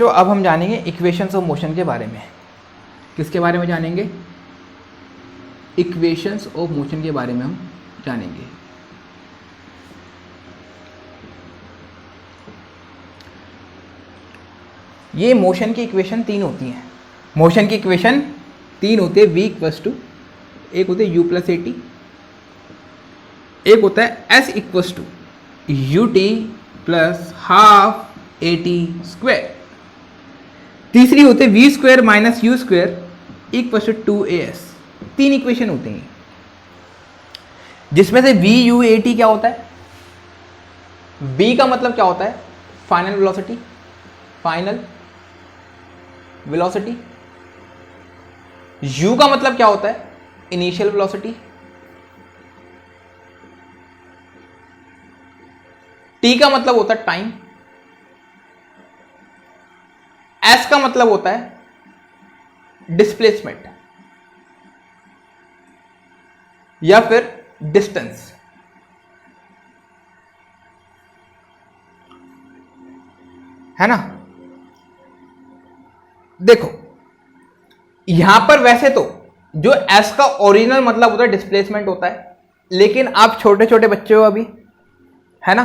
बच्चों अब हम जानेंगे इक्वेशंस ऑफ मोशन के बारे में। किसके बारे में जानेंगे? इक्वेशंस ऑफ मोशन के बारे में हम जानेंगे। ये मोशन की इक्वेशन तीन होती हैं। मोशन की इक्वेशन तीन होती है। v इक्वल्स टू, एक होते है u प्लस ए टी, एक होता है s equals to u t plus half a t square, तीसरी होती है v square minus u square equals to 2as। तीन इक्वेशन होती हैं जिसमें से v u a t क्या होता है? v का मतलब क्या होता है? Final velocity, final velocity. u का मतलब क्या होता है? Initial velocity. t का मतलब होता है टाइम। s का मतलब होता है डिस्प्लेसमेंट या फिर डिस्टेंस। है ना? देखो यहां पर वैसे तो जो s का ओरिजिनल मतलब होता है डिस्प्लेसमेंट होता है, लेकिन आप छोटे छोटे बच्चे हो अभी, है ना,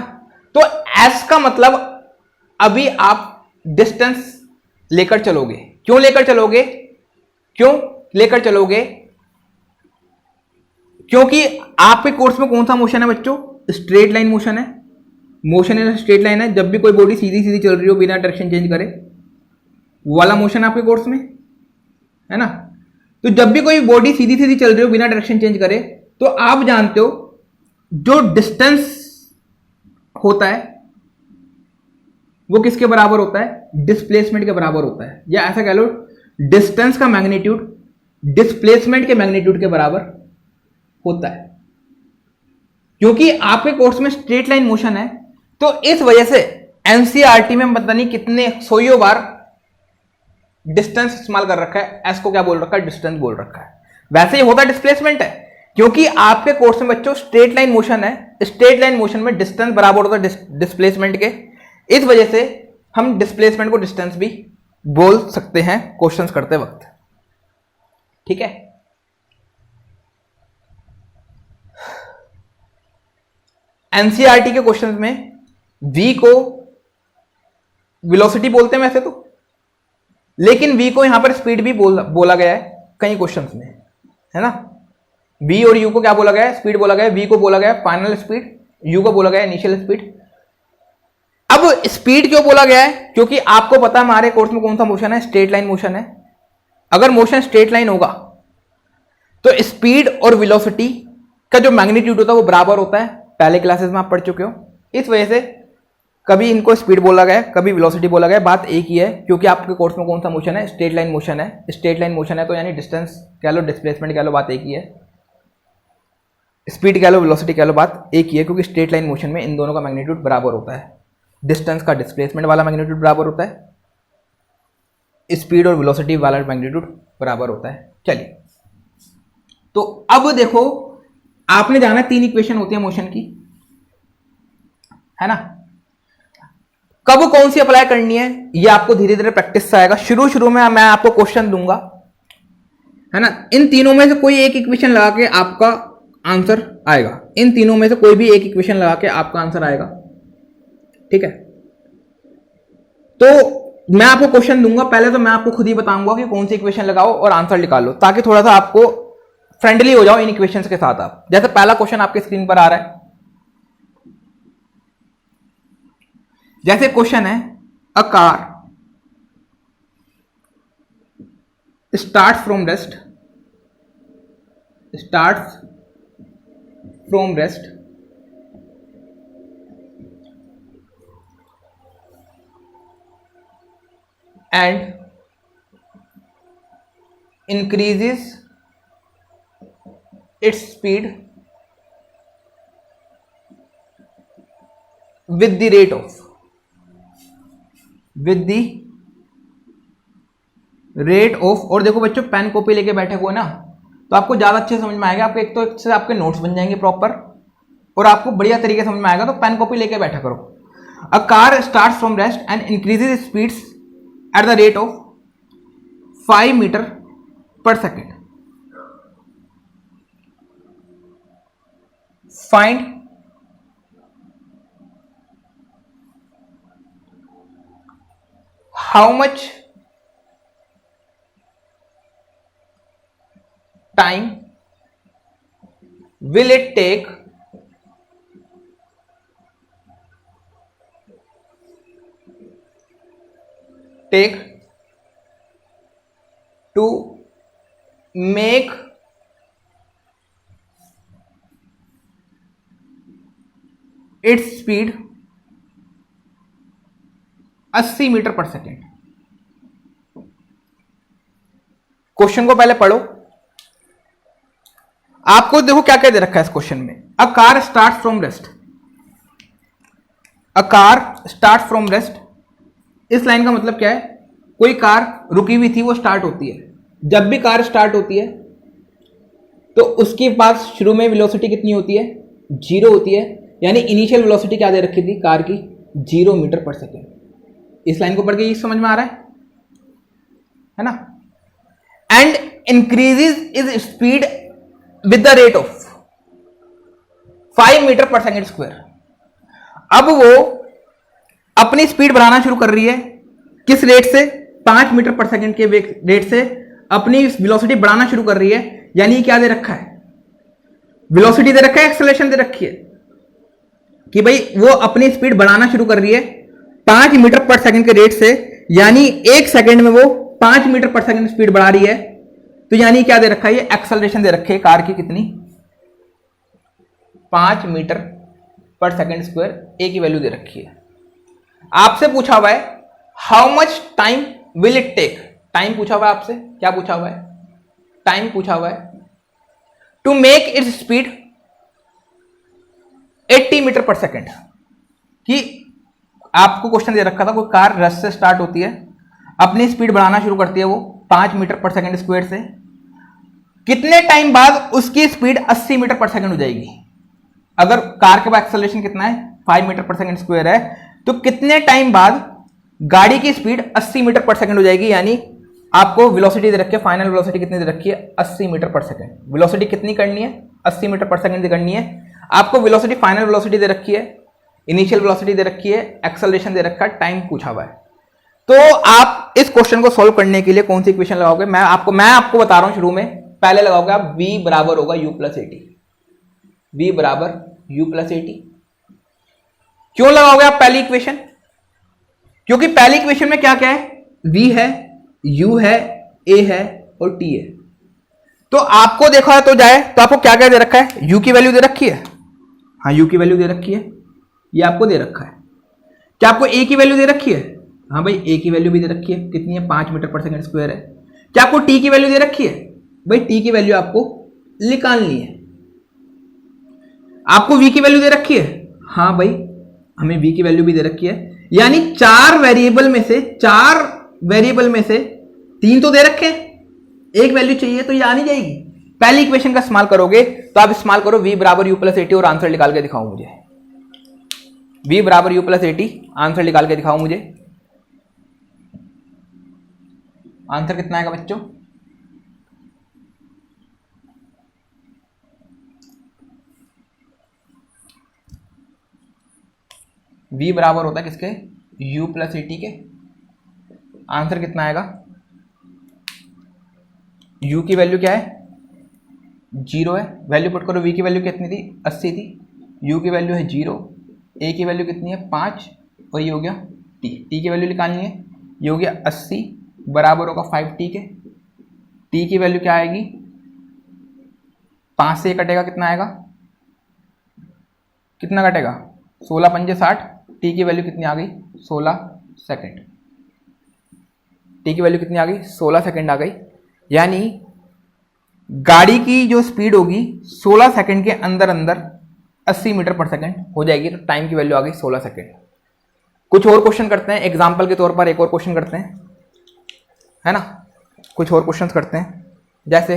तो s का मतलब अभी आप डिस्टेंस लेकर चलोगे। क्यों लेकर चलोगे? क्यों लेकर चलोगे? क्योंकि आपके कोर्स में कौन सा मोशन है बच्चों? स्ट्रेट लाइन मोशन है। मोशन इन स्ट्रेट लाइन है, जब भी कोई बॉडी सीधी सीधी चल रही हो बिना डायरेक्शन चेंज करे, वो वाला मोशन आपके कोर्स में है ना। तो जब भी कोई बॉडी सीधी सीधी चल रही हो बिना डायरेक्शन चेंज करे, तो आप जानते हो जो डिस्टेंस होता है वो किसके बराबर होता है? डिस्प्लेसमेंट के बराबर होता है, या ऐसा कह लो डिस्टेंस का मैग्नीट्यूड डिस्प्लेसमेंट के मैग्नीट्यूड के बराबर होता है। क्योंकि आपके कोर्स में स्ट्रेट लाइन मोशन है, तो इस वजह से एनसीईआरटी में पता नहीं कितने सौयों बार डिस्टेंस इस्तेमाल कर रखा है। एस को क्या बोल रखा है? डिस्टेंस बोल रखा है। वैसे ही होता डिस्प्लेसमेंट है, क्योंकि आपके कोर्स में बच्चों स्ट्रेट लाइन मोशन है। स्ट्रेट लाइन मोशन में डिस्टेंस बराबर होता है डिस्प्लेसमेंट के। इस वजह से हम डिस्प्लेसमेंट को डिस्टेंस भी बोल सकते हैं क्वेश्चंस करते वक्त। ठीक है? एनसीईआरटी के क्वेश्चंस में v को वेलोसिटी बोलते हैं वैसे तो, लेकिन v को यहां पर स्पीड भी बोला गया है कई क्वेश्चंस में, है ना। v और u को क्या बोला गया है? स्पीड बोला गया है। v को बोला गया है फाइनल स्पीड, u को बोला गया है इनिशियल स्पीड। अब स्पीड क्यों बोला गया है? क्योंकि आपको पता है हमारे कोर्स में कौन सा मोशन है? स्ट्रेट लाइन मोशन है। अगर मोशन स्ट्रेट लाइन होगा तो स्पीड और वेलोसिटी का जो मैग्नीट्यूड होता है वो बराबर होता है। पहले क्लासेस में आप पढ़ चुके हो। इस वजह से कभी इनको स्पीड बोला गया, कभी वेलोसिटी बोला गया। बात एक ही है, क्योंकि आपके कोर्स में कौन सा मोशन है? स्ट्रेट लाइन मोशन है। स्ट्रेट लाइन मोशन है तो यानी डिस्टेंस कह लो, डिस्प्लेसमेंट कह लो, बात एक ही है। स्पीड कह लो, वेलोसिटी कह लो, बात एक ही है, क्योंकि स्ट्रेट लाइन मोशन में इन दोनों का मैग्नीट्यूड बराबर होता है। डिस्टेंस का डिस्प्लेसमेंट वाला मैग्नीट्यूड बराबर होता है, स्पीड और वेलोसिटी वाला मैग्नीट्यूड बराबर होता है। चलिए, तो अब देखो आपने जाना तीन इक्वेशन होती है मोशन की, है ना। कब कौन सी अप्लाई करनी है ये आपको धीरे धीरे प्रैक्टिस से आएगा। शुरू में मैं आपको क्वेश्चन दूंगा, है ना। इन तीनों में से कोई एक इक्वेशन लगा के आपका आंसर आएगा। इन तीनों में से कोई भी एक इक्वेशन लगा के आपका आंसर आएगा। ठीक है? तो मैं आपको क्वेश्चन दूंगा, पहले तो मैं आपको खुद ही बताऊंगा कि कौन सी इक्वेशन लगाओ और आंसर निकालो, ताकि थोड़ा सा आपको फ्रेंडली हो जाओ इन इक्वेशंस के साथ आप। जैसे पहला क्वेश्चन आपके स्क्रीन पर आ रहा है। जैसे क्वेश्चन है, a car starts from rest and increases its speed with the rate of और देखो बच्चों, पेन कॉपी लेके बैठे हुए ना, तो आपको ज्यादा अच्छे समझ में आएगा। आपको एक तो इससे आपके नोट्स बन जाएंगे प्रॉपर, और आपको बढ़िया तरीके समझ में आएगा। तो पेन कॉपी लेके बैठा करो। A car starts from rest and increases speeds at the rate of 5 metre per second. Find how much time will it take to make its speed 80 metre per second. Question को पहले पढ़ो। आपको देखो क्या क्या दे रखा है इस क्वेश्चन में। A car start from rest, a car start from rest. इस लाइन का मतलब क्या है, कोई कार रुकी हुई थी वो स्टार्ट होती है। जब भी कार स्टार्ट होती है तो उसके पास शुरू में वेलोसिटी कितनी होती है, 0 होती है। यानी इनिशियल वेलोसिटी क्या दे रखी थी कार की, 0 मीटर पर सेकेंड। इस लाइन को पढ़ के ये समझ में आ रहा है ना। And increases is speed with the rate of 5 metre per second square. अब वो अपनी स्पीड बढ़ाना शुरू कर रही है, किस रेट से, 5 मीटर पर सेकेंड के रेट से अपनी वेलोसिटी बढ़ाना शुरू कर रही है। यानी क्या दे रखा है, वेलोसिटी दे रखा है, एक्सेलरेशन दे रखी है कि भाई वो अपनी स्पीड बढ़ाना शुरू कर रही है 5 मीटर पर सेकेंड के रेट से। यानी 1 सेकेंड में वो 5 मीटर पर सेकेंड स्पीड बढ़ा रही है। तो यानी क्या दे रखा है, ये एक्सेलरेशन दे रखी है कार की कितनी, 5 मीटर पर सेकेंड स्क्वायर, ए की वैल्यू दे रखी है। आपसे पूछा हुआ है how much time will it take. Time पूछा हुआ है आपसे, क्या पूछा हुआ है, टाइम पूछा हुआ है to make its speed 80 metre per second. कि आपको क्वेश्चन दे रखा था कोई कार रेस्ट से स्टार्ट होती है, अपनी स्पीड बढ़ाना शुरू करती है वो 5 मीटर पर सेकेंड स्क्वायर से, कितने टाइम बाद उसकी स्पीड 80 मीटर पर सेकेंड हो जाएगी। अगर कार के पास एक्सेलरेशन कितना है, 5 मीटर पर सेकेंड स्क्वायर है, तो कितने टाइम बाद गाड़ी की स्पीड 80 मीटर पर सेकेंड हो जाएगी। यानी आपको वेलोसिटी दे रखी है, फाइनल वेलोसिटी कितनी दे रखी है, 80 मीटर पर सेकेंड। वेलोसिटी कितनी करनी है, 80 मीटर पर सेकेंड करनी है। आपको वेलोसिटी, फाइनल वेलोसिटी दे रखी है, इनिशियल वेलोसिटी दे रखी है, एक्सेलरेशन दे रखा है, टाइम पूछा हुआ है। तो आप इस क्वेश्चन को सॉल्व करने के लिए कौन सी इक्वेशन लगाओगे, मैं आपको बता रहा हूं शुरू में। पहले लगाओगे आप v बराबर होगा u प्लस 80, v बराबर u प्लस 80। क्यों लगाओगे आप पहली इक्वेशन, क्योंकि पहली इक्वेशन में क्या क्या है, v है, u है, a है और t है। तो आपको देखा है तो जाए तो आपको क्या क्या दे रखा है, u की वैल्यू दे रखी है, हाँ u की वैल्यू दे रखी है, ये आपको दे रखा है। क्या आपको a की वैल्यू दे रखी है, हाँ भाई a की वैल्यू भी दे रखी है, कितनी है, 5 मीटर पर सेकेंड स्क्वायर है। क्या आपको t की वैल्यू दे रखी है, भाई t की वैल्यू आपको निकालनी है। आपको v की वैल्यू दे रखी है, हाँ भाई हमें v की वैल्यू भी दे रखी है। यानी 4 वेरिएबल में से 3 तो दे रखे हैं, एक वैल्यू चाहिए तो ये आ नहीं जाएगी। पहली इक्वेशन का इस्तेमाल करोगे तो आप इस्तेमाल करो v बराबर u प्लस 80 और आंसर निकाल के दिखाओ मुझे। v बराबर u प्लस 80, आंसर निकाल के दिखाओ मुझे। आंसर कितना आएगा बच्चों, v बराबर होता है किसके, u प्लस 80 के। आंसर कितना आएगा, u की वैल्यू क्या है, 0 है, वैल्यू पुट करो। v की वैल्यू कितनी थी, 80 थी, u की वैल्यू है 0, a की वैल्यू कितनी है 5 और ये हो गया t। t की वैल्यू निकालनी है, ये हो गया 80 बराबर होगा 5t के। t की वैल्यू क्या आएगी, 5 से कटेगा कितना आएगा, कितना कटेगा, 16 पंजे 60। t की वैल्यू कितनी आ गई, 16 सेकेंड। t की वैल्यू कितनी आ गई, 16 सेकेंड आ गई। यानी गाड़ी की जो स्पीड होगी 16 सेकेंड के अंदर अंदर 80 मीटर पर सेकेंड हो जाएगी। तो टाइम की वैल्यू आ गई 16 सेकेंड। कुछ और क्वेश्चन करते हैं, एग्जाम्पल के तौर पर एक और क्वेश्चन करते हैं, है ना। कुछ और क्वेश्चन करते हैं, जैसे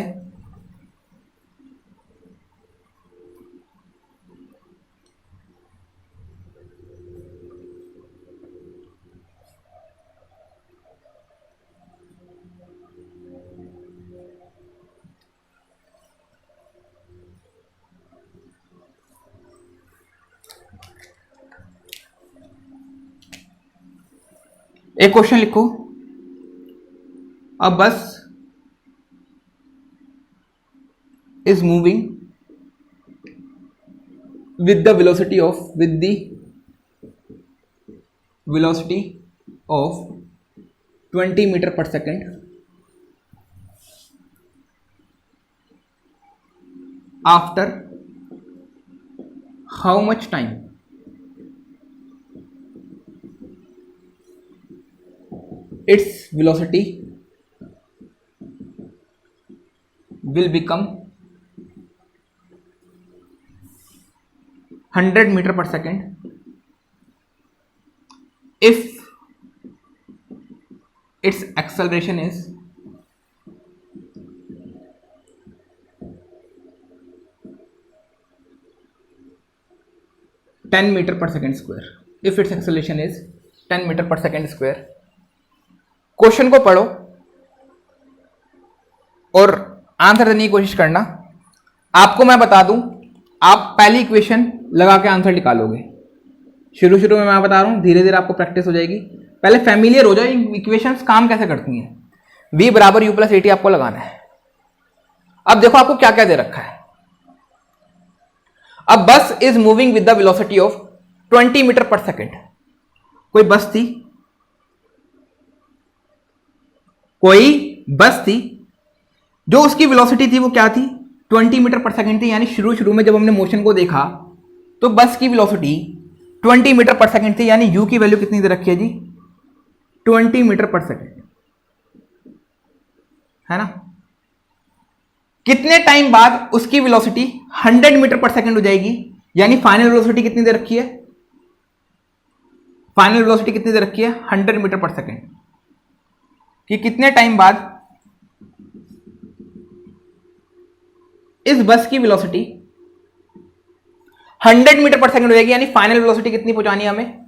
एक क्वेश्चन लिखो, अ बस is moving with the velocity of 20 meter per second after how much time? Its velocity will become 100 meter per second if its acceleration is 10 meter per second square. If its acceleration is 10 meter per second square. Question को पढ़ो और answer देने की कोशिश करना। आपको मैं बता दूं, आप पहली इक्वेशन लगा के आंसर निकालोगे। शुरू में मैं बता रहा हूं, धीरे धीरे आपको प्रैक्टिस हो जाएगी। पहले फैमिलियर हो जाओ इक्वेशंस काम कैसे करती हैं। v बराबर u प्लस ए टी आपको लगाना है। अब देखो आपको क्या क्या दे रखा है। अब bus is moving with the velocity of 20 metre per second. कोई बस थी जो उसकी वेलोसिटी थी वो क्या थी, 20 मीटर पर सेकेंड थी। यानी शुरू में जब हमने मोशन को देखा तो बस की वेलोसिटी 20 मीटर पर सेकेंड थी। यानी u की वैल्यू कितनी दे रखी है जी, 20 मीटर पर सेकेंड, है ना। कितने टाइम बाद उसकी वेलोसिटी 100 मीटर पर सेकेंड हो जाएगी। यानी फाइनल वेलोसिटी कितनी दे रखी है, फाइनल वेलोसिटी कितनी दे रखी है, 100 मीटर पर सेकेंड। कि कितने टाइम बाद इस बस की वेलोसिटी 100 मीटर पर सेकेंड हो जाएगी। यानी फाइनल वेलोसिटी कितनी पहुंचानी है हमें,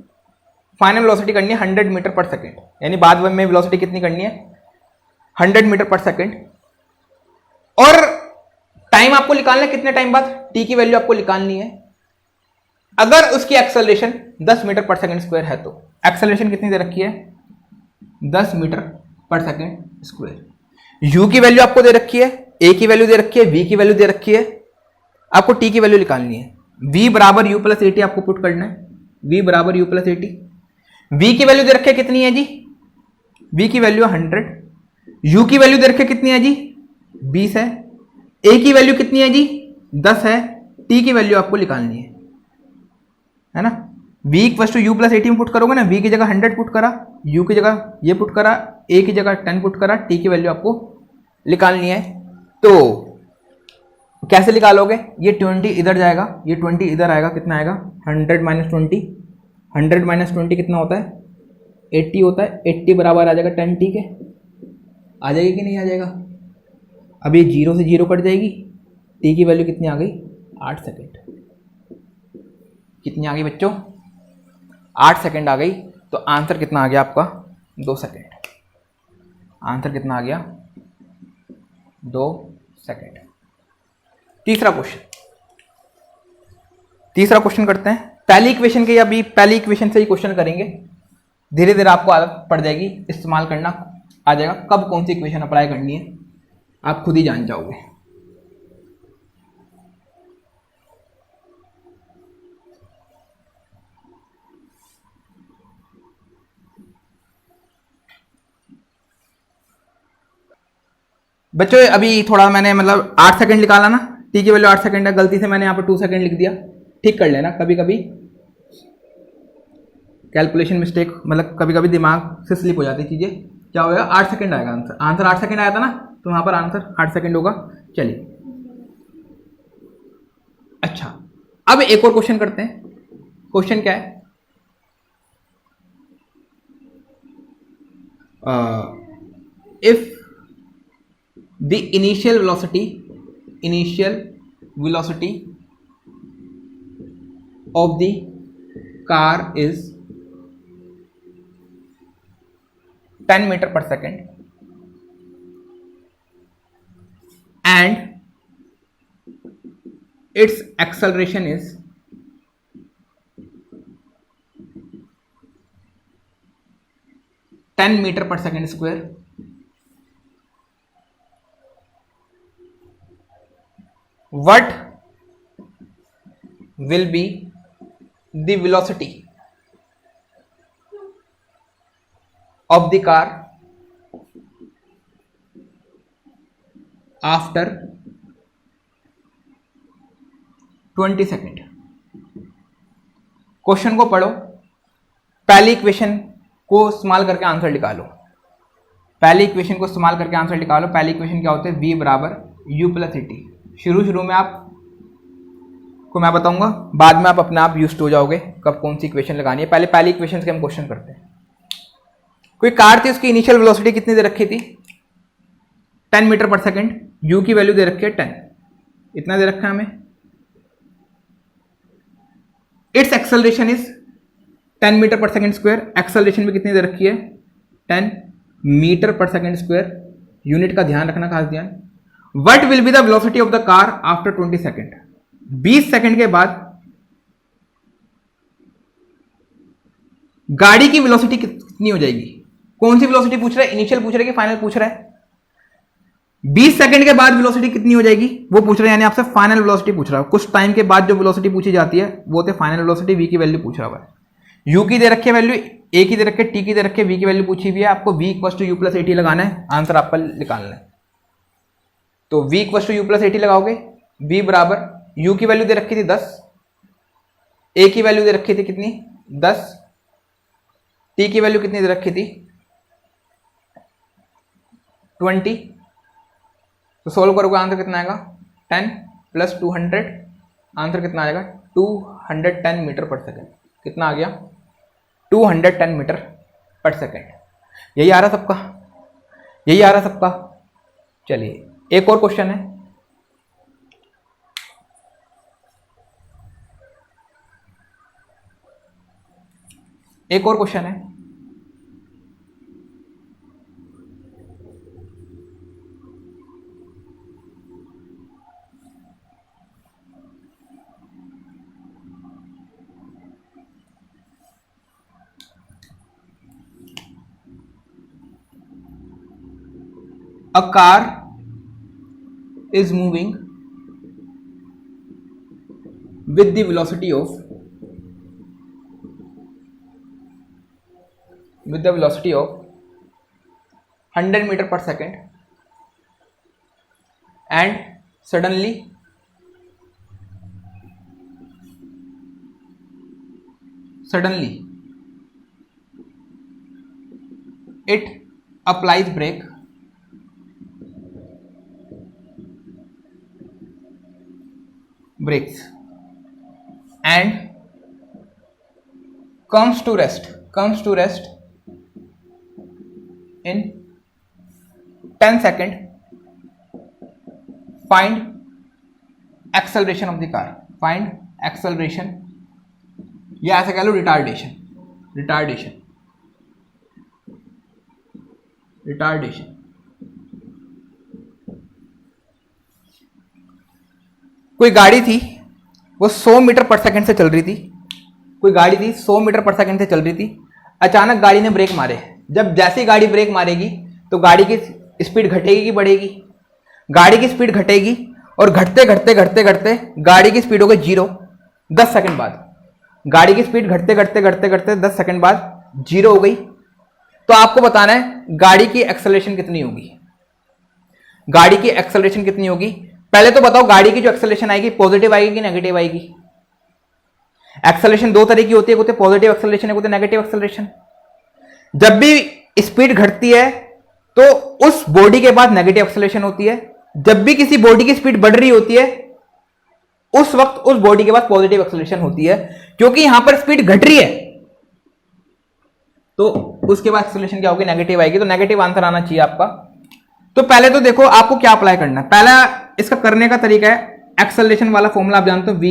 फाइनल वेलोसिटी करनी है 100 मीटर पर सेकेंड। यानी बाद में वेलोसिटी कितनी करनी है, 100 मीटर पर सेकेंड। और टाइम आपको निकालना है कितने टाइम बाद, टी की वैल्यू आपको निकालनी है। अगर उसकी acceleration 10 metre per second square है तो एक्सेलरेशन कितनी दे रखी है, 10 metre per second square. You की वैल्यू आपको दे रखी है, ए की वैल्यू दे रखी है, वी की वैल्यू दे रखी है। आपको टी की वैल्यू निकालनी है। v बराबर u प्लस ए टी आपको पुट करना है, v बराबर u plus a t. v की वैल्यू दे रखी है कितनी है जी, v की वैल्यू 100। u की वैल्यू दे रखी है कितनी है जी, 20 है। a की वैल्यू कितनी है जी, 10 है। t की वैल्यू आपको निकालनी है ना। v equal to u plus a t में पुट करोगे ना, v की जगह 100 पुट करा, u की जगह ये पुट करा, a की जगह 10 पुट करा, t की वैल्यू आपको निकालनी है। तो कैसे निकालोगे, ये 20 इधर जाएगा, ये 20 इधर आएगा, कितना आएगा 100 माइनस 20, 100 माइनस 20 कितना होता है 80 होता है। 80 बराबर आ जाएगा 10 टी के, आ जाएगी कि नहीं आ जाएगा। अब ये 0 से 0 कट जाएगी, टी की वैल्यू कितनी आ गई 8 सेकेंड। कितनी आ गई बच्चों, 8 सेकेंड आ गई। तो आंसर कितना आ गया आपका 2 सेकेंड। आंसर कितना आ गया 2 सेकेंड। तीसरा क्वेश्चन करते हैं। पहली इक्वेशन के, अभी पहली इक्वेशन से ही क्वेश्चन करेंगे। धीरे धीरे आपको आदत पड़ जाएगी, इस्तेमाल करना आ जाएगा। कब कौन सी इक्वेशन अप्लाई करनी है आप खुद ही जान जाओगे। बच्चों अभी थोड़ा मैंने मतलब 8 सेकंड निकाला ना, टी की वैल्यू 8 सेकंड है, गलती से मैंने यहाँ पर 2 सेकंड लिख दिया। ठीक कर लेना, कभी कभी कैलकुलेशन मिस्टेक, मतलब कभी कभी दिमाग से स्लिप हो जाती चीज़ें। क्या होगा 8 सेकंड आएगा आंसर, आंसर 8 सेकंड आया था ना, तो वहाँ पर आंसर 8 सेकंड होगा। चलिए अच्छा, अब एक और क्वेश्चन करते हैं। क्वेश्चन क्या है, if the initial velocity of the car is 10 meter per second and its acceleration is 10 metre per second square, what will be the velocity of the car after 20 second. Question को पढ़ो, पहली equation को इस्तेमाल करके answer निकालो। पहली equation को इस्तेमाल करके आंसर निकालो। पहली इक्वेशन क्या होती है? v बराबर u प्लस टी। शुरू में आप को मैं बताऊंगा, बाद में आप अपने आप यूज्ड हो जाओगे कब कौन सी इक्वेशन लगानी है। पहली इक्वेशन के हम क्वेश्चन करते हैं। कोई कार थी, उसकी इनिशियल वेलोसिटी कितनी दे रखी थी? 10 मीटर पर सेकेंड। यू की वैल्यू दे रखी है 10, इतना दे रखा है हमें। It's acceleration is 10 metre per second square. Acceleration भी कितनी दे रखी है? 10 metre per second square. Unit का ध्यान रखना, खास ध्यान। What will be the velocity of the car after 20 second? 20 second के बाद गाड़ी की वेलोसिटी कितनी हो जाएगी? कौन सी वेलोसिटी पूछ रहा है? इनिशियल पूछ रहा है कि फाइनल पूछ रहा है? 20 सेकंड के बाद वेलोसिटी कितनी हो जाएगी वो पूछ रहा है, यानी आपसे फाइनल वेलोसिटी पूछ रहा है। कुछ टाइम के बाद जो वेलोसिटी पूछी जाती है वो होती है फाइनल वेलोसिटी। v की वैल्यू पूछ रहा है। u की दे रखी है वैल्यू, a की दे रखी है, t की दे रखी है, v की वैल्यू पूछी हुई है। आपको v equal to u plus a t लगाना है, आंसर आपका निकालना है। तो v equal to u plus a t लगाओगे। v बराबर u की वैल्यू दे रखी थी 10, a की वैल्यू दे रखी थी कितनी? 10, t की वैल्यू कितनी दे रखी थी? 20। तो सोल्व करोगे आंसर कितना आएगा? 10 प्लस 200, आंसर कितना आएगा? 210 मीटर पर सेकेंड। कितना आ गया? 210 मीटर पर सेकेंड। यही आ रहा सबका? यही आ रहा सबका? चलिए एक और क्वेश्चन है। एक और क्वेश्चन है। A car is moving with the velocity of 100 meter per second, and suddenly it applies brakes and comes to rest in 10 seconds. Find acceleration of the car. Find acceleration, या ऐसा कह लो retardation. कोई गाड़ी थी, वो 100 metre per second से चल रही थी। कोई गाड़ी थी 100 मीटर पर सेकंड से चल रही थी। अचानक गाड़ी ने ब्रेक मारे। जब जैसे ही गाड़ी ब्रेक मारेगी तो गाड़ी की स्पीड घटेगी कि बढ़ेगी? गाड़ी की स्पीड घटेगी, और घटते गाड़ी की स्पीड हो गई 0 10 सेकंड बाद। गाड़ी की स्पीड घटते 10 सेकंड बाद 0 हो गई। तो आपको बताना है गाड़ी की एक्सेलरेशन कितनी होगी। गाड़ी की एक्सेलरेशन कितनी होगी? पहले तो बताओ गाड़ी की जो एक्सेलरेशन आएगी पॉजिटिव आएगी कि नेगेटिव आएगी? एक्सेलरेशन दो तरह की होती है, एक होती है पॉजिटिव एक्सेलरेशन, एक होती है नेगेटिव एक्सेलरेशन। जब भी स्पीड घटती है तो उस बॉडी के बाद नेगेटिव एक्सेलरेशन होती है। जब भी किसी बॉडी की स्पीड बढ़ रही होती है उस वक्त उस बॉडी के बाद पॉजिटिव एक्सेलरेशन होती है, क्योंकि यहां पर स्पीड घट रही है तो उसके बाद एक्सेलरेशन क्या होगी? नेगेटिव आएगी। तो नेगेटिव आंसर आना चाहिए आपका। तो पहले तो देखो आपको क्या अप्लाई करना है। पहला इसका करने का तरीका है, एक्सेलरेशन वाला फॉर्मूला आप जानते हो, v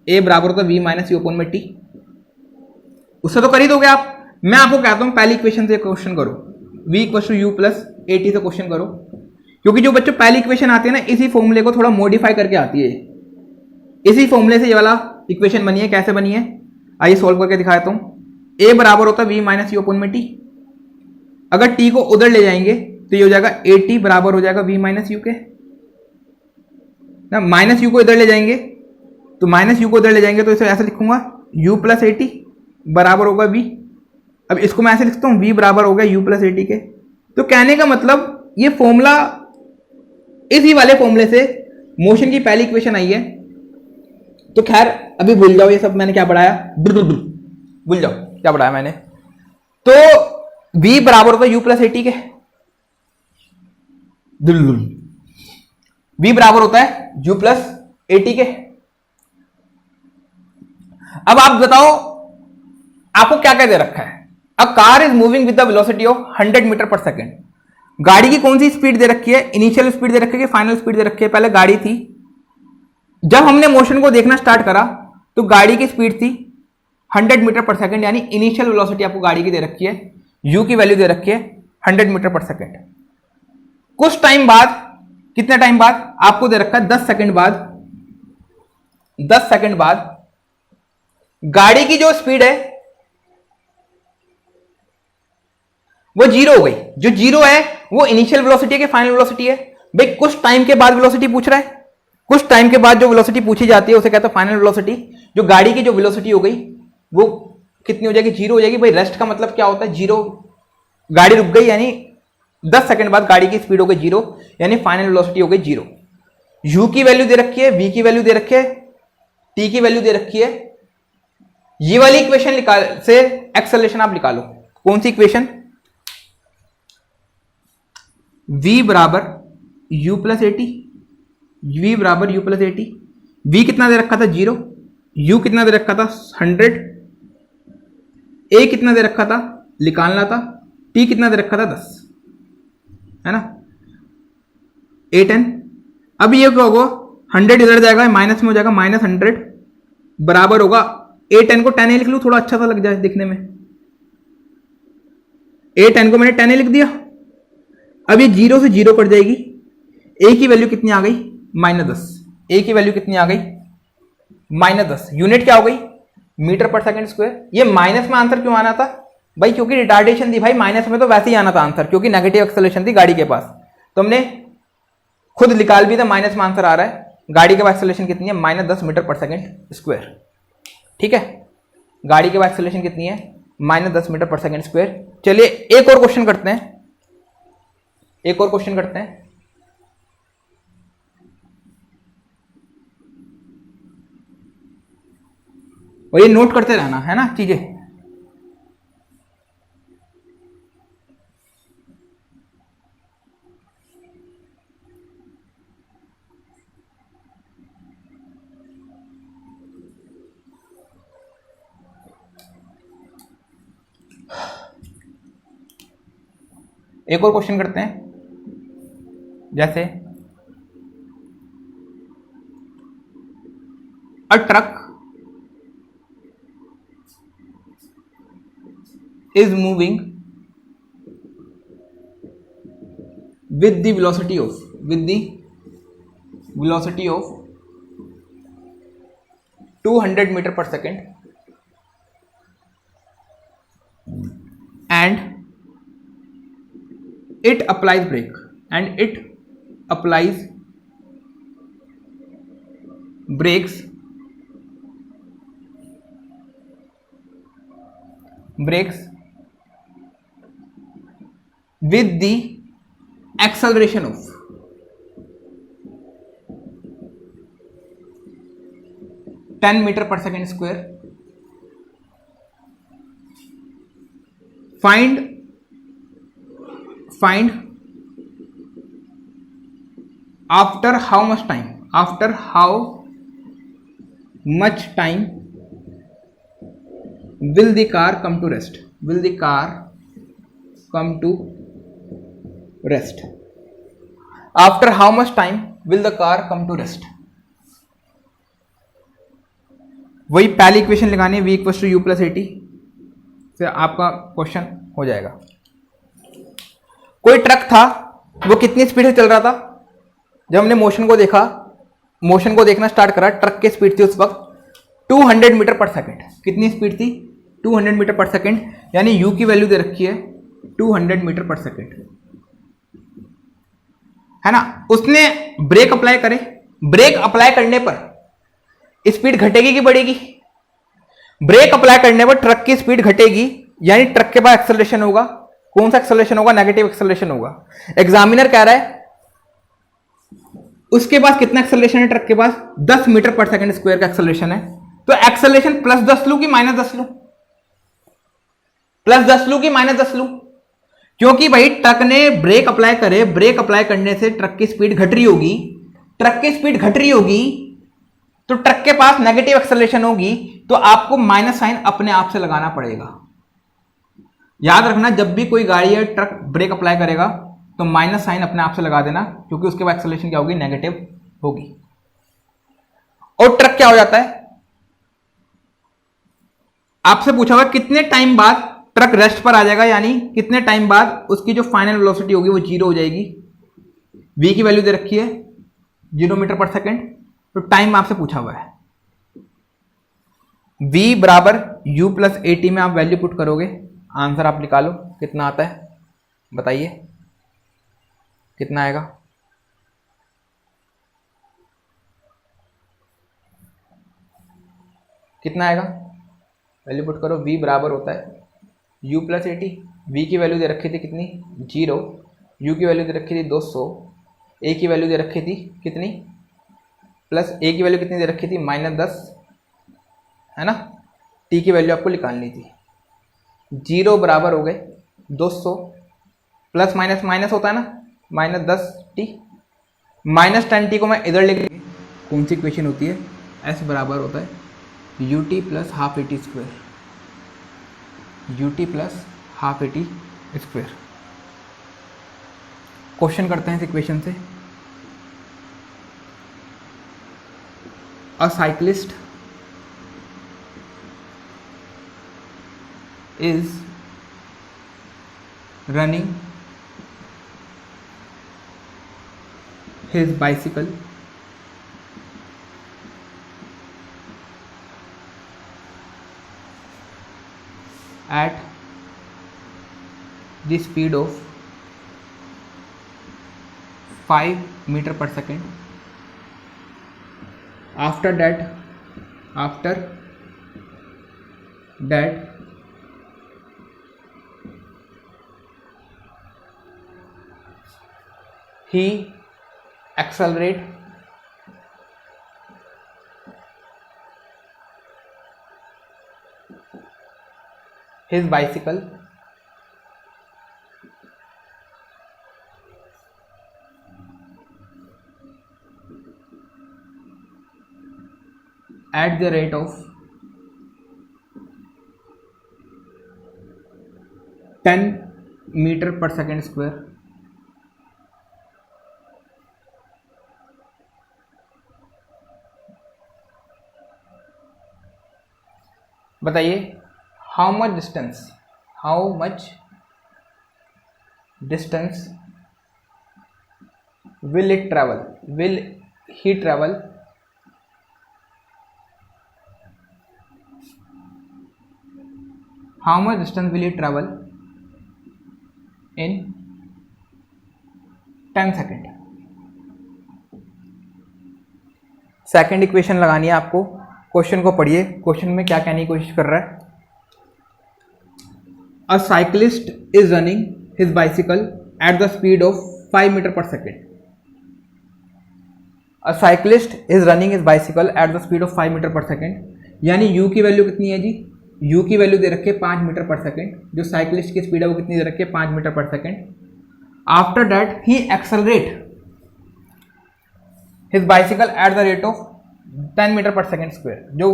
a बराबर होता है v माइनस यू अपॉन में t। उससे तो कर ही दोगे आप। मैं आपको कहता हूं पहली इक्वेशन से क्वेश्चन करो, v equal to u plus a t से क्वेश्चन करो, क्योंकि जो बच्चों पहली इक्वेशन आती है ना इसी फॉर्मूले को थोड़ा मॉडिफाई करके आती है। इसी फॉर्मूले से ये वाला इक्वेशन बनी है। कैसे बनी है आइए सॉल्व करके दिखा देता हूं। a बराबर होता है v माइनस यू अपॉन में t। अगर टी को उधर ले जाएंगे तो ये हो जाएगा ए टी बराबर हो जाएगा वी माइनस यू के ना, माइनस यू को इधर ले जाएंगे तो माइनस यू को इधर ले जाएंगे तो इसे ऐसे लिखूंगा u प्लस ए टी बराबर होगा v। अब इसको मैं ऐसे लिखता हूं v बराबर हो गया u प्लस ए टी के। तो कहने का मतलब ये फॉर्मूला, इसी वाले फॉर्मूले से मोशन की पहली इक्वेशन आई है। तो खैर अभी भूल जाओ ये सब मैंने क्या पढ़ाया, भूल जाओ क्या पढ़ाया मैंने। तो v बराबर होगा u प्लस ए टी के, v बराबर होता है u प्लस ए टी के। अब आप बताओ आपको क्या क्या दे रखा है। A car is moving with the velocity of 100 metre per second. गाड़ी की कौन सी स्पीड दे रखी है, इनिशियल स्पीड दे रखी है, फाइनल स्पीड दे रखी है। पहले गाड़ी थी, जब हमने मोशन को देखना स्टार्ट करा तो गाड़ी की स्पीड थी 100 मीटर पर सेकेंड, यानी इनिशियल वेलोसिटी आपको गाड़ी की दे रखी है, u की वैल्यू दे रखी है 100 मीटर पर सेकेंड। कुछ टाइम बाद, कितने टाइम बाद आपको दे रखा है 10 सेकेंड बाद, 10 सेकेंड बाद गाड़ी की जो स्पीड है वो जीरो हो गई। जो जीरो है वो इनिशियल वेलोसिटी है कि फाइनल वेलोसिटी है? भाई कुछ टाइम के बाद वेलोसिटी पूछ रहा है, कुछ टाइम के बाद जो वेलोसिटी पूछी जाती है उसे कहते हैं फाइनल वेलोसिटी। जो गाड़ी की जो वेलोसिटी हो गई वो कितनी हो जाएगी, जीरो हो जाएगी। भाई रेस्ट का मतलब क्या होता है, जीरो। गाड़ी रुक गई यानी 10 सेकंड बाद गाड़ी की स्पीड हो गई जीरो, यानी फाइनल वेलोसिटी हो गई जीरो। यू की वैल्यू दे रखी है, वी की वैल्यू दे रखी है, टी की वैल्यू दे रखी है। ये वाली इक्वेशन निकाल से एक्सेलरेशन आप निकालो। कौन सी इक्वेशन, v बराबर u plus a t, v बराबर u plus a t. v कितना दे रखा था जीरो, u कितना दे रखा था 100, a कितना दे रखा था निकालना था, t कितना दे रखा था 10, है ना 8n। अब ये क्या होगा, 100 इधर जाएगा माइनस में हो जाएगा -100 बराबर होगा 8n को 10a लिख लूं, थोड़ा अच्छा सा लग जाए दिखने में। 8n को मैंने 10a लिख दिया। अब ये जीरो से जीरो कट जाएगी, a की वैल्यू कितनी आ गई -10। a की वैल्यू कितनी आ गई -10। यूनिट क्या हो गई मीटर पर सेकंड स्क्वायर। ये माइनस में आंसर क्यों आना था भाई, क्योंकि रिटार्डेशन थी भाई। माइनस में तो वैसे ही आना था आंसर, क्योंकि नेगेटिव एक्सेलरेशन थी गाड़ी के पास। तो हमने खुद निकाल भी था, माइनस में आंसर आ रहा है। गाड़ी के पास एक्सेलरेशन कितनी है -10 मीटर पर सेकंड स्क्वायर। ठीक है, गाड़ी के पास एक्सेलरेशन कितनी है -10 मीटर पर सेकंड स्क्वायर। चलिए एक और क्वेश्चन करते हैं, एक और क्वेश्चन करते हैं। और ये नोट करते रहना है ना चीजें। एक और क्वेश्चन करते हैं, जैसे अ truck is moving with the velocity of 200 meter per second and it applies brake brakes with the acceleration of 10 meter per second square. Find after how much time will the car come to rest? After how much time will the car come to rest? वही पहली equation लगानी है, v equal to u plus a t से आपका question हो जाएगा। कोई truck था, वो कितनी स्पीड से चल रहा था? जब हमने मोशन को देखना स्टार्ट करा, ट्रक की स्पीड थी उस वक्त 200 मीटर पर सेकेंड। कितनी स्पीड थी 200 मीटर पर सेकेंड, यानी u की वैल्यू दे रखी है 200 मीटर पर सेकेंड, है ना। उसने ब्रेक अप्लाई करे, ब्रेक अप्लाई करने पर स्पीड घटेगी कि बढ़ेगी? ब्रेक अप्लाई करने पर ट्रक की स्पीड घटेगी, यानी ट्रक के पास एक्सेलरेशन होगा। कौन सा एक्सेलरेशन होगा? नेगेटिव एक्सेलरेशन होगा। एग्जामिनर कह रहा है उसके पास कितना एक्सेलरेशन है? ट्रक के पास 10 मीटर पर सेकंड स्क्वायर का एक्सेलरेशन है। तो एक्सेलरेशन प्लस 10 लू कि माइनस 10 लू? प्लस 10 लू कि माइनस 10 लू? क्योंकि भाई ट्रक ने ब्रेक अप्लाई करे, ब्रेक अप्लाई करने से ट्रक की स्पीड घट रही होगी, ट्रक की स्पीड घट रही होगी तो ट्रक के पास नेगेटिव एक्सेलरेशन होगी, तो आपको माइनस साइन अपने आप से लगाना पड़ेगा। याद रखना, जब भी कोई गाड़ी या ट्रक ब्रेक अप्लाई करेगा तो माइनस साइन अपने आप से लगा देना, क्योंकि उसके बाद एक्सेलरेशन क्या होगी? नेगेटिव होगी। और ट्रक क्या हो जाता है? आपसे पूछा हुआ कितने टाइम बाद ट्रक रेस्ट पर आ जाएगा, यानी कितने टाइम बाद उसकी जो फाइनल वेलोसिटी होगी वो 0 हो जाएगी। v की वैल्यू दे रखी है 0 मीटर पर सेकेंड, तो टाइम आपसे पूछा हुआ है। v बराबर u प्लस AT में आप वैल्यू पुट करोगे, आंसर आप निकालो कितना आता है, बताइए कितना आएगा? कितना आएगा? वैल्यू पुट करो। v बराबर होता है u प्लस AT। v की वैल्यू दे रखी थी कितनी? 0। u की वैल्यू दे रखी थी 200। a की वैल्यू दे रखी थी कितनी? प्लस a की वैल्यू कितनी दे रखी थी? -10, है ना। t की वैल्यू आपको निकालनी थी। 0 बराबर हो गए 200, प्लस माइनस माइनस होता है ना, -10t। -10t को मैं इधर लेके, कौन सी इक्वेशन होती है? s बराबर होता है ut plus half AT square, ut plus half AT square. Question करते हैं इस इक्वेशन से। अ cyclist is running his bicycle at the speed of 5 meter per second. After that he accelerate his bicycle at the rate of 10 meter per second square. बताइए how much distance will he travel how much distance will he travel in 10 second. Second equation लगानी है आपको। Question को पढ़िए, question में क्या कहने की कोशिश कर रहा है। A cyclist is running his bicycle at the speed of 5 metre per second. A cyclist is running his bicycle at the speed of 5 metre per second, यानी u की वैल्यू कितनी है जी? u की वैल्यू दे रखी है 5 मीटर पर सेकेंड। जो cyclist की स्पीड है वो कितनी दे रखी है? 5 metre per second. After that he accelerate his bicycle at the rate of 10 metre per second square. जो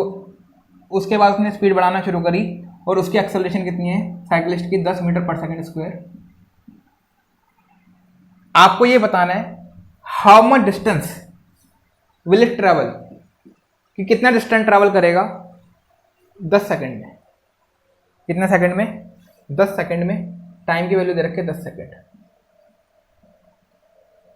उसके बाद उसने स्पीड बढ़ाना शुरू करी और उसकी एक्सेलरेशन कितनी है साइक्लिस्ट की? 10 मीटर पर सेकेंड स्क्वायर। आपको ये बताना है how much distance will it travel, कि कितना डिस्टेंस ट्रेवल करेगा 10 सेकेंड में। कितने सेकेंड में? 10 सेकेंड में। टाइम की वैल्यू दे रखे 10 सेकेंड।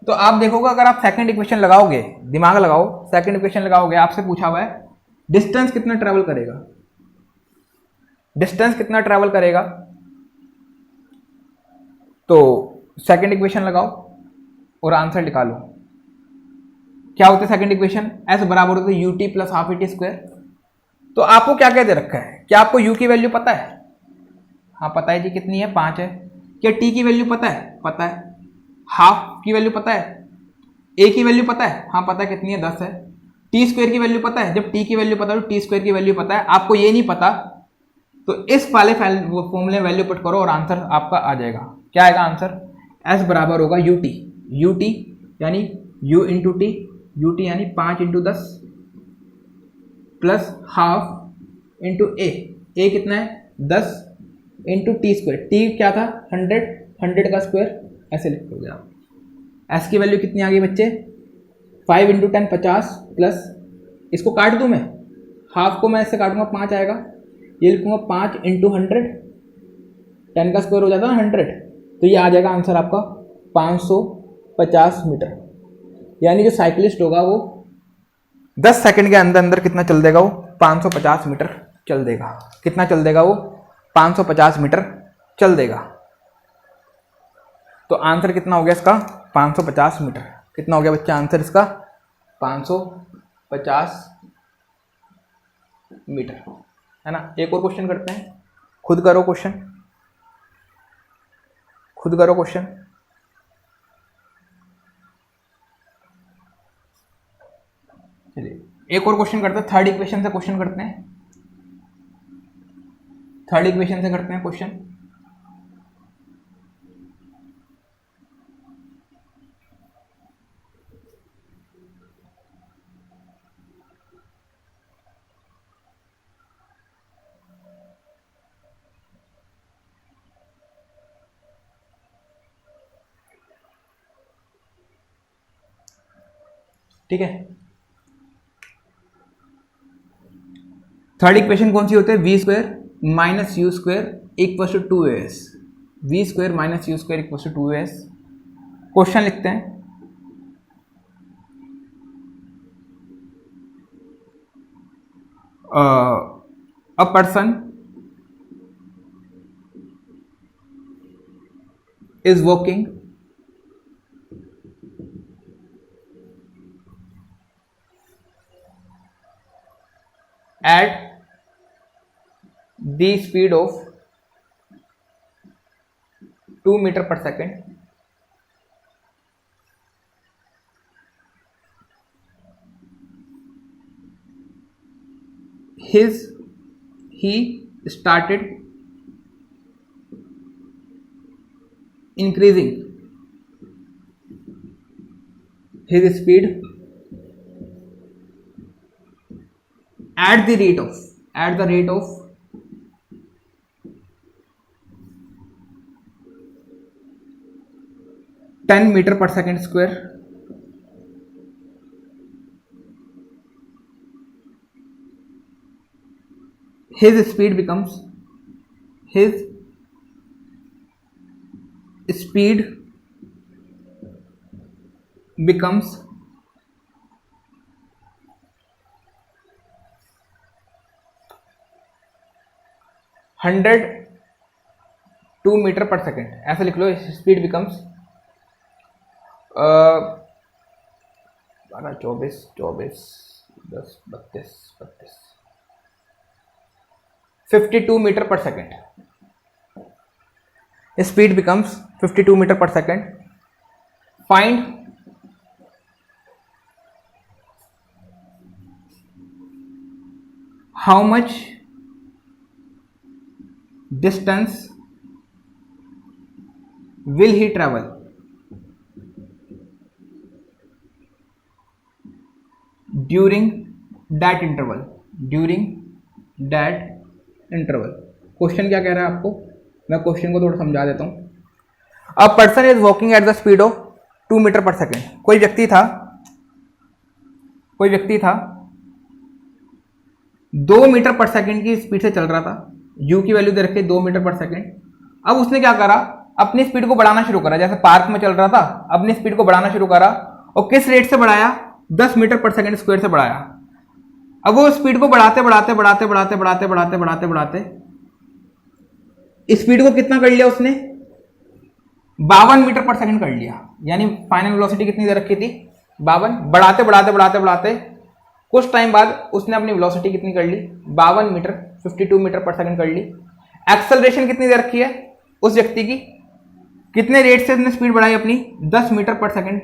तो आप देखोगे अगर आप सेकंड इक्वेशन लगाओगे, दिमाग लगाओ, सेकंड इक्वेशन लगाओगे, आपसे पूछा हुआ है डिस्टेंस कितना ट्रैवल करेगा। डिस्टेंस कितना ट्रैवल करेगा? तो सेकंड इक्वेशन लगाओ और आंसर निकालो। क्या होता है सेकंड इक्वेशन? एस बराबर होता है u t plus half a t square. तो आपको क्या क्या दे रखा है? क्या आपको u की वैल्यू पता है? हाँ पता है जी, कितनी है? 5 है। क्या t की वैल्यू पता है? पता है। हाफ की वैल्यू पता है? a की वैल्यू पता है? हाँ पता है, कितनी है? 10 है। टी स्क्वायर की वैल्यू पता है? जब t की वैल्यू पता है तो टी स्क्वायर की वैल्यू पता है। आपको ये नहीं पता तो इस वाले फॉर्मूले में वैल्यू पुट करो और आंसर आपका आ जाएगा। क्या आएगा आंसर? s बराबर होगा यू टी यानी u into T, U T यानी 5 इंटू 10 प्लस हाफ इंटू ए कितना है? 10 इंटू टी स्क्वायर। टी क्या था? 100 का स्क्वायर, ऐसे लिख दोगे आप। एस की वैल्यू कितनी आ गई बच्चे? 5 इंटू 10 50 प्लस, इसको काट दूं मैं, हाफ को मैं ऐसे काटूंगा 5 आएगा, ये लिखूंगा 5 इंटू 100, 10 का स्क्वायर हो जाता है 100, तो ये आ जाएगा आंसर आपका 550 मीटर। यानी जो साइकिलिस्ट होगा वो 10 सेकंड के अंदर अंदर कितना चल देगा? वो 550 मीटर चल देगा। कितना चल देगा वो? 550 मीटर चल देगा। तो आंसर कितना हो गया इसका? 550 मीटर। कितना हो गया बच्चा आंसर इसका? 550 मीटर, है ना। एक और क्वेश्चन करते हैं, खुद करो क्वेश्चन, खुद करो क्वेश्चन। चलिए एक और क्वेश्चन करते हैं, थर्ड इक्वेशन से क्वेश्चन करते हैं, थर्ड इक्वेशन से करते हैं क्वेश्चन। ठीक है, थर्ड इक्वेशन कौन सी होती है? V square minus u square equal to 2as, v square minus u square equal to 2as। Question लिखते हैं, a person is working at the speed of 2 meter per second he started increasing his speed at the rate of 10 meter per second square। his speed becomes 102 metre per second, ऐसा लिख लो। Speed becomes 12 24 10 32 52 metre per second. Speed becomes 52 metre per second. Find how much distance will he travel during that interval, question क्या कह रहा है आपको? मैं question को थोड़ा समझा देता हूं। A person is walking at the speed of 2 metre per second. कोई व्यक्ति था 2 मीटर पर सेकेंड की स्पीड से चल रहा था। u की वैल्यू दे रखी 2 मीटर पर सेकेंड। अब उसने क्या करा? अपनी स्पीड को बढ़ाना शुरू करा। जैसे पार्क में चल रहा था, अपनी स्पीड को बढ़ाना शुरू करा। और किस रेट से बढ़ाया? 10 मीटर पर सेकेंड स्क्वायर से बढ़ाया। अब वो स्पीड को बढ़ाते स्पीड को कितना कर लिया उसने? 52 मीटर पर सेकंड कर लिया, यानी फाइनल वेलोसिटी कितनी दे रखी थी 52। बढ़ाते बढ़ाते बढ़ाते बढ़ाते कुछ टाइम बाद उसने अपनी वेलोसिटी कितनी कर ली 52 मीटर, 52 मीटर पर सेकंड कर ली। एक्सेलरेशन कितनी दे रखी है उस व्यक्ति की, कितने रेट से उसने स्पीड बढ़ाई अपनी 10 मीटर पर सेकंड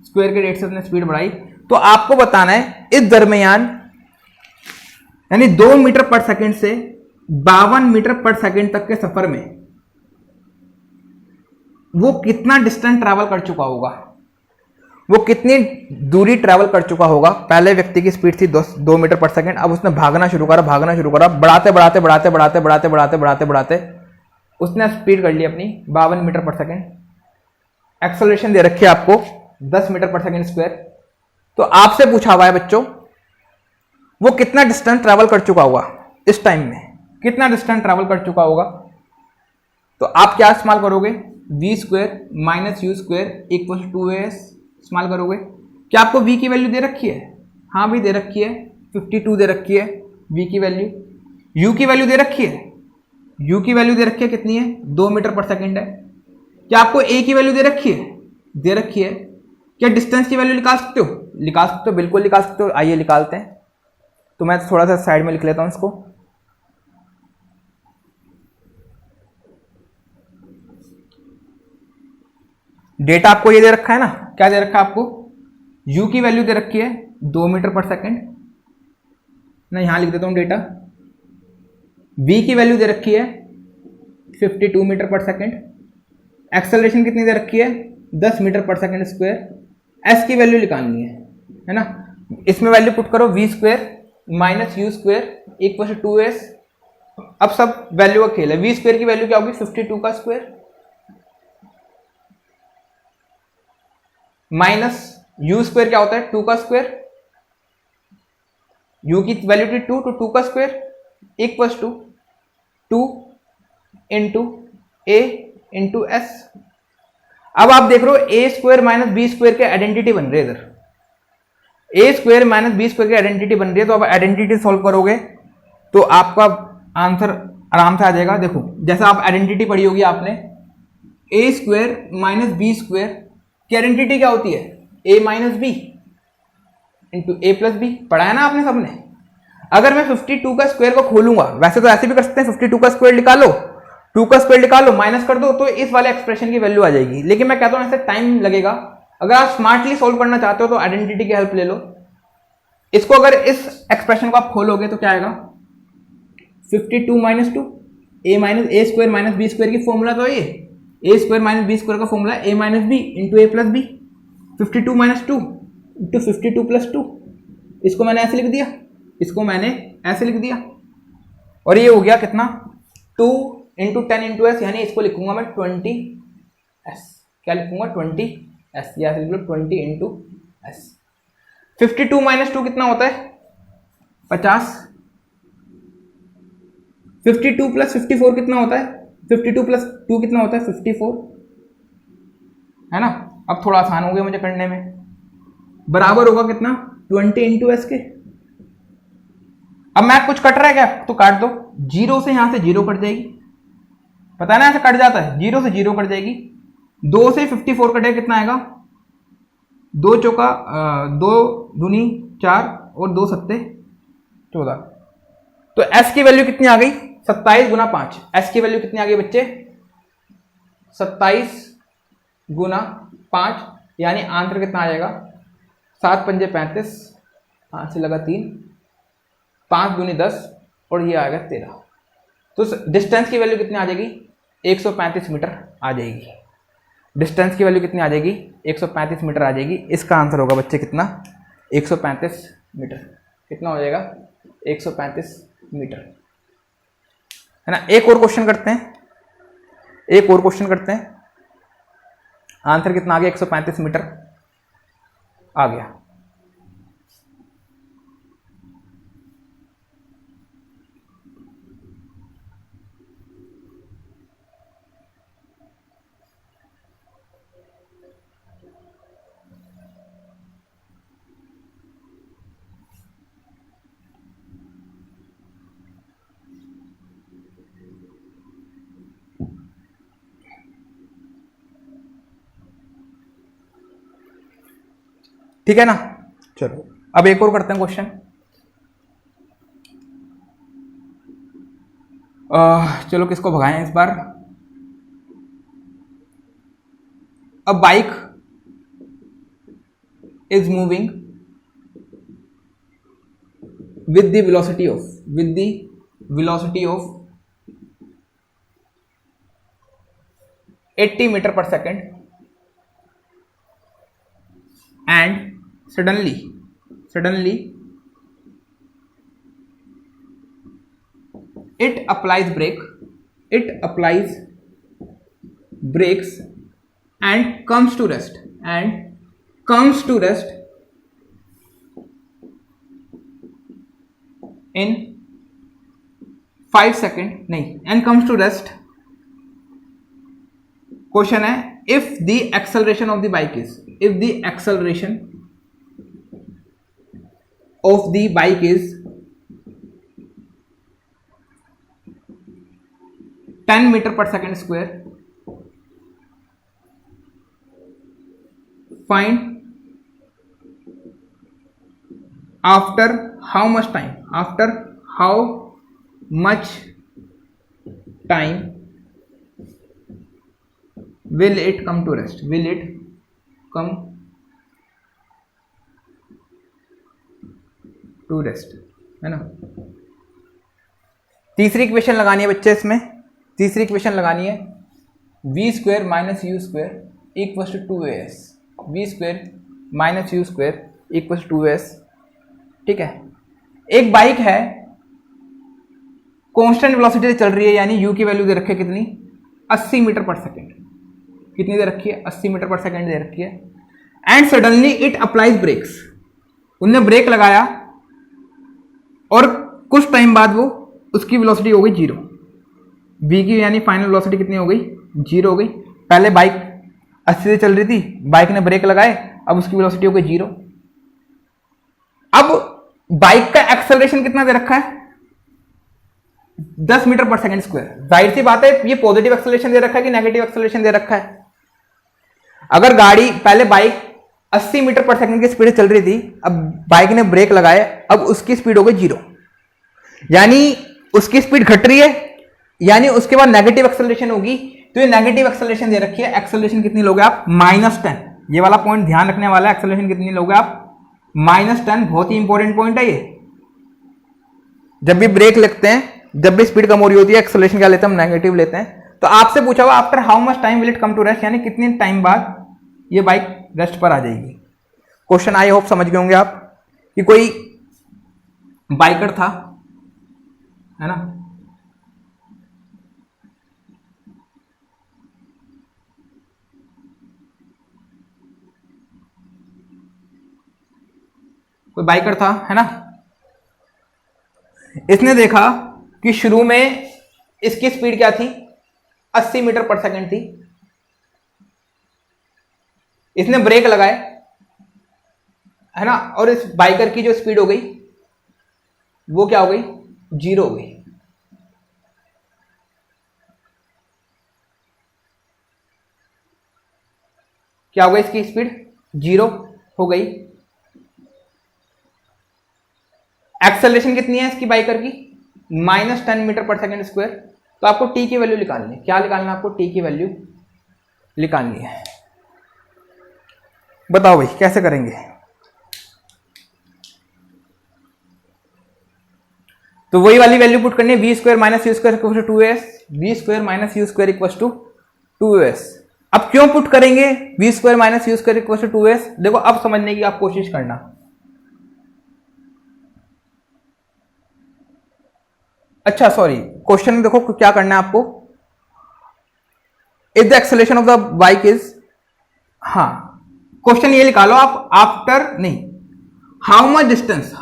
स्क्वायर के रेट से उसने स्पीड बढ़ाई। तो आपको बताना है इस दरमियान यानी 2 मीटर पर सेकंड से 52 मीटर पर सेकंड तक के सफर में वो कितना डिस्टेंस ट्रैवल कर चुका होगा, वो कितनी दूरी ट्रैवल कर चुका होगा। पहले व्यक्ति की स्पीड थी 2 मीटर पर सेकंड, अब उसने भागना शुरू करा बढ़ाते बढ़ाते बढ़ाते बढ़ाते बढ़ाते बढ़ाते बढ़ाते बढ़ाते उसने स्पीड कर ली अपनी 52 मीटर पर सेकंड। एक्सेलरेशन दे रखी है आपको 10 मीटर पर सेकंड स्क्वायर। तो आपसे पूछा हुआ है बच्चों वो कितना डिस्टेंस ट्रैवल कर चुका होगा इस टाइम में, कितना डिस्टेंस ट्रैवल कर चुका होगा। तो आप क्या इस्तेमाल करोगे v square minus u square equal to s इस्तेमाल करोगे। क्या आपको v की वैल्यू दे रखी है, हाँ भी दे रखी है 52 दे रखी है v की वैल्यू। u की वैल्यू दे रखी है, u की वैल्यू दे रखी है कितनी है 2 मीटर पर सेकंड है। क्या आपको a की वैल्यू दे रखी है, दे रखी है। क्या डिस्टेंस की वैल्यू निकाल सकते हो, निकाल सकते हो, बिल्कुल निकाल सकते हो। आइए निकालते हैं। तो मैं थोड़ा सा साइड में लिख लेता हूं इसको। डेटा आपको ये दे रखा है ना, क्या दे रखा है आपको u की वैल्यू दे रखी है 2 मीटर पर सेकंड, मैं यहां लिख देता हूं डेटा। v की वैल्यू दे रखी है 52 मीटर पर सेकंड। एक्सेलरेशन कितनी दे रखी है 10 metre per second square. s की वैल्यू निकालनी है ना। इसमें वैल्यू पुट करो v square minus u square equal to s. अब सब वैल्यू का खेल है। v स्क्वायर की वैल्यू क्या होगी 52 का स्क्वायर माइनस यू स्क्वायर क्या होता है 2 का स्क्वायर, u की वैल्यू थी 2 तो 2 का square equal to 2 into a into s. अब आप देख रहे हो a square minus B square के आइडेंटिटी बन रही है इधर। A square minus B square की आइडेंटिटी बन रही है, तो अब आइडेंटिटी सॉल्व करोगे तो आपका आंसर आराम से आ जाएगा। देखो जैसा आप आइडेंटिटी पढ़ी होगी आपने, a square minus B square की आइडेंटिटी क्या होती है a minus B into A plus b, पढ़ा है ना आपने सबने। अगर मैं 52 का स्क्वायर को खोलूंगा, वैसे तो ऐसे भी कर सकते हैं 52 का स्क्वायर निकालो 2 का स्क्वायर निकालो माइनस कर दो तो इस वाले एक्सप्रेशन की वैल्यू आ जाएगी। लेकिन मैं कहता हूं ऐसे टाइम लगेगा। अगर आप स्मार्टली सोल्व करना चाहते हो तो आइडेंटिटी की हेल्प ले लो। इसको अगर इस एक्सप्रेशन को आप खोलोगे तो क्या आएगा 52 minus 2 A square minus B square की फॉर्मूला तो ये A square minus B square का formula A minus B into A plus B. 52 minus 2 into 52 plus 2, इसको मैंने ऐसे लिख दिया, इसको मैंने ऐसे लिख दिया और ये हो गया कितना 2 इंटू 10 इंटू एस, यानी इसको लिखूंगा मैं 20 एस। क्या लिखूंगा 20 एस, या लिख लो 20 इंटू एस। 52 माइनस 2 कितना होता है 50। 52 प्लस 54 कितना होता है 52 प्लस 2 कितना होता है 54, है ना। अब थोड़ा आसान हो गया मुझे करने में। बराबर होगा कितना 20 इंटू एस के। अब मैथ कुछ कट रहा है क्या, तो काट दो। जीरो से यहां से जीरो कट जाएगी, पता है ना ऐसे कट जाता है, जीरो से जीरो कट जाएगी। 2 से 54 कटेगा कितना आएगा 2 चौका 2 दूनी 4 और 2 सत्ते 14। तो एस की वैल्यू कितनी आ गई 27 गुना 5। एस की वैल्यू कितनी आ गई बच्चे 27 गुना 5, यानी आंसर कितना आ जाएगा 7 पंजे 35, 5 से लगा 3, 5 दूनी 10 और ये आएगा 13। तो डिस्टेंस की वैल्यू कितनी आ जाएगी 135 मीटर आ जाएगी। डिस्टेंस की वैल्यू कितनी आ जाएगी 135 मीटर आ जाएगी। इसका आंसर होगा बच्चे कितना 135 मीटर। कितना हो जाएगा 135 मीटर, है ना। एक और क्वेश्चन करते हैं, एक और क्वेश्चन करते हैं। आंसर कितना आ गया 135 मीटर आ गया। ठीक है ना। चलो अब एक और करते हैं क्वेश्चन। चलो किसको भगाएं इस बार। A bike is moving with the velocity of 80 meter per second, and suddenly it applies brakes and comes to rest in 5 seconds नहीं, and comes to rest. Question है if the acceleration of the bike is 10 meter per second square, find after how much time will it come to rest, है ना। तीसरी equation लगानी है बच्चे, इसमें तीसरी इक्वेशन लगानी है v square minus u square equals to 2as, v square minus u square equals to 2as। ठीक है, एक बाइक है कांस्टेंट वेलोसिटी से चल रही है, यानी u की वैल्यू दे रखी है कितनी, 80 मीटर पर सेकेंड। कितनी दे रखी है, 80 मीटर पर सेकेंड दे रखी है। And suddenly it applies brakes, उनने ब्रेक लगाया और कुछ टाइम बाद वो उसकी वेलोसिटी हो गई 0, v की यानी फाइनल वेलोसिटी कितनी हो गई, 0 हो गई। पहले बाइक 80 से चल रही थी, बाइक ने ब्रेक लगाए, अब उसकी वेलोसिटी हो गई 0। अब बाइक का एक्सेलरेशन कितना दे रखा है, 10 मीटर पर सेकेंड स्क्वायर। जाहिर सी बात है ये पॉजिटिव एक्सेलरेशन दे रखा है कि नेगेटिव एक्सेलरेशन दे रखा है। अगर गाड़ी पहले बाइक 80 मीटर पर सेकंड की स्पीड चल रही थी, अब बाइक ने ब्रेक लगाए, अब उसकी स्पीड हो गई 0, यानी उसकी स्पीड घट रही है, यानी उसके बाद नेगेटिव एक्सेलरेशन होगी। तो ये नेगेटिव एक्सेलरेशन दे रखी है। एक्सेलरेशन कितनी लोगे आप, -10। ये वाला पॉइंट ध्यान रखने वाला है, एक्सेलरेशन कितनी लोगे आप, -10। बहुत ही इंपॉर्टेंट पॉइंट है ये। जब भी ब्रेक लगते हैं, जब भी स्पीड कम हो रही होती है, एक्सेलरेशन क्या लेते हैं हम, नेगेटिव लेते हैं। तो आपसे पूछा हुआ after how much time will it come to rest, यानी कितने टाइम बाद ये बाइक रेस्ट पर आ जाएगी। क्वेश्चन आई होप समझ गए होंगे आप कि कोई बाइकर था, है ना, कोई बाइकर था, है ना, इसने देखा कि शुरू में इसकी स्पीड क्या थी, 80 मीटर पर सेकंड थी। इसने ब्रेक लगाए, है ना, और इस बाइकर की जो स्पीड हो गई वो क्या हो गई, 0 हो गई। क्या हो गई, इसकी स्पीड 0 हो गई। एक्सेलरेशन कितनी है इसकी बाइकर की, -10 मीटर पर सेकेंड स्क्वायर। तो आपको टी की वैल्यू निकालनी है। क्या निकालना है आपको, टी की वैल्यू निकालनी है। बताओ भाई कैसे करेंगे। तो वही वाली वैल्यू पुट करनी है, v square minus u square equal to 2as, v square minus u square equal to 2as। अब क्यों पुट करेंगे v square minus u square equal to 2as, देखो अब समझने की आप कोशिश करना। अच्छा सॉरी, क्वेश्चन में देखो क्या करना है आपको, if the acceleration of the bike is, हाँ क्वेश्चन ये निकालो आप, आफ्टर नहीं, हाउ मच डिस्टेंस,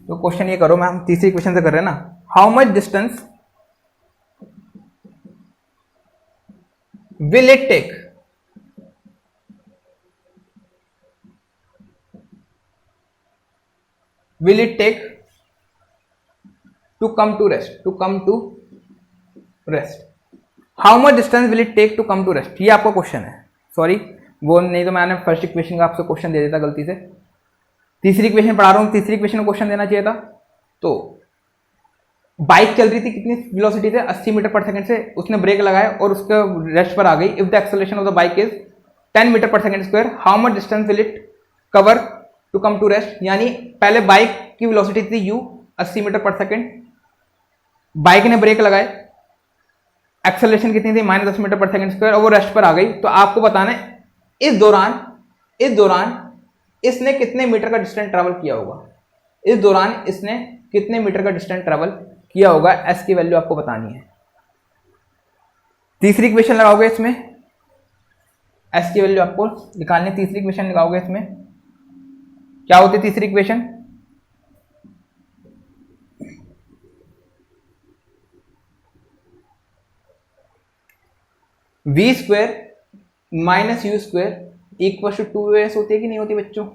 तो क्वेश्चन ये करो, मैं हम तीसरी क्वेश्चन से कर रहे हैं ना, how much distance will it take to come to rest, how much distance will it take to come to rest, ये आपका क्वेश्चन है। सॉरी वो नहीं तो मैंने फर्स्ट इक्वेशन का आपसे क्वेश्चन दे देता गलती से। तीसरी इक्वेशन पढ़ा रहा हूँ, तीसरी इक्वेशन का क्वेश्चन देना चाहिए था। तो बाइक चल रही थी कितनी वेलोसिटी से, 80 मीटर पर सेकंड से, उसने ब्रेक लगाया और उसके रेस्ट पर आ गई। If the acceleration of the bike is 10 metre per second square, how much distance will it cover to come to rest. यानी पहले बाइक की वेलोसिटी थी u 80 metre per second, bike ने ब्रेक लगाए, एक्सेलरेशन कितनी थी -10 मीटर पर सेकंड स्क्वायर, और वो रेस्ट पर आ गई। तो आपको बताना है इस दौरान इसने कितने मीटर का डिस्टेंस ट्रैवल किया होगा, इस दौरान इसने कितने मीटर का डिस्टेंस ट्रैवल किया होगा, एस की वैल्यू आपको बतानी है। तीसरी इक्वेशन लगाओगे इसमें, एस की वैल्यू आपको निकालनी। तीसरी इक्वेशन लगाओगे इसमें, क्या होती है तीसरी equation, v square minus u square equal to 2s होती है कि नहीं होती बच्चों।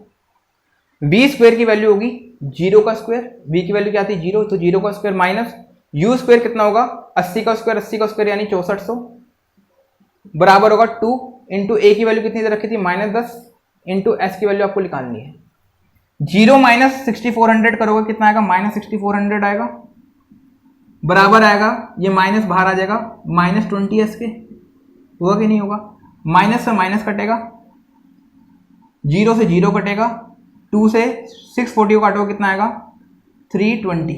v स्क्वायर की वैल्यू होगी 0 का स्क्वायर, v की वैल्यू क्या आती है 0, तो 0 का स्क्वायर माइनस u स्क्वायर कितना होगा 80 का स्क्वायर यानी 6400 बराबर होगा 2 इंटू a की वैल्यू कितनी दे रखी थी -10 इंटू s की वैल्यू आपको निकालनी है। 0 माइनस 6400 करोगे कितना आएगा -6400 आएगा, बराबर आएगा ये माइनस बाहर आ जाएगा -20s के, होगा कि नहीं होगा। माइनस से माइनस कटेगा, 0 से 0 कटेगा, 2 से 640 को काटोगे कितना आएगा 320,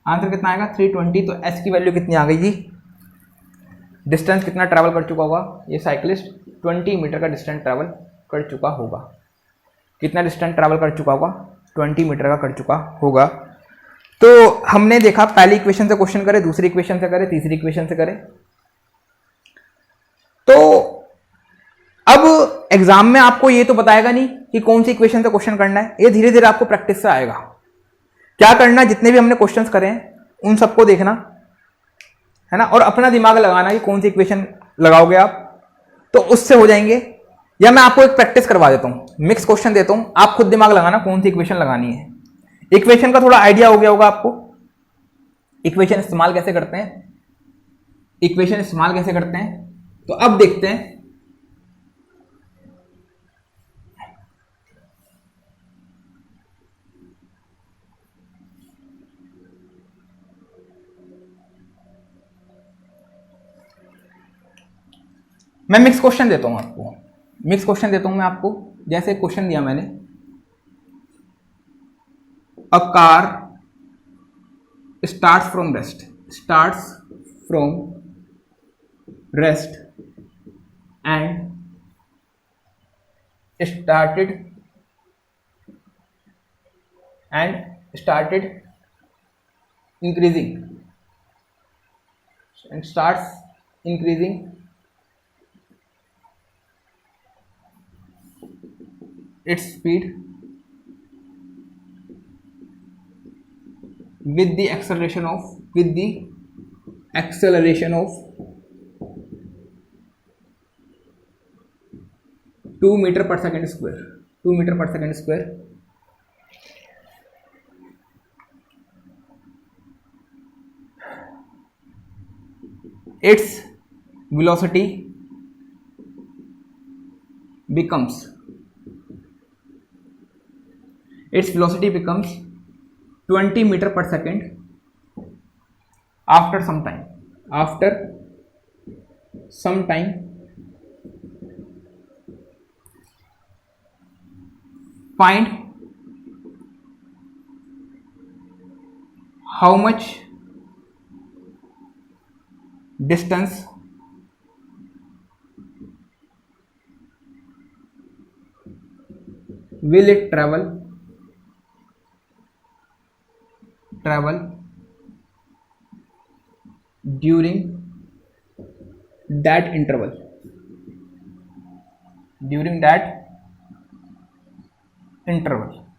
आंसर कितना आएगा 320। तो s की वैल्यू कितनी आ गई जी, डिस्टेंस कितना ट्रैवल कर चुका होगा ये साइकिलिस्ट, 20 मीटर का डिस्टेंस ट्रैवल कर चुका होगा। कितना डिस्टेंस ट्रैवल कर चुका होगा 20 मीटर का कर चुका होगा। तो हमने देखा पहली इक्वेशन से क्वेश्चन करे, दूसरी इक्वेशन से करे, तीसरी इक्वेशन से करे। तो अब एग्जाम में आपको ये तो बताएगा नहीं कि कौन सी इक्वेशन से क्वेश्चन करना है, ये धीरे धीरे आपको प्रैक्टिस से आएगा। क्या करना है, जितने भी हमने क्वेश्चंस करे हैं उन सबको देखना है ना, और अपना दिमाग लगाना कि कौन सी इक्वेशन लगाओगे आप तो उससे हो जाएंगे। या मैं आपको एक प्रैक्टिस करवा देता हूँ, मिक्स क्वेश्चन देता हूँ, आप खुद दिमाग लगाना कौन सी इक्वेशन लगानी है। इक्वेशन का थोड़ा आइडिया हो गया होगा आपको, इक्वेशन इस्तेमाल कैसे करते हैं, इक्वेशन इस्तेमाल कैसे करते हैं। तो अब देखते हैं मैं मिक्स क्वेश्चन देता हूं आपको, मिक्स क्वेश्चन देता हूं मैं आपको। जैसे क्वेश्चन दिया मैंने, अ car starts from rest and started increasing and starts increasing its speed with the acceleration of 2 meter per second square, 2 meter per second square। its velocity becomes 20 meter per second after some time find how much distance will it travel during that interval,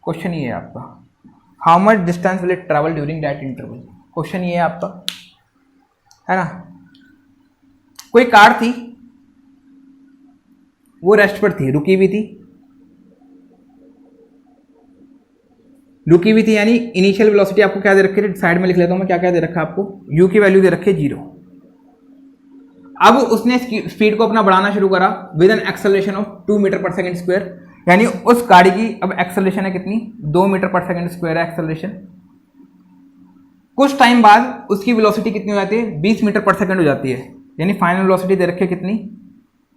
question ये है आपका, how much distance will it travel during that interval, question ये है आपका, है ना। कोई car थी, वो रेस्ट पर थी, रुकी हुई थी, यानी इनिशियल वेलोसिटी आपको क्या दे रखी है, साइड में लिख लेता हूं मैं, क्या क्या दे रखा है आपको, u की वैल्यू दे रखी है 0। अब उसने स्पीड को अपना बढ़ाना शुरू करा with an acceleration of 2 metre per second square, यानी उस गाड़ी की अब एक्सेलरेशन है कितनी, 2 मीटर पर सेकेंड स्क्वायर है एक्सेलरेशन। कुछ टाइम बाद उसकी वेलोसिटी कितनी हो जाती है, 20 मीटर पर सेकेंड हो जाती है, यानी फाइनल वेलोसिटी दे रखी है कितनी,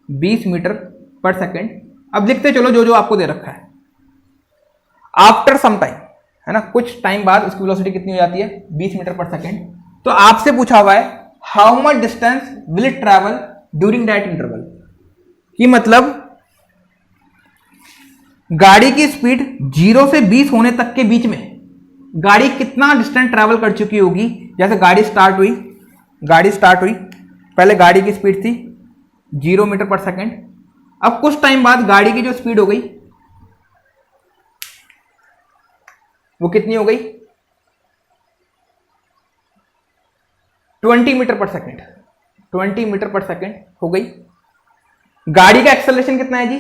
20 मीटर पर सेकेंड। अब लिखते चलो जो जो आपको दे रखा है। आफ्टर सम टाइम, है ना, कुछ टाइम बाद उसकी वेलोसिटी कितनी हो जाती है, 20 मीटर पर सेकेंड। तो आपसे पूछा हुआ है how much distance will it travel during that interval, कि मतलब गाड़ी की स्पीड 0 से 20 होने तक के बीच में गाड़ी कितना डिस्टेंस ट्रैवल कर चुकी होगी। जैसे गाड़ी स्टार्ट हुई, पहले गाड़ी की स्पीड थी 0 मीटर पर सेकेंड, अब कुछ टाइम बाद गाड़ी की जो स्पीड हो गई वो कितनी हो गई, 20 metre per second, 20 metre per second हो गई। गाड़ी का एक्सेलरेशन कितना है जी,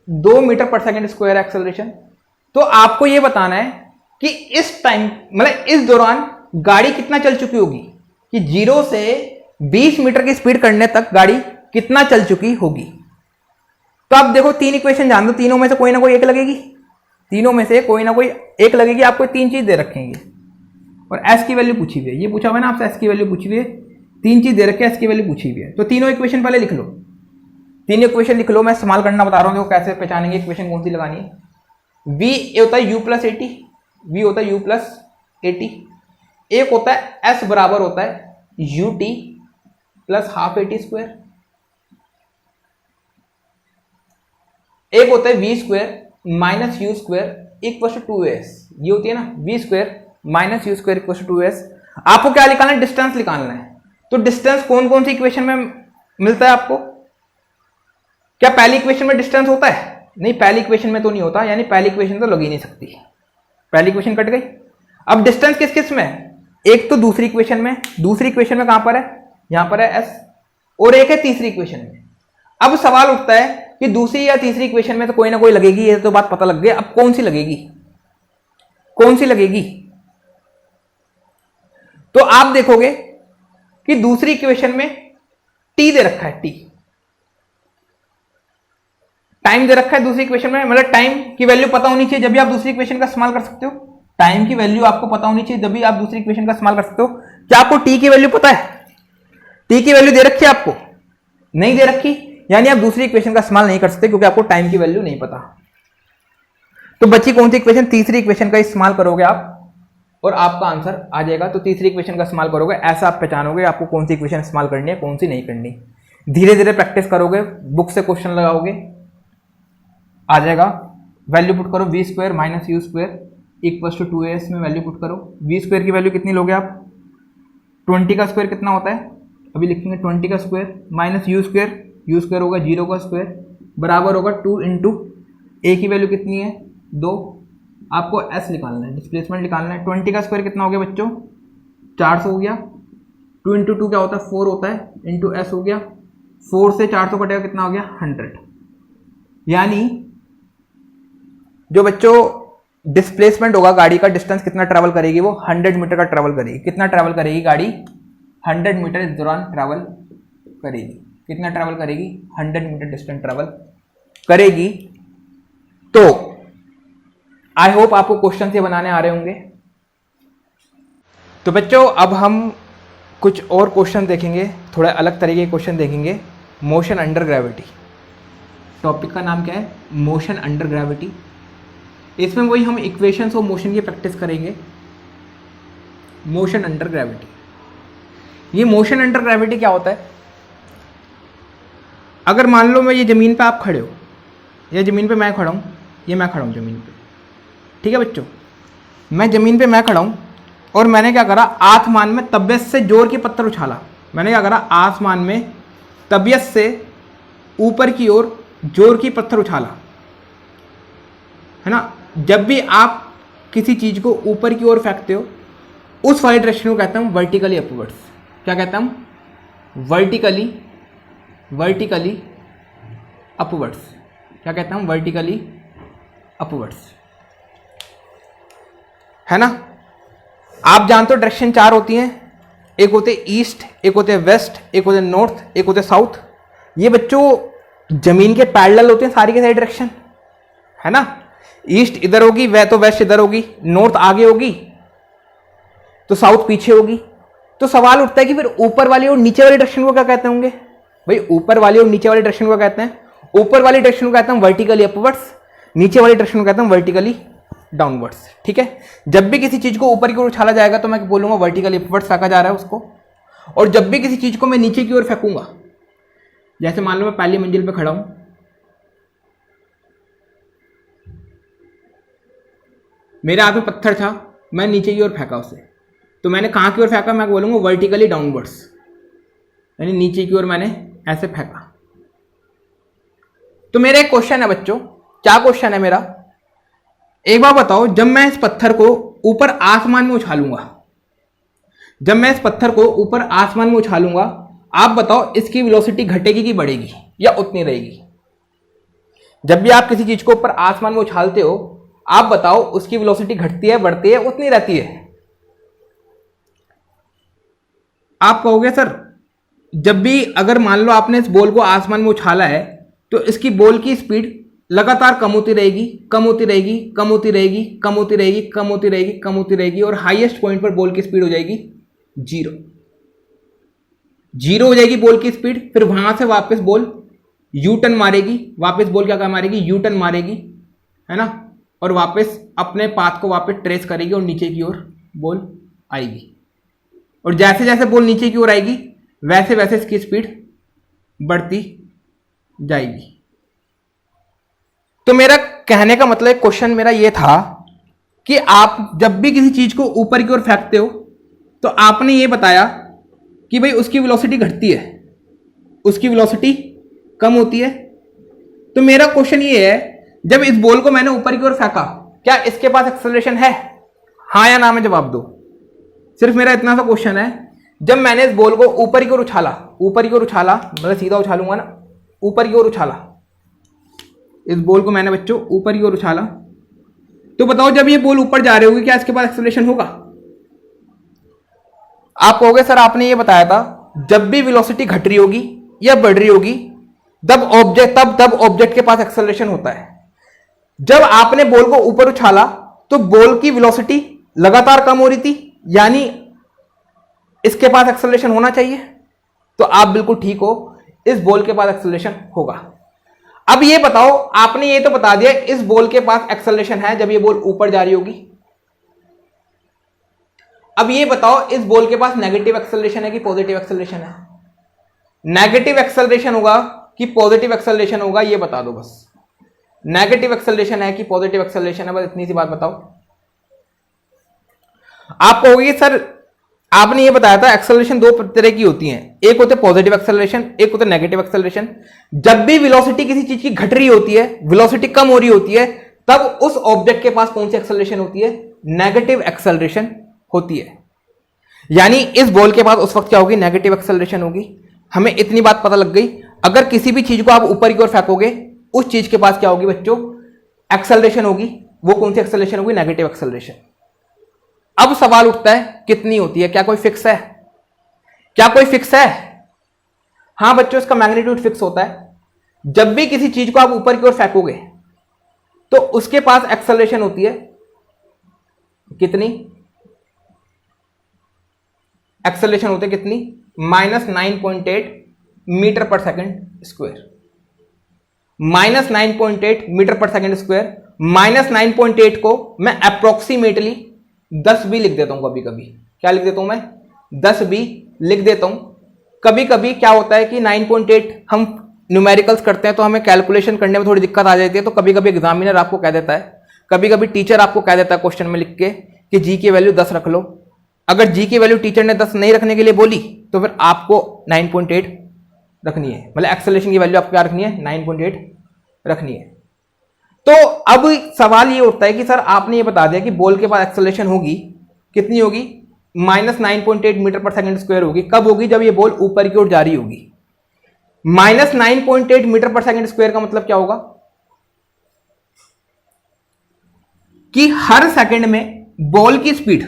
2 metre per second square acceleration. तो आपको यह बताना है कि इस टाइम मतलब इस दौरान गाड़ी कितना चल चुकी होगी, कि 0 से 20 मीटर की स्पीड करने तक गाड़ी कितना चल चुकी होगी। तो आप देखो 3 इक्वेशन जान दो, तीनों में से कोई ना कोई एक लगेगी, तीनों में से कोई ना कोई एक लगेगी। आपको 3 चीज दे रखेंगे और एस की वैल्यू पूछी हुई है, ये पूछा हुआ है ना आपसे, एस की वैल्यू पूछी हुई है, 3 चीज दे रखे हैं, एस की वैल्यू पूछी हुई है। तो तीनों इक्वेशन पहले लिख लो, 3 इक्वेशन लिख लो, मैं इस्तेमाल करना बता रहा हूं, देखो कैसे पहचानेंगे इक्वेशन कौन सी लगानी है। v होता है u प्लस 80, v होता है u प्लस 80, एक होता है s बराबर होता है ut प्लस हाफ 80 स्क्वायर, एक होता है v square minus u square equal to 2s, ये होती है ना v square minus u square equal to 2s। आपको क्या निकालना है, डिस्टेंस निकालना है। तो डिस्टेंस कौन कौन सी इक्वेशन में मिलता है आपको, क्या पहली इक्वेशन में डिस्टेंस होता है, नहीं पहली इक्वेशन में तो नहीं होता, यानी पहली इक्वेशन तो लग ही नहीं सकती, पहली इक्वेशन कट गई। अब डिस्टेंस किस किस में, एक तो दूसरी इक्वेशन में, दूसरी इक्वेशन में कहां पर है, यहां पर है s, और एक है तीसरी इक्वेशन में। अब सवाल उठता है कि दूसरी या तीसरी इक्वेशन में तो कोई ना कोई लगेगी, ये तो बात पता लग गई, अब कौन सी लगेगी, कौन सी लगेगी। तो आप देखोगे कि दूसरी इक्वेशन में t दे रखा है, t टाइम दे रखा है दूसरी इक्वेशन में, मतलब टाइम की वैल्यू पता होनी चाहिए जब भी आप दूसरी इक्वेशन का इस्तेमाल कर सकते हो, टाइम की वैल्यू आपको पता होनी चाहिए जब भी आप दूसरी इक्वेशन का इस्तेमाल कर सकते हो। क्या आपको t की वैल्यू पता है, t की वैल्यू दे रखी है आपको, नहीं दे रखी, यानी आप दूसरी इक्वेशन का इस्तेमाल नहीं कर सकते क्योंकि आपको टाइम की वैल्यू नहीं पता। तो बच्ची कौन सी इक्वेशन, तीसरी इक्वेशन का इस्तेमाल करोगे आप और आपका आंसर आ जाएगा। तो तीसरी इक्वेशन का इस्तेमाल करोगे, ऐसा आप पहचानोगे आपको कौन सी इक्वेशन इस्तेमाल करनी है कौन सी नहीं करनी। धीरे धीरे प्रैक्टिस करोगे, बुक से क्वेश्चन लगाओगे, आ जाएगा। वैल्यू पुट करो, v square minus u square equal to 2as में वैल्यू पुट करो। वी स्क्वायर की वैल्यू कितनी लोगे आप, 20 का स्क्वायर कितना होता है, अभी लिखेंगे 20 का स्क्वायर माइनस यू स्क्वायर होगा 0 का स्क्वायर बराबर होगा 2 इंटू ए की वैल्यू कितनी है 2, आपको एस निकालना है, डिस्प्लेसमेंट निकालना है। 20 का स्क्वायर कितना हो गया बच्चों, 400 हो गया, 2 इंटू 2 क्या होता है 4 होता है, इंटू एस हो गया, 4 से 400 कटेगा कितना हो गया 100। यानी जो बच्चों डिस्प्लेसमेंट होगा गाड़ी का, डिस्टेंस कितना ट्रैवल करेगी वो 100 मीटर का ट्रैवल करेगी। कितना ट्रैवल करेगी गाड़ी, 100 मीटर इस दौरान ट्रैवल करेगी। कितना ट्रैवल करेगी, 100 मीटर डिस्टेंस ट्रैवल करेगी। तो आई होप आपको क्वेश्चन से बनाने आ रहे होंगे। तो बच्चों अब हम कुछ और क्वेश्चन देखेंगे, थोड़ा अलग तरीके के क्वेश्चन देखेंगे। मोशन अंडर ग्रेविटी, टॉपिक का नाम क्या है, मोशन अंडर ग्रेविटी। इसमें वही हम इक्वेशंस ऑफ मोशन की प्रैक्टिस करेंगे। मोशन अंडर ग्रेविटी, ये मोशन अंडर ग्रेविटी क्या होता है, अगर मान लो मैं ये ज़मीन पे आप खड़े हो, या ज़मीन पे मैं खड़ा हूँ, ये मैं खड़ा हूँ ज़मीन पे, ठीक है बच्चों, मैं ज़मीन पे मैं खड़ा हूँ और मैंने क्या करा, आसमान में तबियत से जोर की पत्थर उछाला। मैंने क्या करा, आसमान में तबियत से ऊपर की ओर जोर की पत्थर उछाला, है ना। जब भी आप किसी चीज़ को ऊपर की ओर फेंकते हो उस वाली डायरेक्शन को कहता हूँ वर्टिकली अपवर्ड्स। क्या कहता हूँ, वर्टिकली अपवर्ड्स। क्या कहता हूँ, वर्टिकली अपवर्ड्स, है ना। आप जानते हो डायरेक्शन 4 होती हैं, एक होते ईस्ट, एक होते वेस्ट, एक होते नॉर्थ, एक होते साउथ। ये बच्चों जमीन के पैरेलल होते हैं सारी के सारी डायरेक्शन, है ना। ईस्ट इधर होगी, वह तो वेस्ट इधर होगी, नॉर्थ आगे होगी तो साउथ पीछे होगी। तो सवाल उठता है कि फिर ऊपर वाली और नीचे वाली डायरेक्शन को क्या कहते होंगे? भाई ऊपर वाली और नीचे वाली डायरेक्शन को कहते हैं, ऊपर वाली डायरेक्शन को कहते हैं वर्टिकली अपवर्ड्स, नीचे वाली डायरेक्शन को कहते हैं वर्टिकली डाउनवर्ड्स। ठीक है, जब भी किसी चीज को ऊपर की ओर उछाला जाएगा तो मैं बोलूंगा वर्टिकली अपवर्ड्स फेंका जा रहा है उसको। और जब भी किसी चीज को मैं नीचे की ओर फेंकूंगा, जैसे मान लो मैं पहली मंजिल पे खड़ा हूं, मेरे हाथ में पत्थर था, मैं नीचे की ओर फेंका उसे, तो मैंने कहां की ओर फेंका? मैं बोलूंगा वर्टिकली डाउनवर्ड्स, यानी नीचे की ओर मैंने ऐसे फेंका। तो मेरा एक क्वेश्चन है बच्चों, क्या क्वेश्चन है मेरा? एक बार बताओ, जब मैं इस पत्थर को ऊपर आसमान में उछालूंगा, जब मैं इस पत्थर को ऊपर आसमान में उछालूंगा, आप बताओ इसकी वेलोसिटी घटेगी कि बढ़ेगी या उतनी रहेगी? जब भी आप किसी चीज को ऊपर आसमान में उछालते हो, आप बताओ उसकी वेलोसिटी घटती है, बढ़ती है, उतनी रहती है? आप कहोगे सर, जब भी अगर मान लो आपने इस बॉल को आसमान में उछाला है तो इसकी बॉल की स्पीड लगातार कम होती रहेगी, कम होती रहेगी, कम होती रहेगी, कम होती रहेगी, कम होती रहेगी, कम होती रहेगी, और हाईएस्ट पॉइंट पर बॉल की स्पीड हो जाएगी जीरो। जीरो हो जाएगी बॉल की स्पीड। फिर वहां से वापस बॉल यू टर्न मारेगी, वापस बॉल क्या मारेगी? यू टर्न मारेगी, है ना, और वापस अपने पाथ को वापस ट्रेस करेगी और नीचे की ओर बॉल आएगी। और जैसे जैसे बॉल नीचे की ओर आएगी वैसे वैसे इसकी स्पीड बढ़ती जाएगी। तो मेरा कहने का मतलब, क्वेश्चन मेरा ये था कि आप जब भी किसी चीज को ऊपर की ओर फेंकते हो तो आपने ये बताया कि भाई उसकी वेलोसिटी घटती है, उसकी वेलोसिटी कम होती है। तो मेरा क्वेश्चन ये है, जब इस बॉल को मैंने ऊपर की ओर फेंका, क्या इसके पास एक्सेलरेशन है? हाँ या ना में जवाब दो। सिर्फ मेरा इतना सा क्वेश्चन है, जब मैंने इस बॉल को ऊपर की ओर उछाला, ऊपर की ओर उछाला मतलब सीधा उछालूंगा ना, ऊपर की ओर उछाला, इस बॉल को मैंने बच्चों ऊपर की ओर उछाला, तो बताओ जब ये बॉल ऊपर जा रही होगी क्या इसके पास एक्सेलरेशन होगा? आप कहोगे सर आपने ये बताया था जब भी वेलोसिटी घट रही होगी या बढ़ रही होगी तब ऑब्जेक्ट के पास एक्सेलरेशन होता है। जब आपने बॉल को ऊपर उछाला तो बॉल की वेलोसिटी लगातार कम हो रही थी, यानी इसके पास एक्सेलरेशन होना चाहिए। तो आप बिल्कुल ठीक हो, इस बॉल के पास एक्सेलरेशन होगा। अब ये बताओ, आपने ये तो बता दिया इस बॉल के पास एक्सेलरेशन है जब ये बॉल ऊपर जा रही होगी। अब ये बताओ इस बॉल के पास नेगेटिव एक्सेलरेशन है कि पॉजिटिव एक्सेलरेशन है? नेगेटिव एक्सेलरेशन होगा कि पॉजिटिव एक्सेलरेशन होगा, ये बता दो बस। नेगेटिव एक्सेलरेशन है कि पॉजिटिव एक्सेलरेशन है, बस इतनी सी बात बताओ। आप कहोगे सर आपने ये बताया था एक्सेलरेशन दो तरह की होती हैं, एक होते पॉजिटिव एक्सेलरेशन, एक होते नेगेटिव एक्सेलरेशन। जब भी वेलोसिटी किसी चीज की घट रही होती है, वेलोसिटी कम हो रही होती है, तब उस ऑब्जेक्ट के पास कौन सी एक्सेलरेशन होती है? नेगेटिव एक्सेलरेशन होती है। यानी इस बॉल के पास उस वक्त क्या होगी? नेगेटिव एक्सेलरेशन होगी। हमें इतनी बात पता लग गई, अगर किसी भी चीज को आप ऊपर की ओर फेंकोगे उस चीज के पास क्या होगी बच्चों? एक्सेलरेशन होगी। वो कौन सी एक्सेलरेशन होगी? Negative acceleration. अब सवाल उठता है कितनी होती है? क्या कोई फिक्स है? क्या कोई फिक्स है? हां बच्चों, इसका मैग्नीट्यूड फिक्स होता है। जब भी किसी चीज को आप ऊपर की ओर फेंकोगे तो उसके पास एक्सेलरेशन होती है कितनी? एक्सेलरेशन होती है कितनी? -9.8 metre per second square. -9.8 metre per second square. -9.8 को मैं अप्रोक्सीमेटली 10 भी लिख देता हूं। कभी कभी क्या लिख देता हूं मैं? 10 भी लिख देता हूं। कभी कभी क्या होता है कि 9.8 हम न्यूमेरिकल्स करते हैं तो हमें कैलकुलेशन करने में थोड़ी दिक्कत आ जाती है, तो कभी कभी एग्जामिनर आपको कह देता है, कभी कभी टीचर आपको कह देता है क्वेश्चन में लिख के कि जी की वैल्यू 10 रख लो। अगर जी की वैल्यू टीचर ने 10 नहीं रखने के लिए बोली तो फिर आपको 9.8 रखनी है, मतलब एक्सेलरेशन की वैल्यू आपको क्या रखनी है? 9.8 रखनी है। तो अब सवाल ये उठता है कि सर आपने ये बता दिया कि बॉल के पास एक्सेलरेशन होगी, कितनी होगी? -9.8 मीटर पर सेकंड स्क्वायर होगी। कब होगी? जब ये बॉल ऊपर की ओर जा रही होगी। -9.8 मीटर पर सेकंड स्क्वायर का मतलब क्या होगा? कि हर सेकंड में बॉल की स्पीड,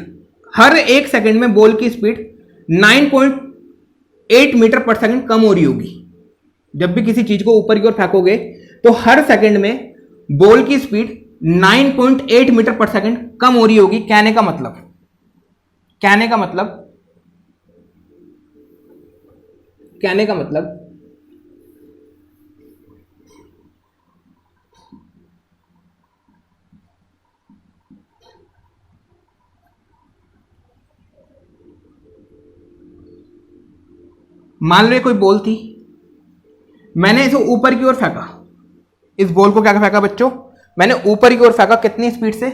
हर एक सेकंड में बॉल की स्पीड 9.8 मीटर पर सेकंड कम हो रही होगी। जब भी किसी चीज को ऊपर की ओर फेंकोगे तो हर सेकंड में बॉल की स्पीड 9.8 मीटर पर सेकंड कम हो रही होगी। कहने का मतलब मान लो ये कोई बॉल थी, मैंने इसे ऊपर की ओर फेंका। इस बॉल को क्या फेंका बच्चों? मैंने ऊपर की ओर फेंका। कितनी स्पीड से?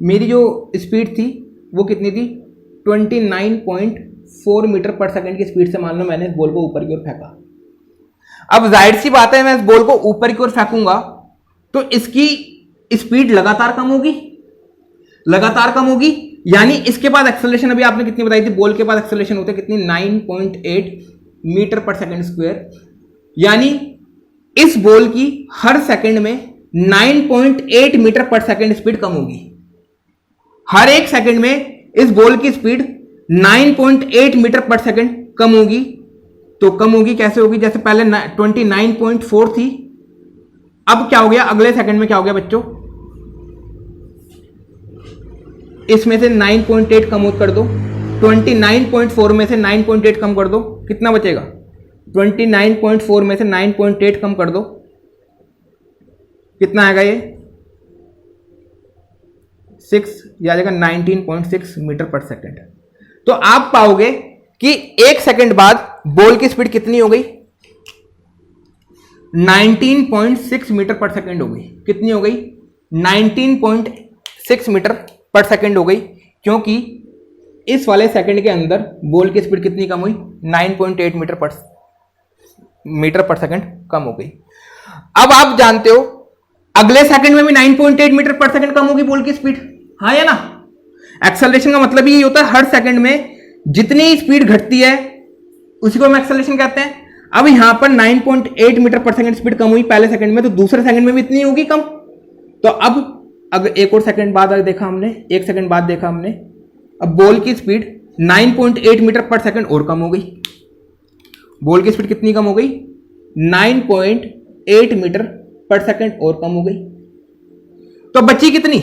मेरी जो स्पीड थी वो कितनी थी? 29.4 मीटर पर सेकंड की स्पीड से मान लो मैंने इस बॉल को ऊपर की ओर फेंका। अब जाहिर सी बात है, मैं इस बॉल को ऊपर की ओर फेंकूंगा तो इसकी स्पीड लगातार कम होगी, यानी इसके पास एक्सेलरेशन अभी आपने कितनी बताई थी? बॉल के पास एक्सेलरेशन होते कितनी? 9.8 मीटर पर सेकंड स्क्वायर। यानी इस बॉल की हर सेकंड में 9.8 मीटर पर सेकंड स्पीड कम होगी। हर एक सेकंड में इस बॉल की स्पीड 9.8 मीटर पर सेकंड कम होगी। तो कम होगी कैसे होगी? जैसे पहले 29.4 थी, अब क्या हो गया? अगले सेकंड में क्या हो गया बच्चों? इसमें से 9.8 कम कर दो, 29.4 में से 9.8 कम कर दो, कितना बचेगा? 29.4 में से 9.8 कम कर दो, कितना आएगा? ये 6 या आ जाएगा 19.6 मीटर पर सेकंड। तो आप पाओगे कि एक सेकंड बाद बॉल की स्पीड कितनी हो गई? 19.6 मीटर पर सेकंड हो गई। कितनी हो गई? 19.6 मीटर पर सेकंड हो गई, क्योंकि इस वाले सेकंड के अंदर बॉल की स्पीड कितनी कम हुई? 9.8 मीटर पर सेकंड कम हो गई। अब आप जानते हो अगले सेकंड में भी 9.8 मीटर पर सेकंड कम होगी बॉल की स्पीड, हाँ या ना? एक्सेलरेशन का मतलब ही होता है हर सेकंड में जितनी स्पीड घटती है उसी को हम एक्सेलरेशन कहते हैं। अब यहां पर 9.8 मीटर पर सेकंड स्पीड कम हुई पहले सेकंड में, तो दूसरे सेकंड में भी इतनी होगी कम। तो अब अगर एक और सेकंड बाद देखा हमने, एक सेकंड बाद देखा हमने, अब बॉल की स्पीड 9.8 मीटर पर सेकंड और कम हो गई। बॉल की स्पीड कितनी कम हो गई? 9.8 मीटर पर सेकंड और कम हो गई। तो बची कितनी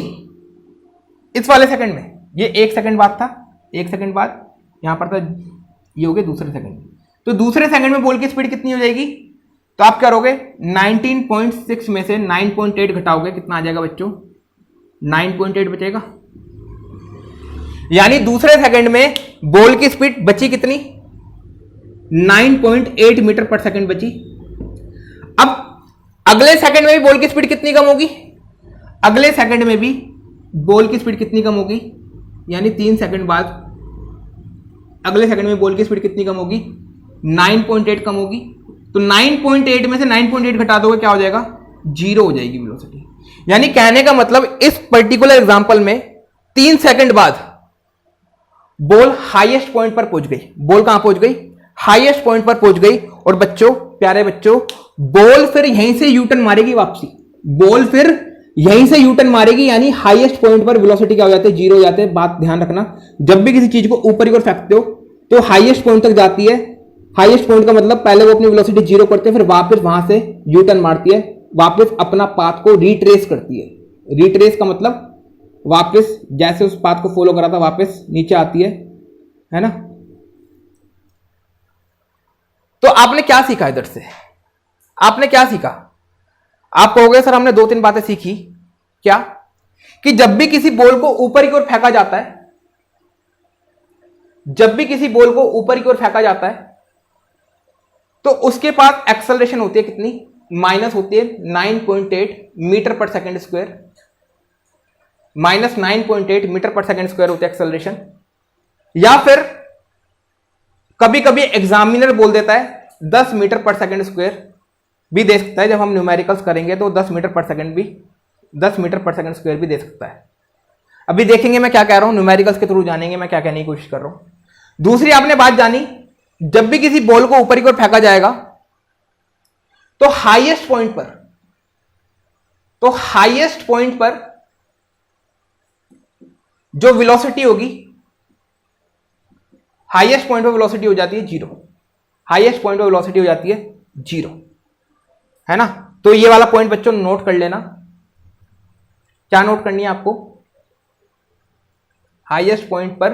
इस वाले सेकंड में? ये एक सेकंड बाद था, एक सेकंड बाद यहां पर था, ये हो गया दूसरे सेकंड में। तो दूसरे सेकंड में बॉल की स्पीड कितनी हो जाएगी? तो आप क्या करोगे? 19.6 में से 9.8 घटाओगे, कितना आ जाएगा बच्चों? 9.8 बचेगा। यानी दूसरे सेकंड में बॉल की स्पीड बची कितनी? 9.8 मीटर पर सेकंड बची। अब अगले सेकंड में भी बॉल की स्पीड कितनी कम होगी? अगले सेकंड में भी बॉल की स्पीड कितनी कम होगी? यानी 3 सेकंड बाद अगले सेकंड में बॉल की स्पीड कितनी कम होगी? 9.8 कम होगी। तो 9.8 में से 9.8 घटा दोगे, क्या हो जाएगा? 0 हो जाएगी वेलोसिटी। यानी कहने का मतलब इस पर्टिकुलर एग्जांपल में 3 सेकंड बाद बॉल हाईएस्ट पॉइंट पर पहुंच गई। बॉल कहां पहुंच गई? हाईएस्ट पॉइंट पर पहुंच गई। और बच्चों, प्यारे बच्चों, बॉल फिर यहीं से यूटर्न मारेगी वापसी। बॉल फिर यहीं से यूटर्न मारेगी, यानी हाईएस्ट पॉइंट पर वेलोसिटी क्या हो जाती है? 0 हो जाते हैं। बात ध्यान रखना, जब भी किसी चीज को ऊपर की ओर फेंकते हो तो हाईएस्ट पॉइंट तक जाती है। हाईएस्ट पॉइंट का मतलब पहले वो अपनी वेलोसिटी 0 करते हैं, फिर वापस वहां से यूटर्न मारती है, वापस अपना पाथ को रिट्रेस करती है। रिट्रेस का मतलब वापस जैसे उस पाथ को फॉलो करा था वापस नीचे आती है ना? तो आपने क्या सीखा इधर से? आपने क्या सीखा? आप कहोगे सर हमने 2-3 बातें सीखी। क्या? कि जब भी किसी बॉल को ऊपर की ओर फेंका जाता है, जब भी किसी बॉल को ऊपर की ओर फेंका जाता है तो उसके पास एक्सेलरेशन होती है कितनी? माइनस होती है 9.8 metre per second square. Minus 9.8 metre per second square होती है एक्सेलरेशन। या फिर कभी कभी एग्जामिनर बोल देता है 10 मीटर पर सेकंड स्क्वायर भी दे सकता है। जब हम न्यूमेरिकल्स करेंगे तो 10 मीटर पर सेकंड स्क्वायर भी दे सकता है। अभी देखेंगे मैं क्या कह रहा हूं, न्यूमेरिकल्स के थ्रू जानेंगे मैं क्या कहने की कोशिश कर रहा हूं। दूसरी आपने बात जानी, जब भी किसी बॉल को ऊपर की ओर फेंका जाएगा तो हाईएस्ट पॉइंट पर जो वेलोसिटी होगी, हाईएस्ट पॉइंट पे वेलोसिटी हो जाती है जीरो, हाईएस्ट पॉइंट पे वेलोसिटी हो जाती है जीरो, है ना। तो ये वाला पॉइंट बच्चों नोट कर लेना। क्या नोट करनी है आपको? हाईएस्ट पॉइंट पर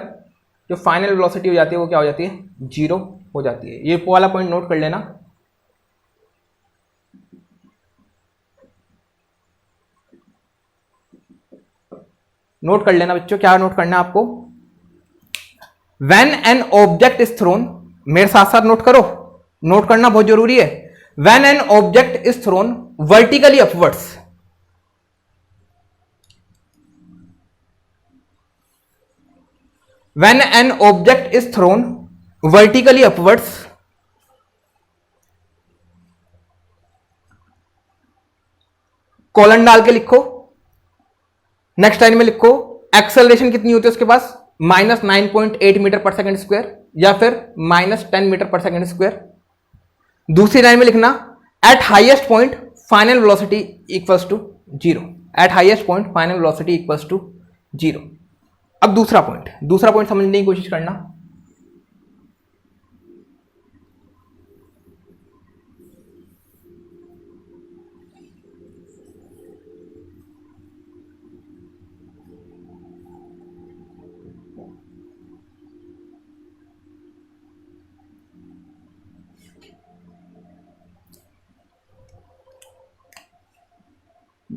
जो फाइनल वेलोसिटी हो जाती है वो क्या हो जाती है? जीरो हो जाती है। ये वाला पॉइंट नोट कर लेना। नोट कर लेना बच्चों, क्या नोट करना है आपको? When an object is thrown, मेरे साथ साथ नोट करो, नोट करना बहुत जरूरी है। When an object is thrown vertically upwards, when an object is thrown vertically upwards, colon डाल के लिखो। नेक्स्ट लाइन में लिखो एक्सेलरेशन कितनी होती है उसके पास? -9.8 मीटर पर सेकंड स्क्वायर या फिर -10 मीटर पर सेकंड स्क्वायर। दूसरी लाइन में लिखना at highest point final velocity equals to zero, at highest point final velocity equals to zero. अब दूसरा पॉइंट समझने की कोशिश करना।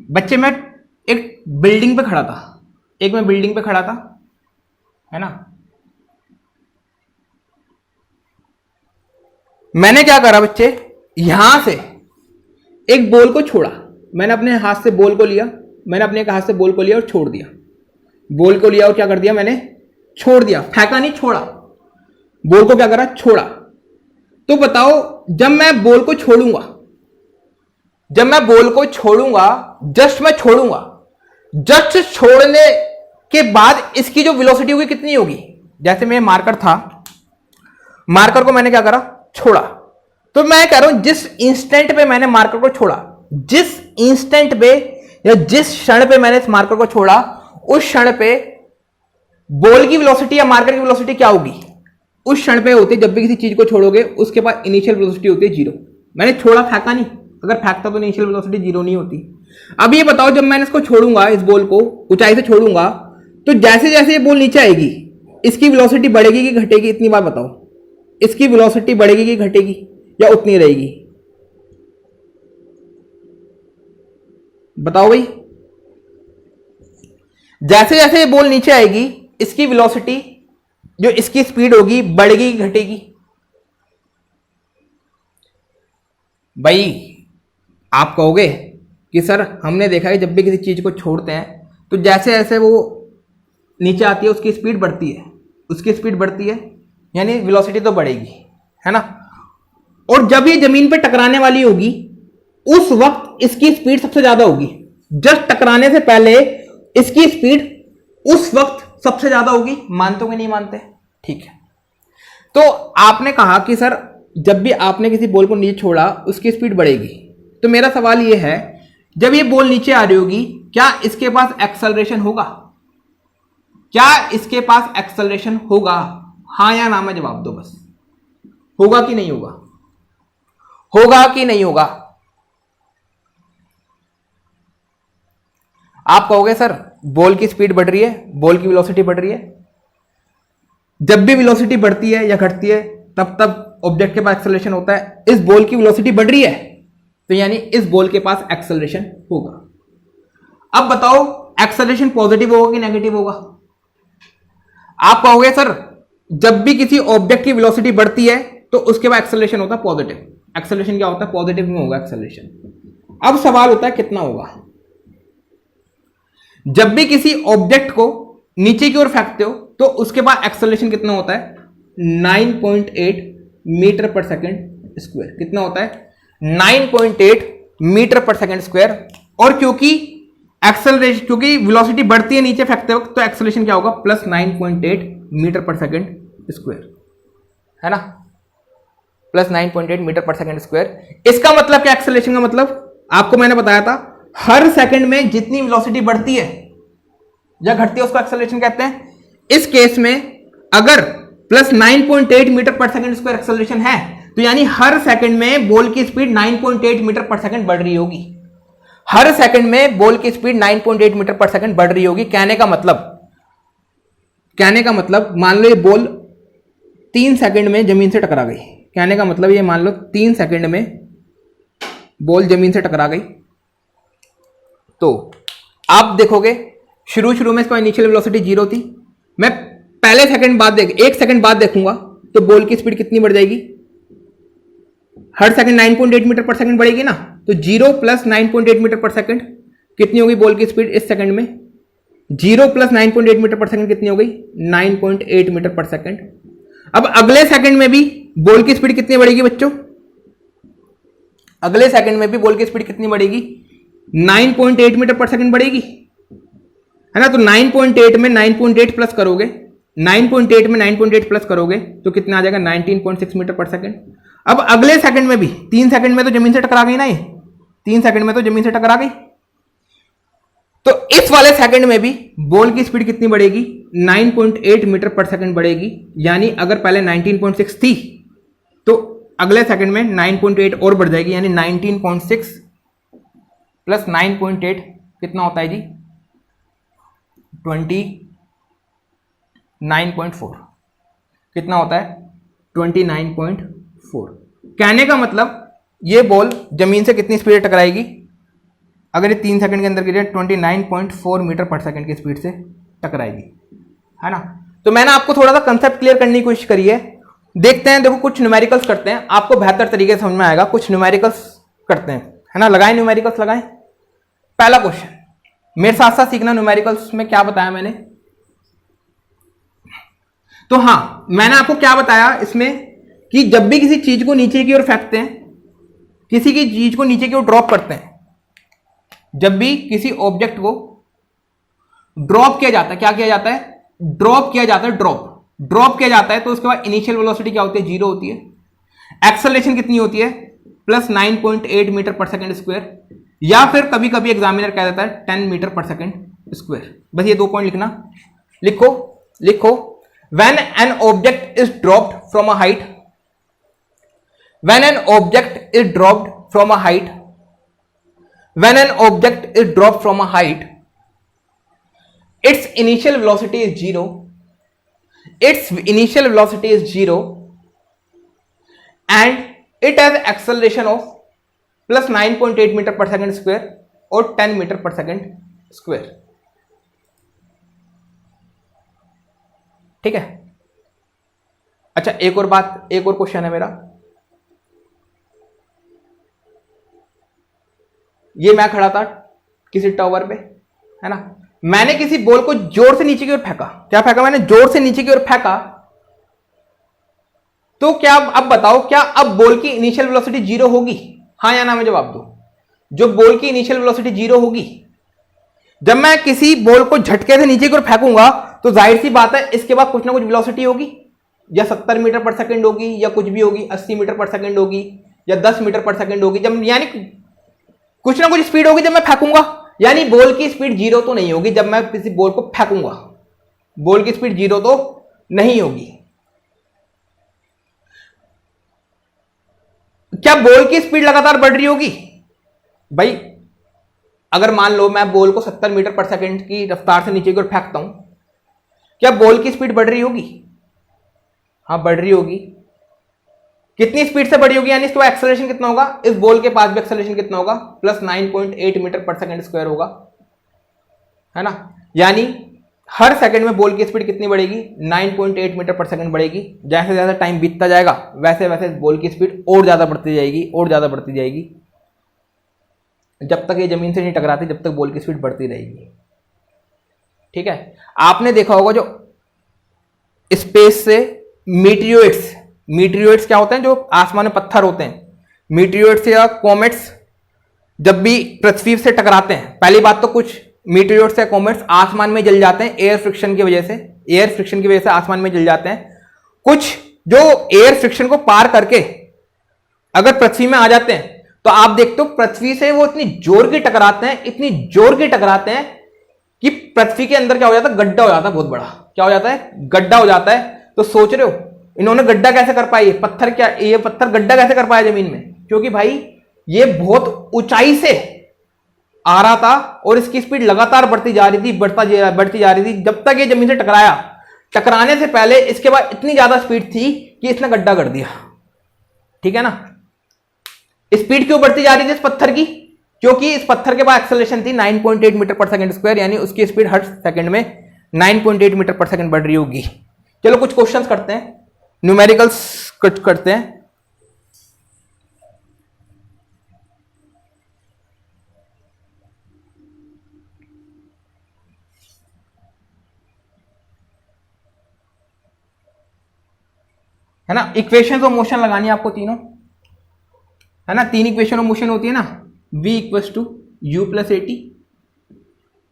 बच्चे मैं एक बिल्डिंग पे खड़ा था, है ना। मैंने क्या करा बच्चे, यहां से एक बॉल को छोड़ा, मैंने अपने हाथ से बॉल को लिया, और छोड़ दिया। बॉल को लिया और क्या कर दिया मैंने? छोड़ दिया, फेंका नहीं, छोड़ा। बॉल को क्या करा? छोड़ा। तो बताओ जब मैं बॉल को छोड़ूंगा, जस्ट छोड़ने के बाद इसकी जो वेलोसिटी होगी कितनी होगी? जैसे मैं मार्कर था, मार्कर को मैंने क्या करा? छोड़ा। तो मैं कह रहा हूं जिस इंस्टेंट पे मैंने मार्कर को छोड़ा, जिस इंस्टेंट पे या जिस क्षण पे मैंने इस मार्कर को छोड़ा, उस क्षण पे बॉल की वेलोसिटी या मार्कर की वेलोसिटी क्या होगी? उस क्षण पे होती है, जब भी किसी चीज को छोड़ोगे उसके बाद इनिशियल वेलोसिटी होती है जीरो। मैंने छोड़ा, फेंका नहीं। अगर फेंकता तो इनिशियल वेलोसिटी जीरो नहीं होती। अब ये बताओ जब मैंने इसको छोड़ूंगा, इस बॉल को ऊंचाई से छोड़ूंगा, तो जैसे जैसे ये बॉल नीचे आएगी इसकी वेलोसिटी बढ़ेगी कि घटेगी? इतनी बात बताओ, इसकी वेलोसिटी बढ़ेगी कि घटेगी या उतनी रहेगी? बताओ भाई। जैसे जैसे ये बॉल नीचे आएगी इसकी वेलोसिटी, जो इसकी स्पीड होगी, बढ़ेगी कि घटेगी? भाई आप कहोगे कि सर हमने देखा है जब भी किसी चीज को छोड़ते हैं तो जैसे जैसे वो नीचे आती है उसकी स्पीड बढ़ती है, यानी वेलोसिटी तो बढ़ेगी, है ना। और जब ये जमीन पे टकराने वाली होगी उस वक्त इसकी स्पीड सबसे ज्यादा होगी। जस्ट टकराने से पहले इसकी स्पीड उस वक्त सबसे ज्यादा होगी। मानते हो कि नहीं मानते? ठीक है। तो आपने कहा कि सर जब भी आपने किसी बॉल को नीचे छोड़ा उसकी स्पीड बढ़ेगी। तो मेरा सवाल यह है, जब ये बॉल नीचे आ रही होगी क्या इसके पास एक्सेलरेशन होगा? हाँ या ना में जवाब दो बस। होगा कि नहीं होगा? आप कहोगे सर बॉल की स्पीड बढ़ रही है, बॉल की वेलोसिटी बढ़ रही है। जब भी वेलोसिटी बढ़ती है या घटती है तब तब ऑब्जेक्ट के पास एक्सेलरेशन होता है। इस बॉल की वेलोसिटी बढ़ रही है तो यानी इस बॉल के पास एक्सेलरेशन होगा। अब बताओ एक्सेलरेशन पॉजिटिव होगा कि नेगेटिव होगा? आप कहोगे सर जब भी किसी ऑब्जेक्ट की वेलोसिटी बढ़ती है तो उसके बाद एक्सेलरेशन होता है पॉजिटिव। एक्सेलरेशन क्या होता है? पॉजिटिव में होगा एक्सेलरेशन। अब सवाल होता है कितना होगा? जब भी किसी ऑब्जेक्ट को नीचे की ओर फेंकते हो तो उसके बाद एक्सेलरेशन कितना होता है? 9.8 मीटर पर सेकंड स्क्वायर। कितना होता है? 9.8 मीटर पर सेकंड स्क्वायर। और क्योंकि वेलोसिटी बढ़ती है नीचे फेंकते वक्त, तो एक्सेलरेशन क्या होगा? Plus 9.8 metre per second square, है ना। Plus 9.8 metre per second square. इसका मतलब क्या? एक्सेलरेशन का मतलब आपको मैंने बताया था, हर सेकंड में जितनी वेलोसिटी बढ़ती है या घटती है उसको एक्सेलरेशन कहते हैं। इस केस में अगर plus 9.8 metre per second square acceleration है, तो यानी हर सेकंड में बॉल की स्पीड 9.8 मीटर पर सेकंड बढ़ रही होगी। हर सेकंड में बॉल की स्पीड 9.8 मीटर पर सेकंड बढ़ रही होगी। कहने का मतलब मान लो ये बॉल 3 सेकंड में जमीन से टकरा गई। कहने का मतलब ये मान लो 3 सेकंड में बॉल जमीन से टकरा गई, तो आप देखोगे शुरू में इसका इनिशियल वेलोसिटी 0 थी। मैं पहले सेकंड बाद 1 सेकंड बाद देखूंगा तो बॉल की स्पीड कितनी बढ़ जाएगी? हर सेकंड 9.8 मीटर पर सेकंड बढ़ेगी ना, तो 0 प्लस 9.8 मीटर पर सेकंड कितनी होगी बॉल की स्पीड इस सेकंड में? 0 प्लस 9.8 मीटर पर सेकंड कितनी हो गई? 9.8 मीटर पर सेकंड। अब अगले सेकंड में भी बॉल की स्पीड कितनी बढ़ेगी बच्चों? अगले सेकंड में भी बॉल की स्पीड कितनी बढ़ेगी? 9.8 मीटर पर सेकंड बढ़ेगी, है ना। तो 9.8 में 9.8 प्लस करोगे, 9.8 में 9.8 प्लस करोगे तो कितना आ जाएगा? 19.6 मीटर पर सेकंड। अब अगले सेकंड में भी 3 सेकंड में तो जमीन से टकरा गई ना, ये 3 सेकंड में तो जमीन से टकरा गई, तो इस वाले सेकंड में भी बॉल की स्पीड कितनी बढ़ेगी? 9.8 मीटर पर सेकंड बढ़ेगी। यानी अगर पहले 19.6 थी तो अगले सेकंड में 9.8 और बढ़ जाएगी, यानी 19.6 प्लस 9.8 कितना होता है जी? 29.4। कितना होता है? 29.4। कहने का मतलब ये बॉल जमीन से कितनी स्पीड टकराएगी? अगर ये 3 सेकंड के अंदर गिरे 29.4 मीटर पर सेकंड की स्पीड से टकराएगी, है ना। तो मैंने आपको थोड़ा सा कंसेप्ट क्लियर करने की कोशिश करी है। देखते हैं, देखो कुछ न्यूमेरिकल्स करते हैं, आपको बेहतर तरीके से समझ में आएगा। कुछ न्यूमेरिकल्स करते हैं, है ना। लगाएं न्यूमेरिकल्स, लगाएं। पहला क्वेश्चन, मेरे साथ साथ सीखना न्यूमेरिकल्स में क्या बताया मैंने। तो हाँ, मैंने आपको क्या बताया इसमें कि जब भी किसी चीज को नीचे की ओर फेंकते हैं, किसी की चीज को नीचे की ओर ड्रॉप करते हैं, जब भी किसी ऑब्जेक्ट को ड्रॉप किया जाता है, क्या किया जाता है? ड्रॉप किया जाता है। ड्रॉप किया जाता है तो उसके बाद इनिशियल वेलोसिटी क्या होती है? 0 होती है। एक्सेलरेशन कितनी होती है? Plus 9.8 metre per second square, या फिर कभी कभी एग्जामिनर कह देता है 10 मीटर पर सेकंड स्क्वायर। बस ये 2 पॉइंट लिखना, लिखो। When an object is dropped from a height, when an object is dropped from a height, when an object is dropped from a height, its initial velocity is 0, and it has acceleration of plus 9.8 meter per second square और 10 meter per second square। ठीक है। अच्छा, एक और question है मेरा। ये मैं खड़ा था किसी टावर पे, है ना। मैंने किसी बॉल को जोर से नीचे की ओर फेंका। क्या फेंका मैंने? जोर से नीचे की ओर फेंका। तो क्या अब बताओ, क्या अब बॉल की इनिशियल वेलोसिटी 0 होगी? हाँ या ना में जवाब दो। जो बॉल की इनिशियल वेलोसिटी 0 होगी, जब मैं किसी बॉल को झटके से नीचे की ओर फेंकूंगा तो जाहिर सी बात है इसके बाद कुछ ना कुछ वेलोसिटी होगी, या 70 मीटर पर सेकंड होगी, या कुछ भी होगी, 80 मीटर पर सेकंड होगी, या 10 मीटर पर सेकंड होगी। जब यानी कुछ ना कुछ स्पीड होगी जब मैं फेंकूंगा। यानी बॉल की स्पीड 0 तो नहीं होगी जब मैं किसी बॉल को फेंकूंगा। बॉल की स्पीड 0 तो नहीं होगी। क्या बॉल की स्पीड लगातार बढ़ रही होगी? भाई अगर मान लो मैं बॉल को 70 मीटर पर सेकंड की रफ्तार से नीचे की ओर फेंकता हूं, क्या बॉल की स्पीड बढ़ रही होगी? हाँ, बढ़ रही होगी। कितनी स्पीड से बढ़ी होगी? यानी इसका एक्सेलरेशन कितना होगा? इस बॉल के पास भी एक्सेलरेशन कितना होगा? Plus 9.8 metre per second square होगा, है ना। यानी हर सेकंड में बॉल की स्पीड कितनी बढ़ेगी? 9.8 मीटर पर सेकंड बढ़ेगी। जैसे जैसे टाइम बीतता जाएगा वैसे वैसे बॉल की स्पीड और ज्यादा बढ़ती जाएगी, जब तक ये जमीन से नहीं टकराती, जब तक बॉल की स्पीड बढ़ती रहेगी। ठीक है। आपने देखा होगा जो स्पेस से मीटियोइड्स क्या होते हैं? जो आसमान में पत्थर होते हैं। मीटियोइड्स या कॉमेट्स जब भी पृथ्वी से टकराते हैं, पहली बात तो कुछ मीटियोइड्स या कॉमेट्स आसमान में जल जाते हैं एयर फ्रिक्शन की वजह से आसमान में जल जाते हैं। कुछ जो एयर फ्रिक्शन को पार करके अगर पृथ्वी में आ जाते हैं तो आप देखते हो पृथ्वी से वो इतनी जोर की टकराते हैं कि पृथ्वी के अंदर क्या हो जाता है? गड्ढा हो जाता है बहुत बड़ा। क्या हो जाता है? गड्ढा हो जाता है। तो सोच रहे हो इन्होंने गड्ढा कैसे कर पाया, ये पत्थर गड्ढा कैसे कर पाया जमीन में, क्योंकि भाई ये बहुत ऊंचाई से आ रहा था और इसकी स्पीड लगातार बढ़ती जा रही थी, बढ़ती जा रही थी, जब तक ये जमीन से टकराया। टकराने से पहले इसके बाद इतनी ज्यादा स्पीड थी कि इसने गड्ढा कर दिया। ठीक है ना। स्पीड क्यों बढ़ती जा रही थी इस पत्थर की, क्योंकि इस पत्थर के बाद एक्सेलरेशन थी 9.8 मीटर पर सेकंड स्क्वायर, यानी उसकी स्पीड हर सेकंड में 9.8 मीटर पर सेकंड बढ़ रही होगी। चलो कुछ क्वेश्चंस करते हैं, न्यूमेरिकल्स करते हैं। है ना, इक्वेशन ऑफ मोशन लगानी है आपको तीनों, है ना। 3 इक्वेशन ऑफ मोशन होती है ना, v equals to u plus a t,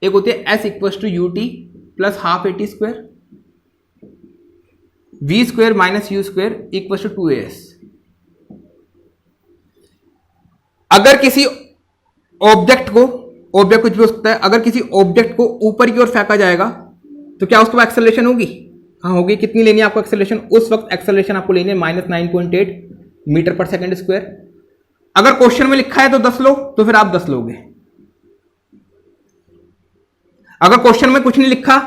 एक होती है s equals to u t plus half a t square, v square minus u square equals to 2as। अगर किसी ऑब्जेक्ट कुछ भी हो सकता है, अगर किसी ऑब्जेक्ट को ऊपर की ओर फेंका जाएगा तो क्या उसके बाद एक्सेलरेशन होगी? हाँ होगी। कितनी लेनी है आपको एक्सेलरेशन? उस वक्त एक्सेलरेशन आपको लेनी है -9.8 मीटर पर सेकंड स्क्वायर। अगर क्वेश्चन में लिखा है तो 10 लो, तो फिर आप 10 लोगे। अगर क्वेश्चन में कुछ नहीं लिखा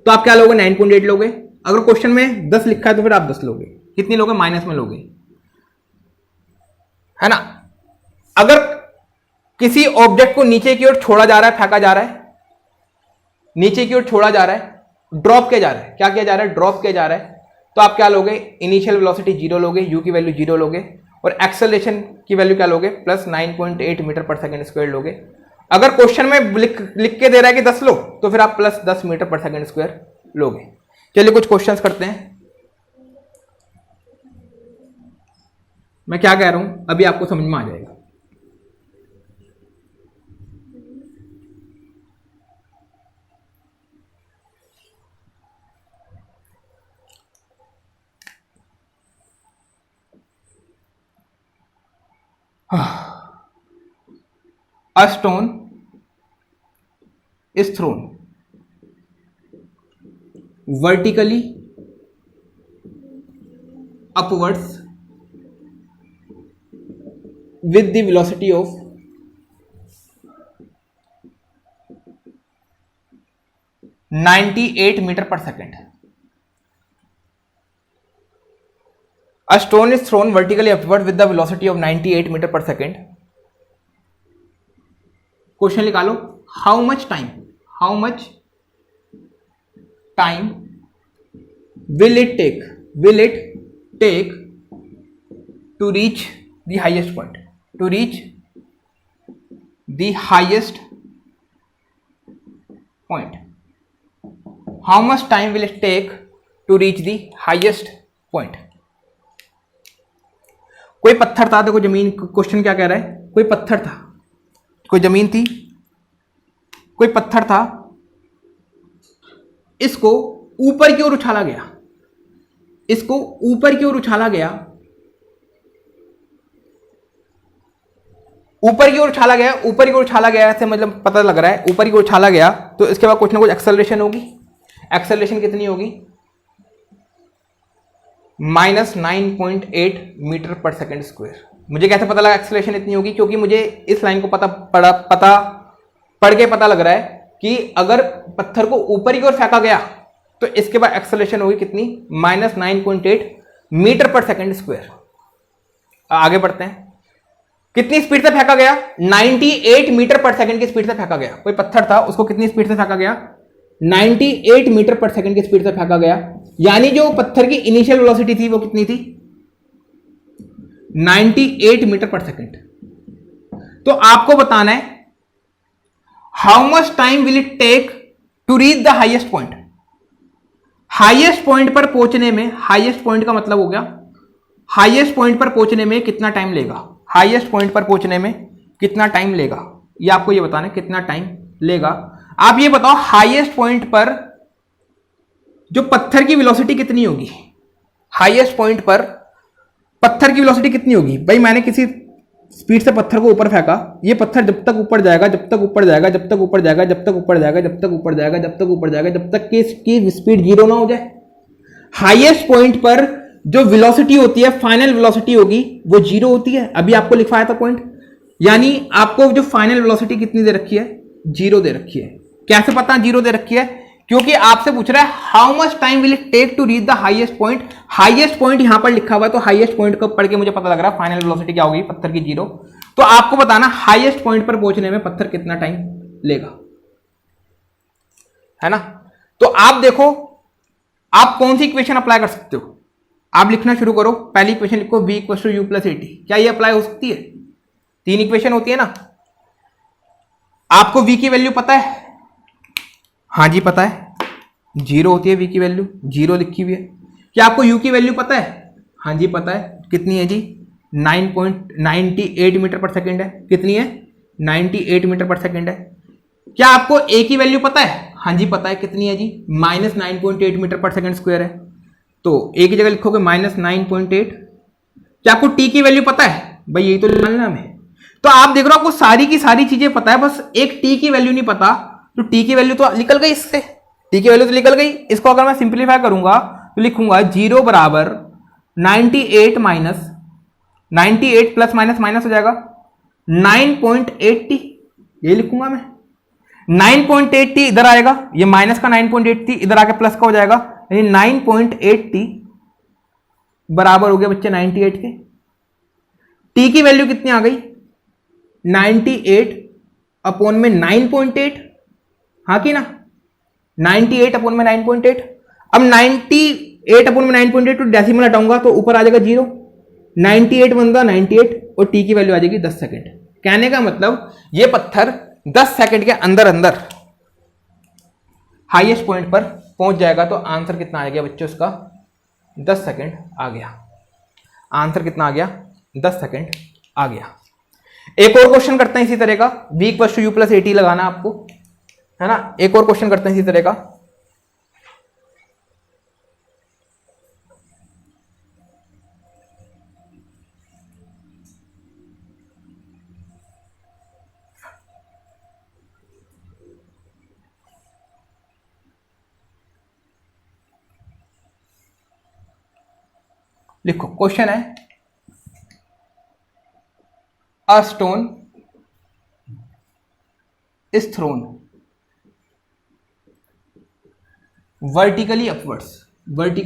तो आप क्या लोगे? 9.8 लोगे। अगर क्वेश्चन में 10 लिखा है तो फिर आप 10 लोगे। कितनी लोगे? माइनस में लोगे, है ना। अगर किसी ऑब्जेक्ट को नीचे की ओर छोड़ा जा रहा है, फेंका जा रहा है, नीचे की ओर छोड़ा जा रहा है, ड्रॉप किया जा रहा है, क्या किया जा रहा है? ड्रॉप किया जा रहा है, तो आप क्या लोगे? इनिशियल वेलोसिटी 0 लोगे, यू की वैल्यू 0 लोगे, और एक्सेलरेशन की वैल्यू क्या लोगे? Plus 9.8 metre per second square लोगे। अगर क्वेश्चन में लिख के दे रहा है कि 10 लो, तो फिर आप plus 10 metre per second square लोगे। चलिए कुछ क्वेश्चंस करते हैं। मैं क्या कह रहा हूं अभी आपको समझ में आ जाएगा। A stone is thrown vertically upwards with the velocity of 98 meter per second. A stone is thrown vertically upward with the velocity of 98 meter per second. Question निकालो, how much time will it take to reach the highest point, how much time will it take to reach the highest point. कोई पत्थर था, देखो जमीन, question क्या कह रहा है? कोई पत्थर था, कोई जमीन थी, कोई पत्थर था, इसको ऊपर की ओर उछाला गया, ऊपर की ओर उछाला गया ऐसे मतलब पता लग रहा है ऊपर की ओर उछाला गया, तो इसके बाद कुछ ना कुछ एक्सेलरेशन होगी। एक्सेलरेशन कितनी होगी? -9.8 मीटर पर सेकंड स्क्वायर। मुझे कैसे पता लगा एक्सेलरेशन इतनी होगी? क्योंकि मुझे इस लाइन को पढ़ के पता लग रहा है कि अगर पत्थर को ऊपर की ओर फेंका गया तो इसके बाद एक्सेलरेशन होगी कितनी? -9.8 मीटर पर सेकंड स्क्वायर। आगे बढ़ते हैं। कितनी स्पीड से फेंका गया? 98 मीटर पर सेकंड की स्पीड से फेंका गया। कोई पत्थर था, उसको कितनी स्पीड से फेंका गया? 98 मीटर पर सेकंड की स्पीड से फेंका गया। यानी जो पत्थर की इनिशियल वेलोसिटी थी वो कितनी थी? 98 मीटर पर सेकंड। तो आपको बताना है how much time will it take to reach the highest point. Highest point पर पहुंचने में, हाईएस्ट पॉइंट का मतलब हो गया हाईएस्ट पॉइंट पर पहुंचने में कितना टाइम लेगा, हाईएस्ट पॉइंट पर पहुंचने में कितना टाइम लेगा, ये आपको ये बताना है कितना टाइम लेगा। आप ये बताओ हाईएस्ट पॉइंट पर जो पत्थर की वेलोसिटी कितनी होगी? हाईएस्ट पॉइंट पर पत्थर की वेलोसिटी कितनी होगी? भाई मैंने किसी स्पीड से पत्थर को ऊपर फेंका, ये पत्थर जब तक ऊपर जाएगा, जब तक ऊपर जाएगा, जब तक ऊपर जाएगा, जब तक ऊपर जाएगा, जब तक ऊपर जाएगा, जब तक ऊपर जाएगा, जब तक कि इसकी स्पीड 0 ना हो जाए। हाईएस्ट पॉइंट पर जो वेलोसिटी होती है, फाइनल वेलोसिटी होगी वो 0 होती है। अभी आपको लिखवाया था पॉइंट, यानी आपको जो फाइनल वेलोसिटी कितनी दे रखी है, 0 दे रखी है। कैसे पता 0 दे रखी है, क्योंकि आपसे पूछ रहा है how much time will it take to reach the highest point. Highest point यहां पर लिखा हुआ है, तो हाईएस्ट पॉइंट को पढ़ के मुझे पता लग रहा है फाइनल वेलोसिटी क्या होगी पत्थर की, 0। तो आपको बताना हाईएस्ट पॉइंट पर पहुंचने में पत्थर कितना टाइम लेगा, है ना। तो आप देखो आप कौन सी इक्वेशन अप्लाई कर सकते हो। आप लिखना शुरू करो, पहली इक्वेशन लिखो v equal to u plus a t. क्या ये अप्लाई हो सकती है? 3 इक्वेशन होती है ना। आपको v की वैल्यू पता है? हाँ जी पता है, 0 होती है v की वैल्यू, 0 लिखी हुई है। क्या आपको u की वैल्यू पता है? हाँ जी पता है, कितनी है जी, 9.98 मीटर पर सेकेंड है। कितनी है? 98 मीटर पर सेकेंड है। क्या आपको a की वैल्यू पता है? हाँ जी पता है, कितनी है जी, -9.8 मीटर पर सेकेंड स्क्वायर है। तो a की जगह लिखोगे -9.8। क्या आपको t की वैल्यू पता है? भाई यही तो जानना हमें। तो आप देख रहे हो आपको सारी की सारी चीजें पता है, बस एक t की वैल्यू नहीं पता। तो t की वैल्यू तो निकल गई इससे, t की वैल्यू तो निकल गई। इसको अगर मैं सिंप्लीफाई करूंगा तो लिखूंगा 0 बराबर 98 माइनस 98 प्लस माइनस माइनस हो जाएगा 9.80, ये लिखूंगा मैं। 9.80 इधर आएगा, ये माइनस का 9.80 इधर आके प्लस का हो जाएगा, यानी 9.80 बराबर हो गया बच्चे 98 के। t की वैल्यू कितनी आ गई, 98 अपॉन में 9.8, हाँ कि ना, 98 अपॉन में 9.8। अब 98 अपॉन में 9.8 तो डेसिमल हटाऊंगा तो ऊपर आ जाएगा 0, 98 बनता 98 और t की वैल्यू आ जाएगी 10 सेकंड। कहने का मतलब ये पत्थर 10 सेकंड के अंदर अंदर हाईएस्ट पॉइंट पर पहुंच जाएगा। तो आंसर कितना आ गया बच्चों उसका, 10 सेकंड आ गया। आंसर कितना आ गया, 10 सेकंड आ गया। एक और क्वेश्चन करते हैं इसी तरह का, v equal to u plus a t लगाना आपको, है ना। एक और क्वेश्चन करते हैं इसी तरह का। लिखो क्वेश्चन है, a stone is throne vertically upwards with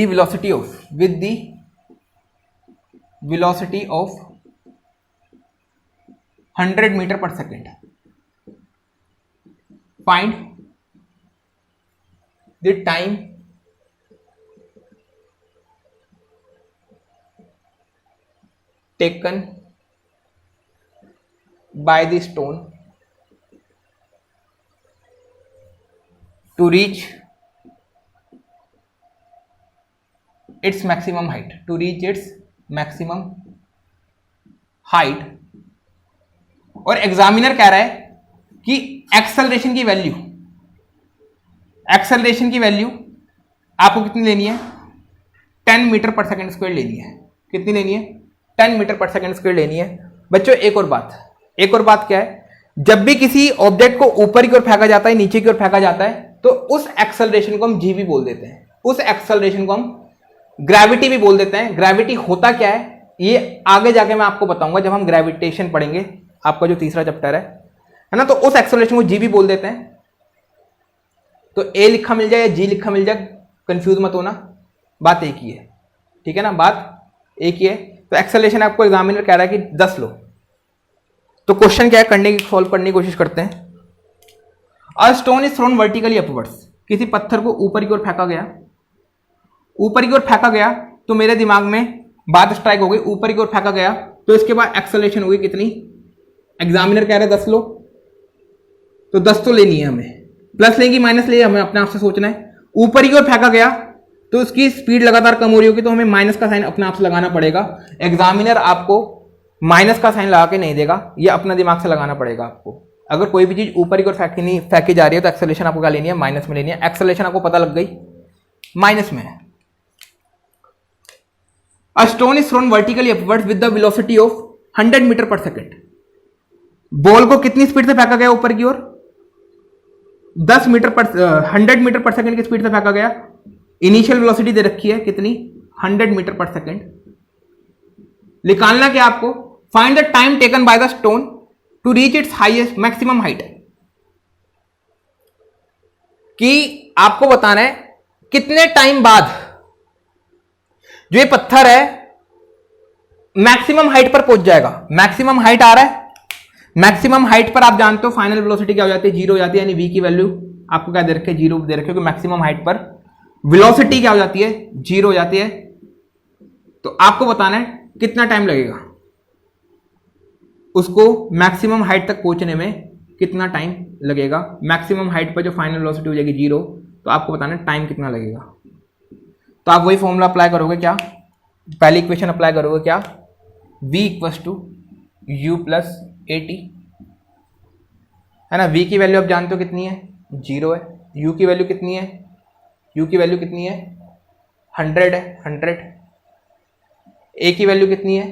the velocity of 100 meter per second. Find the time taken by the stone to reach its maximum height, और एग्जामिनर कह रहा है कि एक्सेलरेशन की वैल्यू आपको कितनी लेनी है, 10 मीटर पर सेकंड स्क्वायर लेनी है। कितनी लेनी है, 10 मीटर पर सेकंड स्क्वायर लेनी है। बच्चों एक और बात क्या है, जब भी किसी ऑब्जेक्ट को ऊपर की ओर फेंका जाता है, नीचे की ओर फेंका जाता है, तो उस एक्सेलरेशन को हम जी भी बोल देते हैं, उस एक्सेलरेशन को हम ग्रेविटी भी बोल देते हैं। ग्रेविटी होता क्या है ये आगे जाके मैं आपको बताऊंगा जब हम ग्रेविटेशन पढ़ेंगे, आपका जो तीसरा चैप्टर है ना। तो उस एक्सेलरेशन को जी भी बोल देते हैं। तो ए लिखा मिल जाए या जी लिखा मिल जाए, कंफ्यूज मत होना, बात एक ही है, ठीक है ना, बात एक ही है। तो एक्सेलरेशन आपको एग्जामिनर कह रहा है कि 10 लो। तो क्वेश्चन क्या है, सॉल्व करने की कोशिश करते हैं। अ stone is thrown vertically upwards, किसी पत्थर को ऊपर की ओर फेंका गया, तो मेरे दिमाग में बात स्ट्राइक हो गई, ऊपर की ओर फेंका गया, तो इसके बाद एक्सेलरेशन होगी कितनी, एग्जामिनर कह रहे हैं 10 लो, तो 10 तो लेनी है हमें, प्लस लेंगी माइनस लेंगे, हमें अपने आप से सोचना है। ऊपर की ओर फेंका गया तो उसकी स्पीड लगातार कम हो रही होगी, तो हमें माइनस का साइन अपने आप से लगाना पड़ेगा। एग्जामिनर आपको माइनस का साइन लगा के नहीं देगा, ये अपना दिमाग से लगाना पड़ेगा आपको। अगर कोई भी चीज ऊपर की ओर फेंकी जा रही है तो एक्सेलरेशन आपको क्या लेनी है, माइनस में लेनी है। एक्सेलरेशन आपको पता लग गई, माइनस में है। A stone is thrown vertically upwards with the velocity of 100 metre per second. Ball को कितनी स्पीड से फेंका गया ऊपर की ओर, 10 मीटर पर 100 मीटर पर सेकंड की स्पीड से फेंका गया। इनिशियल वेलोसिटी दे रखी है कितनी, 100 मीटर पर सेकंड। निकालना क्या आपको, find the time taken by the stone to reach its highest maximum height, कि आपको बताना है कितने टाइम बाद जो ये पत्थर है मैक्सिमम हाइट पर पहुंच जाएगा। मैक्सिमम हाइट आ रहा है, मैक्सिमम हाइट पर आप जानते हो फाइनल वेलोसिटी क्या हो जाती है, जीरो हो जाती है, यानी v की वैल्यू आपको क्या दे रखे, जीरो दे रखे, मैक्सिमम हाइट पर वेलोसिटी क्या हो जाती है, जीरो हो जाती है। तो आपको बताना है कितना टाइम लगेगा उसको मैक्सिमम हाइट तक पहुंचने में, कितना टाइम लगेगा। मैक्सिमम हाइट पर जो फाइनल वेलोसिटी हो जाएगी जीरो, तो आपको बताना है टाइम कितना लगेगा। तो आप वही फॉर्मूला अप्लाई करोगे, क्या पहली इक्वेशन अप्लाई करोगे, क्या v equals to u plus a t, है ना। v की वैल्यू आप जानते हो कितनी है, जीरो है। u की वैल्यू कितनी है, u की वैल्यू कितनी है, 100 है, 100। a की वैल्यू कितनी है,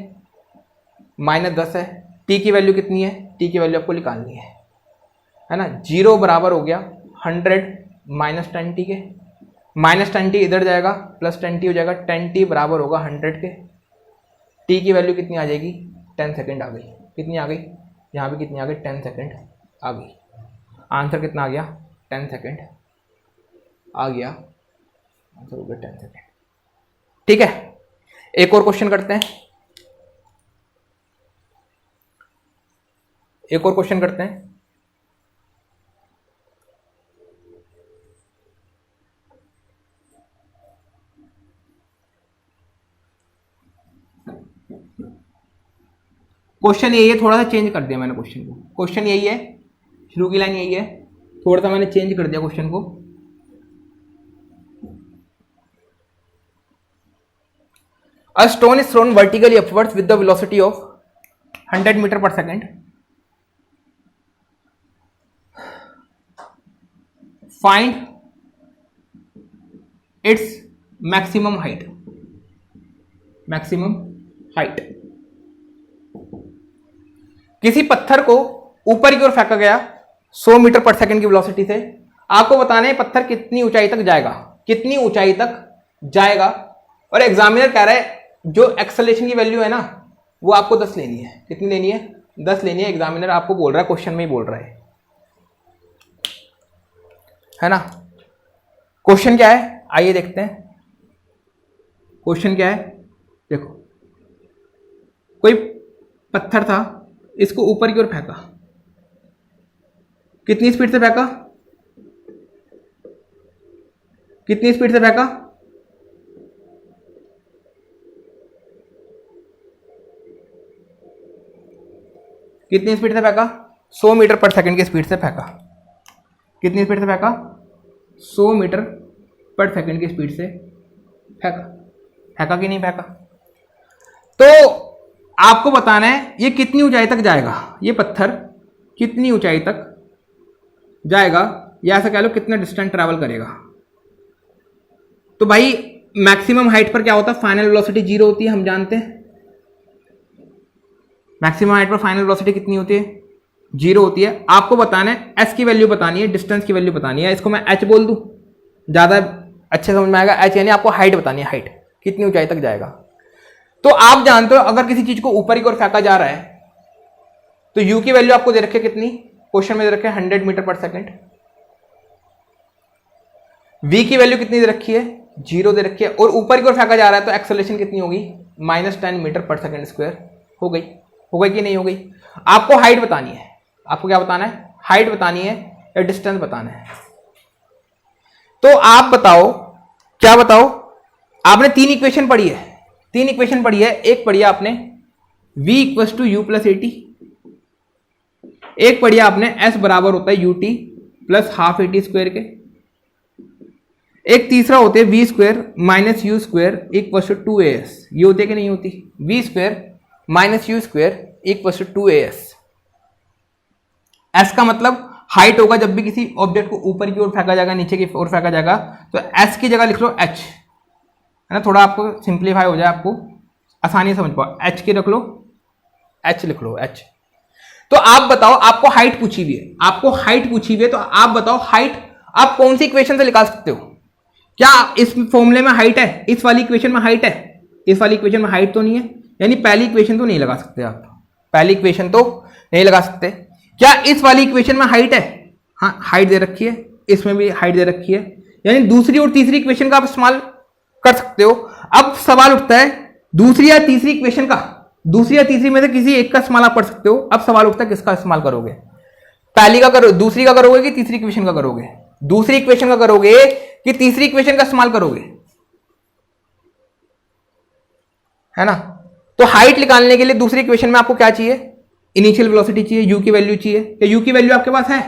-10 है। t की वैल्यू कितनी है, t की वैल्यू आपको निकालनी है ना। जीरो बराबर हो गया 100 माइनस 10t के, माइनस 10t इधर जाएगा, प्लस 10t हो जाएगा, 10t बराबर होगा 100 के। t की वैल्यू कितनी आ जाएगी, 10 सेकेंड आ गई। कितनी आ गई, यहाँ पे कितनी आ गई, 10 सेकेंड आ गई। आंसर कितना आ गया, 10 सेकेंड आ गया, आंसर हो गया 10 सेकेंड। ठीक है, एक और क्वेश्चन करते हैं, एक और क्वेश्चन करते हैं। क्वेश्चन यही है, थोड़ा सा चेंज कर दिया मैंने क्वेश्चन को। क्वेश्चन यही है, शुरू की लाइन यही है, थोड़ा सा मैंने चेंज कर दिया क्वेश्चन को। A stone is thrown vertically upwards with the velocity of 100 meter per second. Find its maximum height. Maximum height. किसी पत्थर को ऊपर की ओर फेंका गया 100 मीटर पर सेकंड की वेलोसिटी से। आपको बताना है पत्थर कितनी ऊंचाई तक जाएगा, कितनी ऊंचाई तक जाएगा। और एग्जामिनर कह रहा है जो एक्सेलरेशन की वैल्यू है ना, वो आपको 10 लेनी है। कितनी लेनी है, 10 लेनी है। एग्जामिनर आपको बोल रहा है, क्वेश्चन में ही बोल रहा है ना। क्वेश्चन क्या है, आइए देखते हैं क्वेश्चन क्या है। देखो, कोई पत्थर था, इसको ऊपर की ओर फेंका, कितनी स्पीड से फेंका, कितनी स्पीड से फेंका, कितनी स्पीड से फेंका, 100 मीटर पर सेकंड की स्पीड से फेंका। कितनी स्पीड से फेंका, 100 मीटर पर सेकंड की स्पीड से फेंका। फेंका कि नहीं फेंका। तो आपको बताना है ये कितनी ऊंचाई तक जाएगा, ये पत्थर कितनी ऊंचाई तक जाएगा, या ऐसा कह लो कितना डिस्टेंस ट्रैवल करेगा। तो भाई मैक्सिमम हाइट पर क्या होता है, फाइनल वेलोसिटी जीरो होती है, हम जानते हैं। मैक्सिमम हाइट पर फाइनल वेलोसिटी कितनी होती है, जीरो होती है। आपको बताना है एस की वैल्यू बतानी है, डिस्टेंस की वैल्यू बतानी है। इसको मैं एच बोल दूं, ज्यादा अच्छे समझ में आएगा। एच यानी आपको हाइट बतानी है, हाइट कितनी ऊंचाई तक जाएगा। तो आप जानते हो अगर किसी चीज को ऊपर की ओर फेंका जा रहा है तो यू की वैल्यू आपको दे रखे कितनी, क्वेश्चन में दे रखे 100 मीटर पर सेकंड। वी की वैल्यू कितनी दे रखी है, जीरो दे रखी है। और ऊपर की ओर फेंका जा रहा है तो एक्सेलरेशन कितनी होगी, -10 मीटर पर सेकंड स्क्वायर हो गई। हो गई कि नहीं हो गई। आपको हाइट बतानी है, आपको क्या बताना है, हाइट बतानी है या डिस्टेंस बताना है। तो आप बताओ, क्या बताओ। आपने 3 इक्वेशन पढ़ी है, 3 इक्वेशन पढ़ी है। एक पढ़ी आपने v equals to u plus a t, एक पढ़ी आपने s बराबर होता है u t plus half a t square के, एक तीसरा होते v square minus u square equals to 2as। ये होती है कि नहीं होती, v square minus u square equals to 2as। s का मतलब हाइट होगा जब भी किसी ऑब्जेक्ट को ऊपर की ओर फेंका जाएगा, नीचे की ओर फेंका जाएगा, तो s की जगह लिख लो h, है ना। थोड़ा आपको सिंप्लीफाई हो जाए, आपको आसानी समझ पाओ। h की रख लो, h लिख लो, h। तो आप बताओ, आपको हाइट पूछी हुई है, आपको हाइट पूछी हुई है, तो आप बताओ हाइट आप कौन सी इक्वेशन से निकाल सकते हो? क्या इस फॉर्मूले में हाइट है? इस वाली इक्वेशन में हाइट है? इस वाली इक्वेशन में हाइट तो नहीं है, यानी पहली इक्वेशन तो नहीं लगा सकते आप, पहली इक्वेशन तो नहीं लगा सकते। क्या इस वाली इक्वेशन में हाइट है? हाँ, हाइट दे रखी है, इसमें भी हाइट दे रखी है, यानी दूसरी और तीसरी इक्वेशन का आप इस्तेमाल कर सकते हो। अब सवाल उठता है दूसरी या तीसरी इक्वेशन का, दूसरी या तीसरी में से किसी एक का इस्तेमाल आप कर सकते हो। अब सवाल उठता है किसका इस्तेमाल करोगे? पहली का करो, दूसरी का करोगे कि तीसरी इक्वेशन का करोगे? दूसरी इक्वेशन का करोगे कि तीसरी इक्वेशन का इस्तेमाल करोगे? है ना? तो हाइट निकालने के लिए दूसरी इक्वेशन में आपको क्या चाहिए? इनिशियल वेलोसिटी चाहिए, यू की वैल्यू चाहिए। क्या यू की वैल्यू आपके पास है?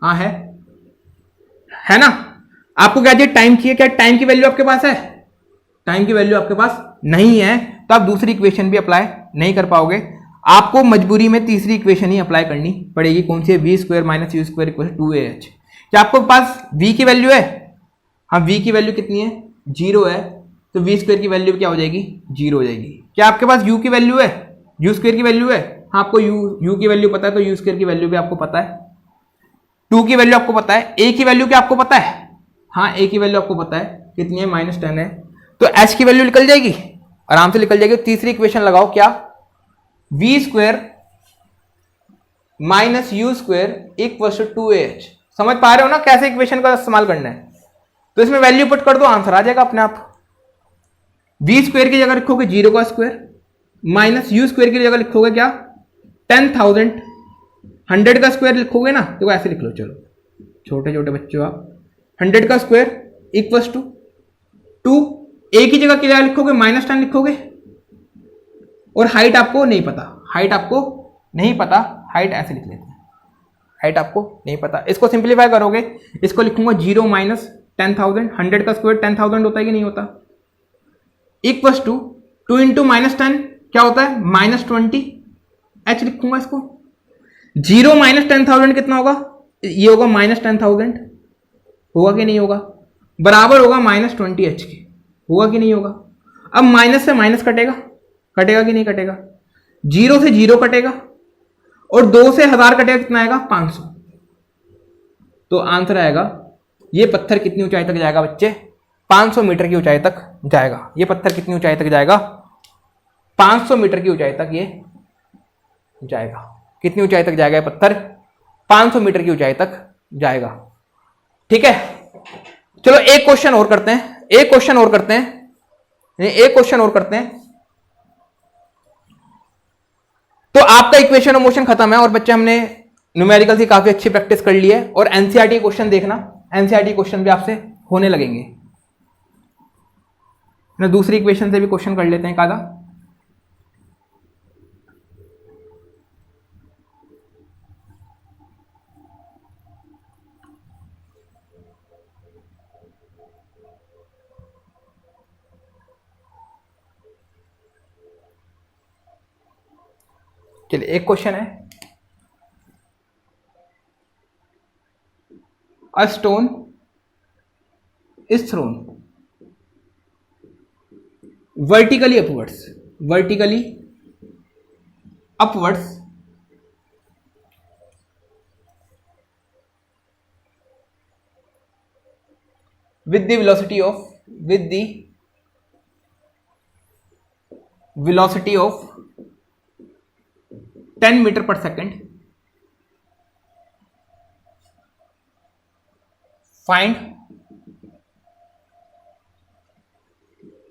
हाँ है ना? आपको क्या चाहिए? टाइम चाहिए। क्या टाइम की वैल्यू आपके पास है? टाइम की वैल्यू आपके पास नहीं है, तो आप दूसरी इक्वेशन भी अप्लाई नहीं कर पाओगे। आपको मजबूरी में तीसरी इक्वेशन ही अप्लाई करनी पड़ेगी। कौन सी है? V square minus u square equal to a h. क्या आपको पास v की वैल्यू है? हाँ, v की वैल्यू कितनी है? 0 है, तो वी स्क्वायर की वैल्यू क्या हो जाएगी? 0 हो जाएगी। क्या आपके पास u की वैल्यू है? यू स्क्वायर की वैल्यू है? हाँ, आपको u की वैल्यू पता है, तो यू स्क्वायर की वैल्यू भी आपको पता है। 2 की वैल्यू आपको पता है। a की वैल्यू क्या आपको पता है? हाँ, a की वैल्यू आपको पता है, कितनी है? -10 है, तो h की वैल्यू निकल जाएगी, आराम से निकल जाएगी। तीसरी इक्वेशन लगाओ, क्या? V square minus u square equal to 2ah। समझ पा रहे हो ना कैसे इक्वेशन का इस्तेमाल करना है? तो इसमें वैल्यू पुट कर दो, आंसर आ जाएगा अपने आप। वी स्क्वायर की जगह लिखोगे 0 का स्क्वायर, माइनस यू स्क्वायर की जगह लिखोगे क्या? 10,000। 100 का स्क्वायर लिखोगे ना, देखो ऐसे लिख लो, चलो छोटे छोटे बच्चों आप। 100 का स्क्वायर इक्वल टू 2, ए की जगह क्या लिखोगे? -10 लिखोगे। और हाइट आपको नहीं पता, हाइट आपको नहीं पता, हाइट ऐसे लिख लेते हैं, हाइट आपको नहीं पता। इसको सिंप्लीफाई करोगे, इसको लिखूंगा 0 माइनस 10,000। 100 का स्क्वायर 10,000 होता है कि नहीं होता? इक्वल टू 2 इंटू -10 क्या होता है? -20 h लिखूंगा इसको। 0 माइनस 10,000 कितना होगा? ये होगा -10,000, होगा कि नहीं होगा? बराबर होगा -20h के, होगा कि नहीं होगा? अब माइनस से माइनस कटेगा, कटेगा कि नहीं कटेगा? 0 से 0 कटेगा, और 2 से 1000 कटेगा, कितना आएगा? 500। तो आंसर आएगा, ये पत्थर कितनी ऊंचाई तक जाएगा बच्चे? 500 मीटर की ऊंचाई तक जाएगा। ये पत्थर कितनी ऊंचाई तक जाएगा? 500 मीटर की ऊंचाई तक ये जाएगा। कितनी ऊंचाई तक जाएगा ये पत्थर? 500 मीटर की ऊंचाई तक जाएगा। ठीक है, चलो एक क्वेश्चन और करते हैं, एक क्वेश्चन और करते हैं, एक क्वेश्चन और करते हैं। तो आपका इक्वेशन ऑफ मोशन खत्म है, और बच्चे हमने न्यूमेरिकल की काफी अच्छी प्रैक्टिस कर ली है। और एनसीईआरटी क्वेश्चन देखना, एनसीईआरटी क्वेश्चन भी आपसे होने लगेंगे ना। दूसरी इक्वेशन से भी क्वेश्चन कर लेते हैं कादा। चलिए एक क्वेश्चन है, a stone is thrown vertically upwards, vertically upwards with the velocity of 10 meter per second. Find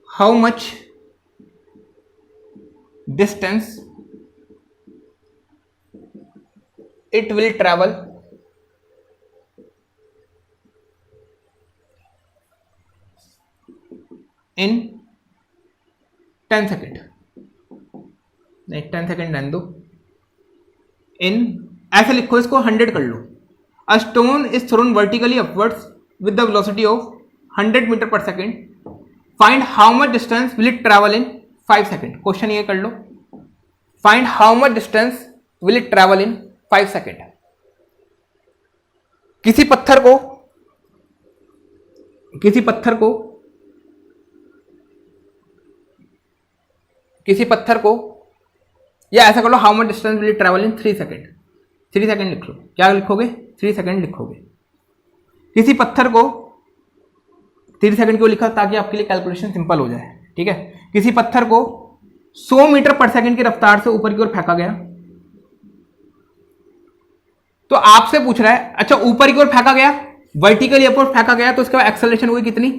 how much distance it will travel in 10 second. नहीं, 10 सेकेंड रहने दो, इन ऐसे लिखो, इसको 100 कर लो। A stone is thrown vertically upwards with the velocity of 100 metre per second. Find how much distance will it travel in 5 second. Question ये कर लो, find how much distance will it travel in 5 second. किसी पत्थर को या ऐसा कर लो, how much distance will it travel in 3 second. 3 second लिख लो। क्या लिखोगे? 3 सेकंड लिखोगे। किसी पत्थर को 3 सेकंड क्यों लिखा? ताकि आपके लिए कैलकुलेशन सिंपल हो जाए। ठीक है, किसी पत्थर को 100 मीटर पर सेकंड की रफ्तार से ऊपर की ओर फेंका गया। तो आपसे पूछ रहा है, अच्छा ऊपर की ओर फेंका गया, वर्टिकली अपवर्ड फेंका गया, तो उसके बाद एक्सेलरेशन हुई कितनी?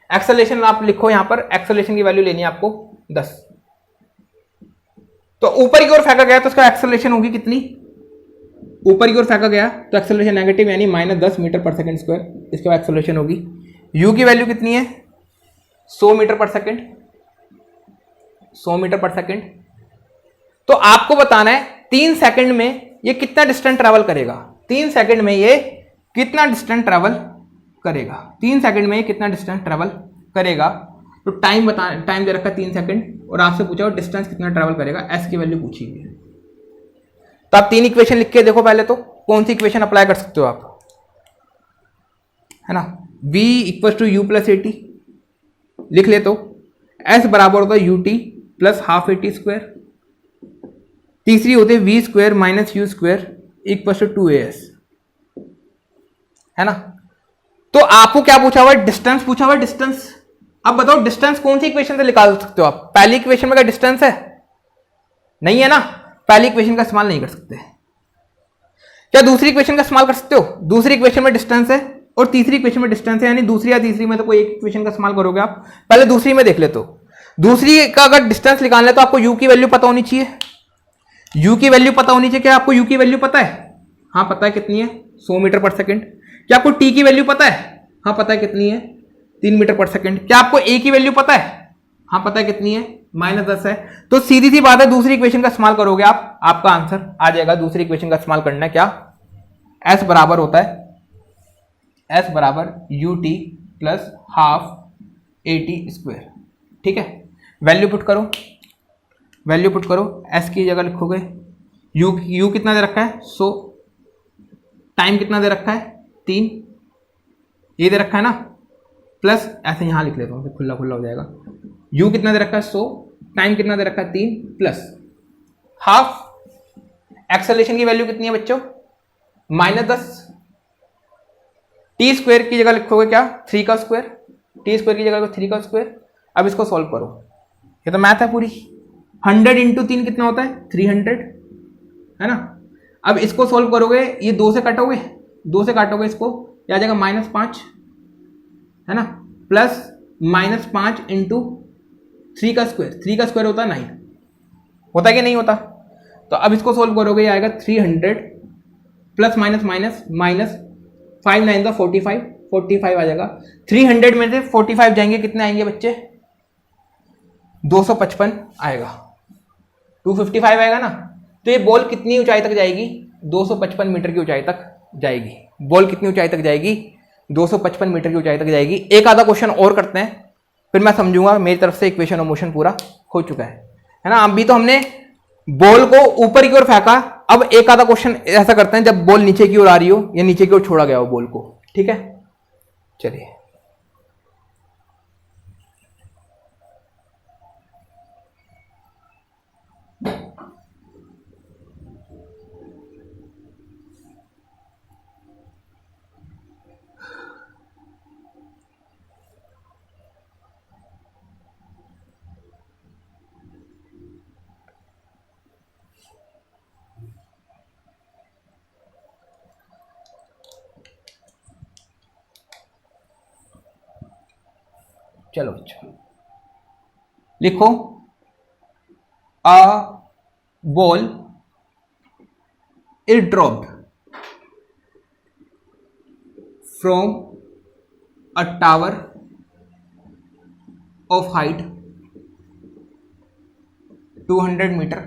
एक्सेलरेशन आप लिखो यहां पर, एक्सेलरेशन की वैल्यू लेनी है आपको 10। तो ऊपर की ओर फेंका गया तो उसका एक्सेलरेशन होगी कितनी? ऊपर की ओर फेंका गया तो एक्सेलरेशन नेगेटिव यानी -10 मीटर पर सेकंड स्क्वायर। इसके बाद एक्सेलरेशन होगी, यू की वैल्यू कितनी है? 100 metre per second. 100 metre per second. तो आपको बताना है 3 सेकंड में ये कितना डिस्टेंस ट्रैवल करेगा। 3 सेकंड में ये कितना डिस्टेंस ट्रैवल करेगा? 3 सेकंड में ये कितना डिस्टेंस ट्रैवल करेगा? तो टाइम दे रखा है 3 सेकंड और आपसे पूछा डिस्टेंस कितना ट्रैवल करेगा, एस की वैल्यू पूछी है। तो आप 3 इक्वेशन लिख के देखो पहले, तो कौन सी इक्वेशन अप्लाई कर सकते हो आप, है ना। v equal to u plus a t लिख ले, तो s बराबर होता है u t plus half a t square. तीसरी होती है v square minus u square equal to 2as, है ना। तो आपको क्या पूछा हुआ है? डिस्टेंस पूछा हुआ है, डिस्टेंस। अब बताओ डिस्टेंस कौन सी इक्वेशन से निकाल सकते हो आप? पहली इक्वेशन में क्या डिस्टेंस है? नहीं है ना, पहली इक्वेशन का इस्तेमाल नहीं कर सकते। क्या दूसरी इक्वेशन का इस्तेमाल कर सकते हो? दूसरी इक्वेशन में डिस्टेंस है और तीसरी इक्वेशन में डिस्टेंस है, यानी दूसरी या तीसरी में तो कोई एक इक्वेशन का इस्तेमाल करोगे आप। पहले दूसरी में देख ले, तो दूसरी का अगर डिस्टेंस निकालना है तो आपको u की वैल्यू पता होनी चाहिए। u की वैल्यू पता होनी चाहिए। क्या आपको u की वैल्यू पता है? हाँ पता है, कितनी है? 100 मीटर पर सेकंड। क्या आपको t की वैल्यू पता है? हाँ पता है, कितनी है? 3 मीटर पर सेकंड। क्या आपको a की वैल्यू पता है? हाँ पता है, कितनी है? -10 है। तो सीधी सी बात है, दूसरी इक्वेशन का इस्तेमाल करोगे आप, आपका आंसर आ जाएगा। दूसरी इक्वेशन का इस्तेमाल करना है, क्या? s बराबर होता है, s बराबर you t plus half a t square. ठीक है, वैल्यू पुट करो, वैल्यू पुट करो। s की जगह लिखोगे u कितना दे रखा है? 100। टाइम कितना दे रखा है? 3। ये दे रखा है ना, प्लस ऐसे यहां लिख लेता हूं, खुला खुला हो जाएगा। u कितना दे रखा है? 100। टाइम कितना दे रखा है? 3 प्लस हाफ। एक्सेलरेशन की वैल्यू कितनी है बच्चों? -10। टी स्क्वायर की जगह लिखोगे क्या? 3 का स्क्वायर। टी स्क्वायर की जगह 3 का स्क्वायर। अब इसको सॉल्व करो, ये तो मैथ है पूरी। 100 इंटू 3 कितना होता है? 300, है ना। अब इसको सॉल्व करोगे, ये 2 से काटोगे, 2 से काटोगे इसको, आ जाएगा -5, है ना, प्लस -5 इंटू 3 का स्क्वायर। 3 का स्क्वायर होता है 9, होता है कि नहीं होता? तो अब इसको सॉल्व करोगे, ये आएगा 300 प्लस माइनस माइनस माइनस 5 9 45, 45 आ जाएगा। 300 में से 45 जाएंगे, कितने आएंगे बच्चे? 255 आएगा। 255 आएगा ना। तो ये बॉल कितनी ऊंचाई तक जाएगी? 255 मीटर की ऊंचाई तक जाएगी। बॉल कितनी ऊंचाई तक जाएगी? 255 मीटर की ऊंचाई तक जाएगी। एक आधा क्वेश्चन और करते हैं, फिर मैं समझूंगा। मेरी तरफ से इक्वेशन ऑफ मोशन पूरा हो चुका है ना। अभी तो हमने बॉल को ऊपर की ओर फेंका, अब एक आधा क्वेश्चन ऐसा करते हैं जब बॉल नीचे की ओर आ रही हो या नीचे की ओर छोड़ा गया हो बॉल को। ठीक है, चलिए। चलो बच्चों लिखो, a ball is dropped from a tower of height 200 metre.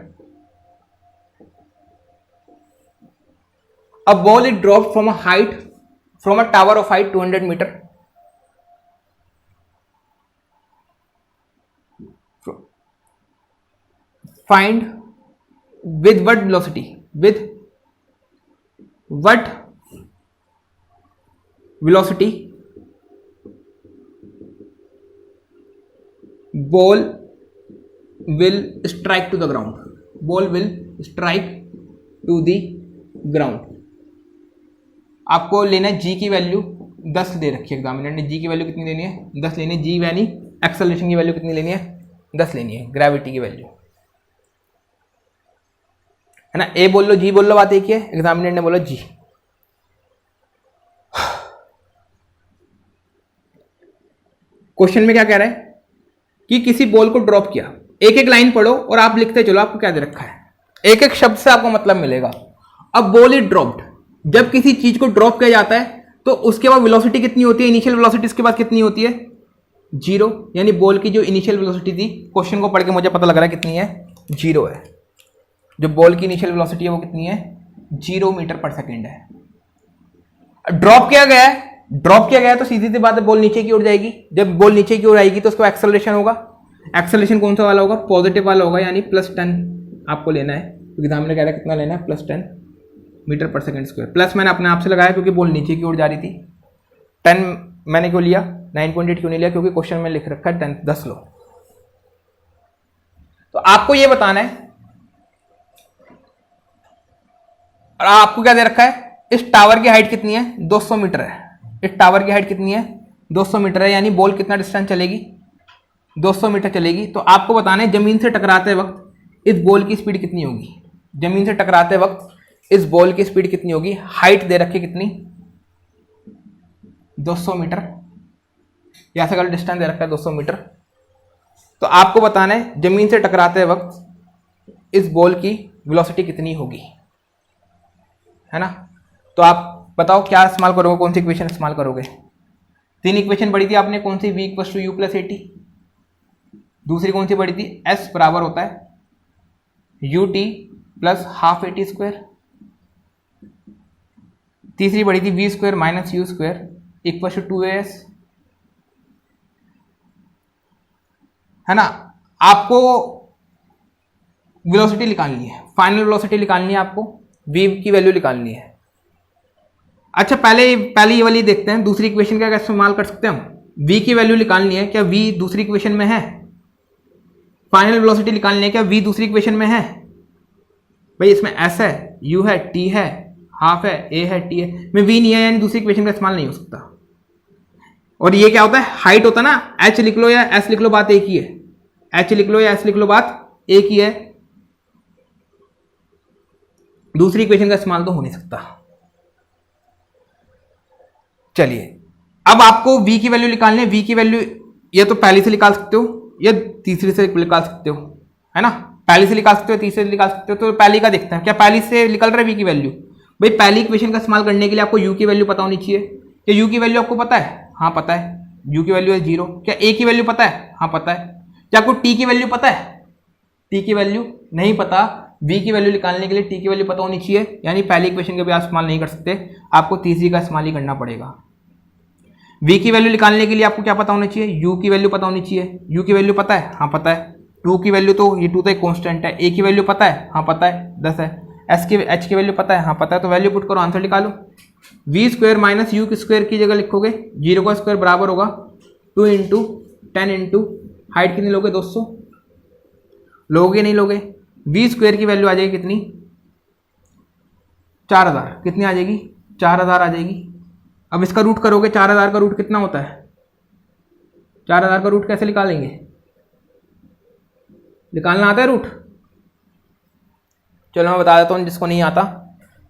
A ball is dropped from a tower of height 200 metre. Find with what velocity? With what velocity ball will strike to the ground? Ball will strike to the ground. आपको लेना है जी की value 10 दे रखी है examiner ने, जी की value कितनी लेनी है 10 लेनी है, जी यानी एक्सेलरेशन की वैल्यू कितनी लेनी है 10 लेनी है, ग्रेविटी की वैल्यू है ना। ए बोल लो जी बोल लो, बात एक ही है, एग्जामिनर ने बोला जी। क्वेश्चन में क्या कह रहा है कि किसी बॉल को ड्रॉप किया, एक एक लाइन पढ़ो और आप लिखते चलो आपको क्या दे रखा है, एक एक शब्द से आपको मतलब मिलेगा। अब बॉल इज ड्रॉप्ड, जब किसी चीज को ड्रॉप किया जाता है तो उसके बाद वेलोसिटी कितनी होती है, इनिशियल वेलोसिटी इसके बाद कितनी होती है 0, यानी बॉल की जो इनिशियल वेलोसिटी थी, क्वेश्चन को पढ़ के मुझे पता लग रहा है कितनी है 0 है। जो बॉल की इनिशियल वेलोसिटी है वो कितनी है 0 मीटर पर सेकेंड है। ड्रॉप किया गया है, ड्रॉप किया गया है तो सीधी सी बात है बॉल नीचे की ओर जाएगी, जब बॉल नीचे की ओर आएगी तो उसका एक्सेलरेशन होगा, एक्सेलरेशन कौन सा वाला होगा पॉजिटिव वाला होगा, यानी +10 आपको लेना है। एग्जामिनर कह रहा है कितना लेना है +10 metre per second square. Plus मैंने अपने आप से लगाया क्योंकि बॉल नीचे की ओर जा रही थी। 10 मैंने क्यों लिया, 9.8 क्यों नहीं लिया, क्योंकि क्वेश्चन में लिख रखा है 10 लो। तो आपको ये बताना है, और आपको क्या दे रखा है, इस टावर की हाइट कितनी है 200 मीटर है, इस टावर की हाइट कितनी है 200 मीटर है, यानी बॉल कितना डिस्टेंस चलेगी 200 मीटर चलेगी। तो आपको बताना है जमीन से टकराते वक्त इस बॉल की स्पीड कितनी होगी, जमीन से टकराते वक्त इस बॉल की स्पीड कितनी होगी। हाइट दे रखी कितनी 200 मीटर, यहां से कल डिस्टेंस दे रखा है 200 मीटर। तो आपको बताना है जमीन से टकराते वक्त इस बॉल की वेलोसिटी कितनी होगी, है ना। तो आप बताओ क्या इस्तेमाल करोगे, कौन सी इक्वेशन इस्तेमाल करोगे। 3 इक्वेशन पढ़ी थी आपने, कौन सी, v = u + at, दूसरी कौन सी पढ़ी थी, s बराबर होता है ut + ½ at², तीसरी पढ़ी थी v² - u² = 2as, है ना। आपको वेलोसिटी निकालनी है, फाइनल वेलोसिटी निकालनी है, आपको v की वैल्यू निकालनी है। अच्छा पहले ये वाली देखते हैं, दूसरी इक्वेशन का इस्तेमाल कर सकते हैं हम। v की वैल्यू निकालनी है, क्या v दूसरी इक्वेशन में है, फाइनल वेलोसिटी निकालनी है, क्या v दूसरी इक्वेशन में है। भाई इसमें s है, u है, t है, हाफ है, a है, t है, में v नहीं है, यानी दूसरी इक्वेशन का इस्तेमाल नहीं हो सकता। और ये क्या होता है, हाइट होता है ना, h लिख लो या s लिख लो, बात एक ही है, h लिख लो या s लिख लो, बात एक ही है, दूसरी इक्वेशन का इस्तेमाल तो हो नहीं सकता। चलिए अब आपको v की वैल्यू निकालनी है, v की वैल्यू या तो पहली से निकाल सकते हो या तीसरी से निकाल सकते हो, है ना, पहली से निकाल सकते हो, तीसरे से निकाल सकते हो। तो पहली का देखते हैं, क्या पहली से निकल रहा है v की वैल्यू। भाई पहली इक्वेशन का इस्तेमाल करने के लिए आपको u की वैल्यू पता होनी चाहिए। क्या u की वैल्यू आपको पता है, हाँ पता है, u की वैल्यू है 0। क्या a की वैल्यू पता है, हाँ पता है। क्या आपको t की वैल्यू पता है, t की वैल्यू नहीं पता, v की वैल्यू निकालने के लिए t की वैल्यू पता होनी चाहिए, यानी पहली इक्वेशन का भी आप इस्तेमाल नहीं कर सकते, आपको तीसरी का इस्तेमाल ही करना पड़ेगा। v की वैल्यू निकालने के लिए आपको क्या पता होना चाहिए, u की वैल्यू पता होनी चाहिए। u की वैल्यू पता है, हाँ पता है। 2 की वैल्यू तो ये 2 तो एक कांस्टेंट है। a की वैल्यू पता है, हाँ पता है 10 है। h की वैल्यू पता है, हाँ पता है। तो वैल्यू पुट करो, आंसर निकालो। v² - u² की जगह लिखोगे 0 का स्क्वायर बराबर होगा 2 × 10 × हाइट कितनी लोगे 200, लोगे नहीं लोगे। v² की वैल्यू आ जाएगी कितनी 4000, कितनी आ जाएगी 4000 आ जाएगी। अब इसका रूट करोगे, 4000 का रूट कितना होता है, 4000 का रूट कैसे निकालेंगे, निकालना आता है रूट। चलो मैं बता देता हूँ जिसको नहीं आता।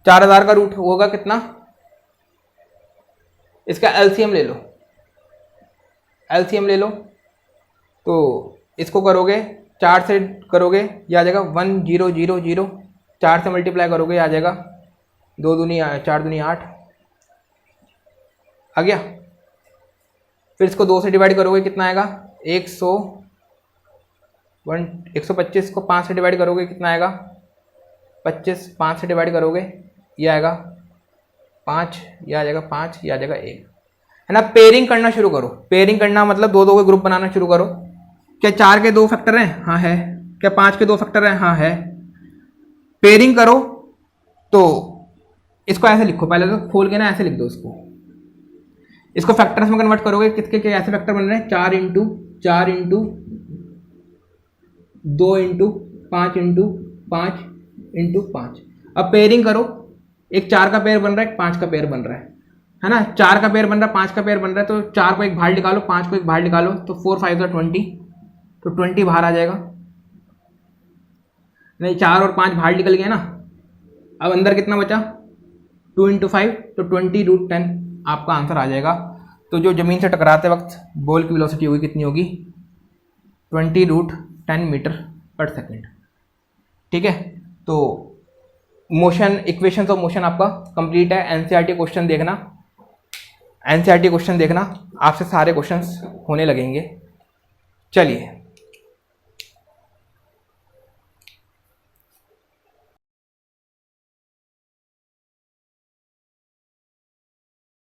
4000 का रूट होगा कितना, इसका एलसीएम ले लो, एलसीएम ले लो। तो इसको करोगे 4 से करोगे, ये आ जाएगा 1000। 4 से मल्टीप्लाई करोगे आ जाएगा 2 दूनी 4 दूनी 8 आ गया। फिर इसको 2 से डिवाइड करोगे कितना आएगा 125 को 5 से डिवाइड करोगे कितना आएगा 25। 5 से डिवाइड करोगे ये आएगा 5, ये आ जाएगा 5, ये आ जाएगा 1, है ना। पेयरिंग करना शुरू करो, पेयरिंग करना मतलब 2-2 के ग्रुप बनाना शुरू करो। क्या 4 के 2 फैक्टर हैं, हाँ है। क्या 5 के 2 फैक्टर हैं, हाँ है। पेयरिंग करो तो इसको ऐसे लिखो, पहले तो खोल के ना ऐसे लिख दो इसको फैक्टर्स में कन्वर्ट करोगे, कितने के ऐसे फैक्टर बन रहे हैं 4 × 4 × 2 × 5 × 5 × 5। अब पेयरिंग करो एक 4 का पेयर बन रहा है, एक 5 का पेयर बन रहा है ना। 4 का पेयर बन रहा है, 5 का पेयर बन रहा है, तो 4 को एक बाहर निकालो, 5 को एक बाहर निकालो, तो 4 5 20, तो 20 बाहर आ जाएगा। नहीं, 4 और 5 बाहर निकल गया ना। अब अंदर कितना बचा, 2 × 5, तो 20√10 आपका आंसर आ जाएगा। तो जो ज़मीन से टकराते वक्त बॉल की वेलोसिटी होगी कितनी होगी, 20√10 मीटर पर सेकेंड। ठीक है, तो मोशन, इक्वेशंस ऑफ मोशन आपका कंप्लीट है। एनसीईआरटी क्वेश्चन देखना, एनसीईआरटी क्वेश्चन देखना, आपसे सारे क्वेश्चंस होने लगेंगे। चलिए